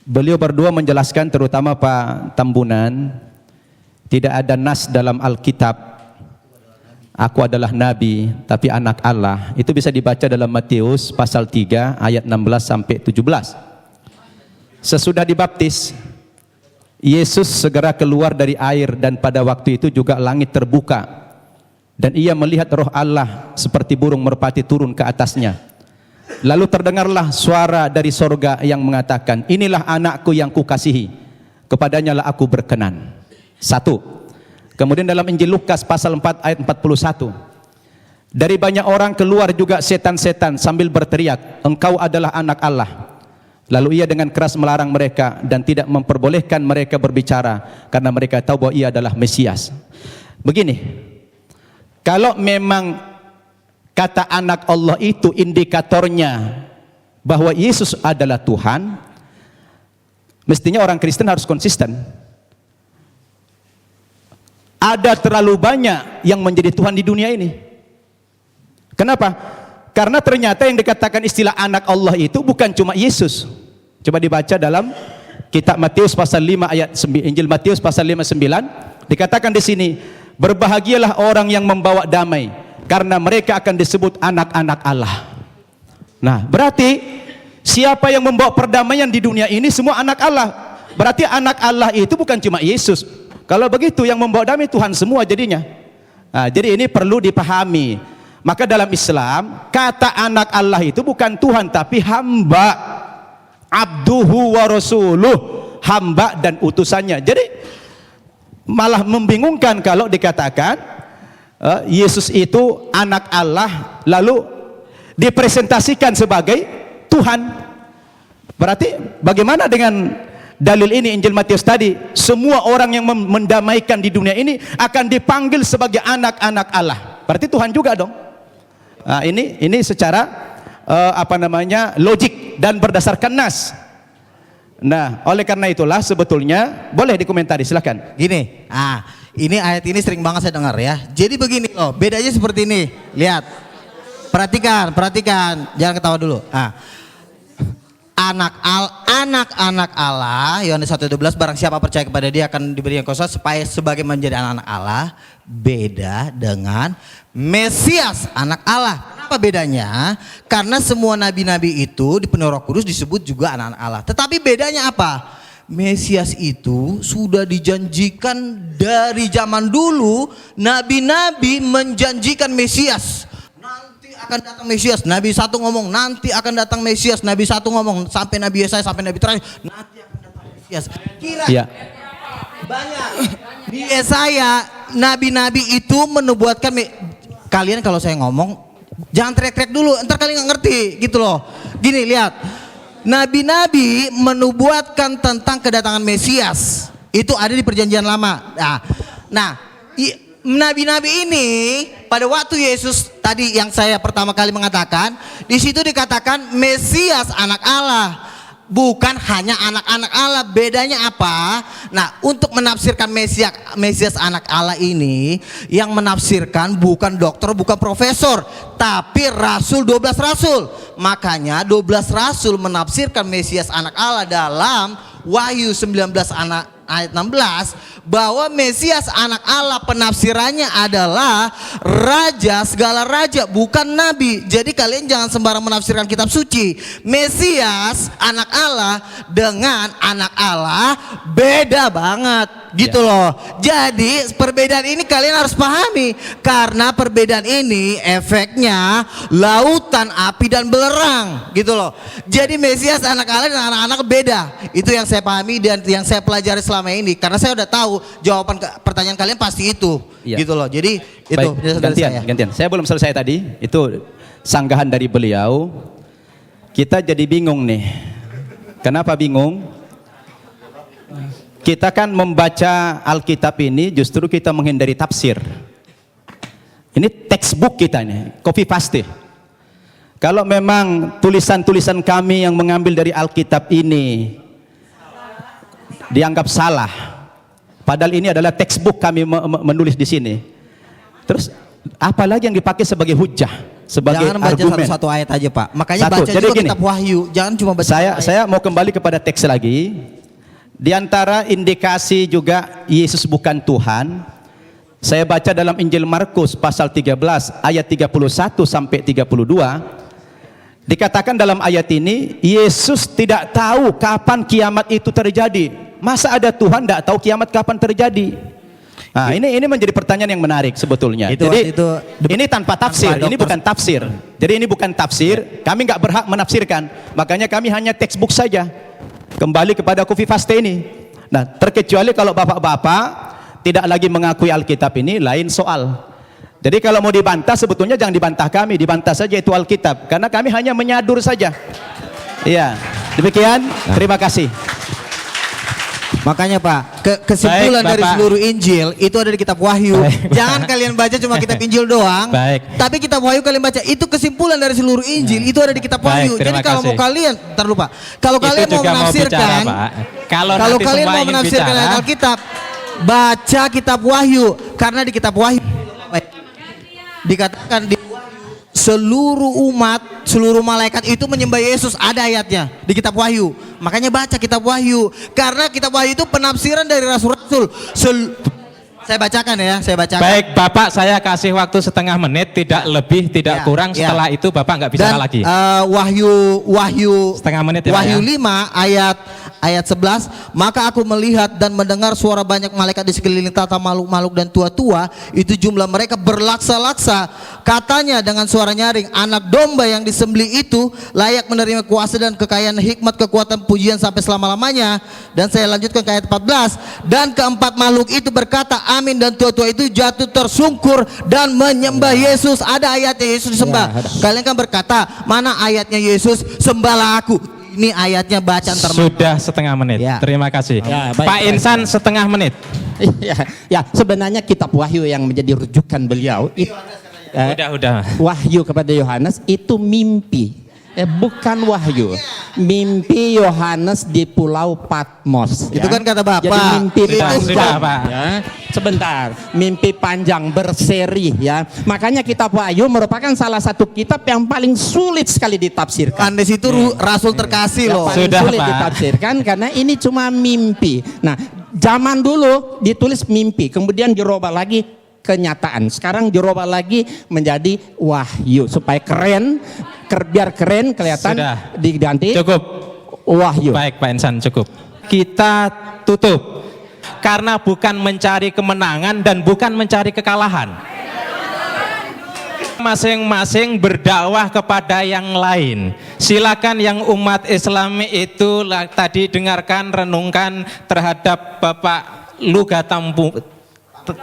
beliau berdua menjelaskan, terutama Pak Tambunan, tidak ada nas dalam Alkitab aku adalah nabi tapi anak Allah. Itu bisa dibaca dalam Matius pasal 3 ayat 16 sampai 17. Sesudah dibaptis, Yesus segera keluar dari air dan pada waktu itu juga langit terbuka. Dan ia melihat roh Allah seperti burung merpati turun ke atasnya. Lalu terdengarlah suara dari sorga yang mengatakan, inilah anakku yang kukasihi, kepadanya lah aku berkenan. Satu. Kemudian dalam Injil Lukas pasal 4 ayat 41. Dari banyak orang keluar juga setan-setan sambil berteriak, engkau adalah anak Allah. Lalu ia dengan keras melarang mereka dan tidak memperbolehkan mereka berbicara karena mereka tahu bahwa ia adalah Mesias. Begini, kalau memang kata anak Allah itu indikatornya bahwa Yesus adalah Tuhan, mestinya orang Kristen harus konsisten. Ada terlalu banyak yang menjadi Tuhan di dunia ini. Kenapa? Karena ternyata yang dikatakan istilah anak Allah itu bukan cuma Yesus. Coba dibaca dalam kitab Matius pasal 5 ayat 9, Injil Matius pasal 5:9, dikatakan di sini, berbahagialah orang yang membawa damai, karena mereka akan disebut anak-anak Allah. Nah, berarti siapa yang membawa perdamaian di dunia ini semua anak Allah. Berarti anak Allah itu bukan cuma Yesus. Kalau begitu yang membawa damai Tuhan semua jadinya. Nah, jadi ini perlu dipahami. Maka dalam Islam kata anak Allah itu bukan Tuhan tapi hamba, abduhu wa rasuluh, hamba dan utusannya. Jadi malah membingungkan kalau dikatakan Yesus itu anak Allah lalu dipresentasikan sebagai Tuhan. Berarti bagaimana dengan dalil ini Injil Matius tadi? Semua orang yang mendamaikan di dunia ini akan dipanggil sebagai anak-anak Allah. Berarti Tuhan juga dong. Nah, ini secara logik dan berdasarkan nas. Nah, oleh karena itulah sebetulnya boleh dikomentari, silakan. Gini, ini ayat ini sering banget saya dengar ya. Jadi begini loh, bedanya seperti ini. Lihat, perhatikan, jangan ketawa dulu. Anak-anak Allah, Yohanes 1:12, barang siapa percaya kepada dia akan diberi yang kuasa supaya sebagai menjadi anak-anak Allah. Beda dengan Mesias, anak Allah. Kenapa bedanya? Karena semua nabi-nabi itu dipenuhi Roh Kudus disebut juga anak-anak Allah. Tetapi bedanya apa? Mesias itu sudah dijanjikan dari zaman dulu. Nabi-nabi menjanjikan Mesias. Akan datang Mesias. Nabi satu ngomong nanti akan datang Mesias. Nabi satu ngomong sampai Nabi Yesaya sampai Nabi terakhir nanti akan datang Mesias. Banyak di Yesaya nabi-nabi itu menubuatkan. Kalian kalau saya ngomong jangan teriak-teriak dulu, ntar kalian nggak ngerti gitu loh. Gini, lihat, nabi-nabi menubuatkan tentang kedatangan Mesias itu ada di Perjanjian Lama. Nah, nabi-nabi ini pada waktu Yesus tadi yang saya pertama kali mengatakan, di situ dikatakan Mesias anak Allah, bukan hanya anak-anak Allah. Bedanya apa? Nah, untuk menafsirkan Mesias anak Allah ini, yang menafsirkan bukan dokter, bukan profesor, tapi rasul, 12 rasul. Makanya 12 rasul menafsirkan Mesias anak Allah dalam Wahyu 19 ayat 16 bahwa Mesias anak Allah penafsirannya adalah raja, segala raja, bukan nabi. Jadi kalian jangan sembarang menafsirkan kitab suci. Mesias anak Allah dengan anak Allah beda banget gitu loh. Jadi perbedaan ini kalian harus pahami, karena perbedaan ini efeknya lautan, api dan belerang gitu loh. Jadi Mesias anak Allah dan anak-anak beda. Itu yang saya pahami dan yang saya pelajari selama ini, karena saya udah tahu jawaban pertanyaan kalian pasti itu gitu loh. Jadi itu gantian. Saya belum selesai tadi. Itu sanggahan dari beliau. Kita jadi bingung nih. Kenapa bingung? Kita kan membaca Alkitab ini justru kita menghindari tafsir. Ini textbook kita nih, copy paste. Kalau memang tulisan-tulisan kami yang mengambil dari Alkitab ini dianggap salah, padahal ini adalah textbook kami menulis di sini. Terus apalagi yang dipakai sebagai hujah, sebagai jangan baca argumen. satu ayat aja Pak. Makanya Satu. baca Jadi juga gini, kitab Wahyu. Jangan cuma baca. Saya mau kembali kepada teks lagi. Di antara indikasi juga Yesus bukan Tuhan, saya baca dalam Injil Markus pasal 13 ayat 31 sampai 32. Dikatakan dalam ayat ini, Yesus tidak tahu kapan kiamat itu terjadi. Masa ada Tuhan tidak tahu kiamat kapan terjadi? Nah, ini menjadi pertanyaan yang menarik sebetulnya. Jadi ini tanpa tafsir, ini bukan tafsir. Jadi ini bukan tafsir, kami nggak berhak menafsirkan. Makanya kami hanya textbook saja. Kembali kepada copy paste ini. Nah, terkecuali kalau bapak-bapak tidak lagi mengakui Alkitab ini lain soal. Jadi kalau mau dibantah sebetulnya jangan dibantah kami, dibantah saja itu Alkitab, karena kami hanya menyadur saja. Iya, demikian. Terima kasih. Makanya Pak, kesimpulan Baik, dari Bapak. seluruh Injil itu ada di kitab Wahyu. Jangan kalian baca cuma kitab Injil doang. Baik. Tapi kitab Wahyu kalian baca. Itu kesimpulan dari seluruh Injil itu ada di kitab Baik, Wahyu. terima Jadi kalau kasih. mau kalian, ntar lupa. Kalau Itu kalian mau juga mau menafsirkan, bicara, Pak. Kalau kalau nanti kalian semua mau ingin menafsirkan bicara, ayat Alkitab, baca kitab Wahyu. Karena di kitab Wahyu dikatakan di seluruh umat, seluruh malaikat itu menyembah Yesus, ada ayatnya di kitab Wahyu. Makanya baca kitab Wahyu, karena kitab Wahyu itu penafsiran dari rasul-rasul. Saya bacakan ya, saya bacakan. Baik Bapak, saya kasih waktu setengah menit, tidak lebih, tidak Ya, kurang. ya. Setelah itu Bapak nggak bicara Dan, lagi. Wahyu Setengah menit ya, Pak, Wahyu ya? 5 ayat 11, maka aku melihat dan mendengar suara banyak malaikat di sekeliling tata makhluk-makhluk dan tua-tua, itu jumlah mereka berlaksa-laksa. Katanya dengan suara nyaring, anak domba yang disembelih itu layak menerima kuasa dan kekayaan, hikmat, kekuatan, pujian sampai selama-lamanya. Dan saya lanjutkan ke ayat 14, dan keempat makhluk itu berkata amin, dan tua-tua itu jatuh tersungkur dan menyembah Yesus. Ada ayatnya Yesus disembah. Kalian kan berkata, mana ayatnya Yesus sembahlah aku? Ini ayatnya bacaan termasuk. Sudah setengah menit. Ya. Terima kasih. Ya, baik, Pak baik, Insan setengah menit. Ya, sebenarnya kitab Wahyu yang menjadi rujukan beliau itu Udah. Wahyu kepada Yohanes itu mimpi, bukan wahyu. Mimpi Yohanes di Pulau Patmos. Itu kan kata Bapak. Jadi mimpi Sudah, panjang, Pak. ya. Sebentar, mimpi panjang berseri, ya. Makanya kitab Wahyu merupakan salah satu kitab yang paling sulit sekali ditafsirkan. Andes itu rasul terkasih Yang loh. paling Sudah, sulit Pak. ditafsirkan karena ini cuma mimpi. Nah, zaman dulu ditulis mimpi, kemudian dirubah lagi kenyataan. Sekarang dirubah lagi menjadi wahyu supaya keren, biar keren kelihatan. Sudah. Diganti Cukup. wahyu. Baik Pak Insan, cukup. Kita tutup. Karena bukan mencari kemenangan dan bukan mencari kekalahan. Masing-masing berdakwah kepada yang lain. Silakan yang umat Islam itu tadi dengarkan, renungkan terhadap Bapak Luga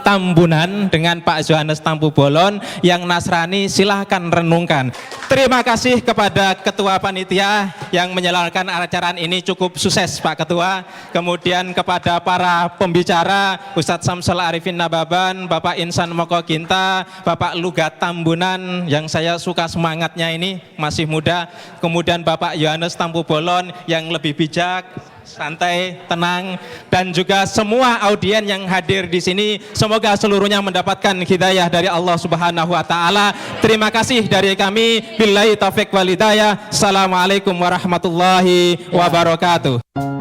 Tambunan dengan Pak Yohanes Tampu Bolon. Yang Nasrani silahkan renungkan. Terima kasih kepada Ketua Panitia yang menyelenggarakan acara ini, cukup sukses Pak Ketua. Kemudian kepada para pembicara, Ustadz Samsul Arifin Nababan, Bapak Insan Moko Ginta, Bapak Luga Tambunan yang saya suka semangatnya ini, masih muda. Kemudian Bapak Yohanes Tampu Bolon yang lebih bijak, santai, tenang, dan juga semua audien yang hadir di sini, semoga seluruhnya mendapatkan hidayah dari Allah Subhanahu wa taala. Terima kasih dari kami. Billahi taufik wal hidayah. Assalamualaikum warahmatullahi wabarakatuh.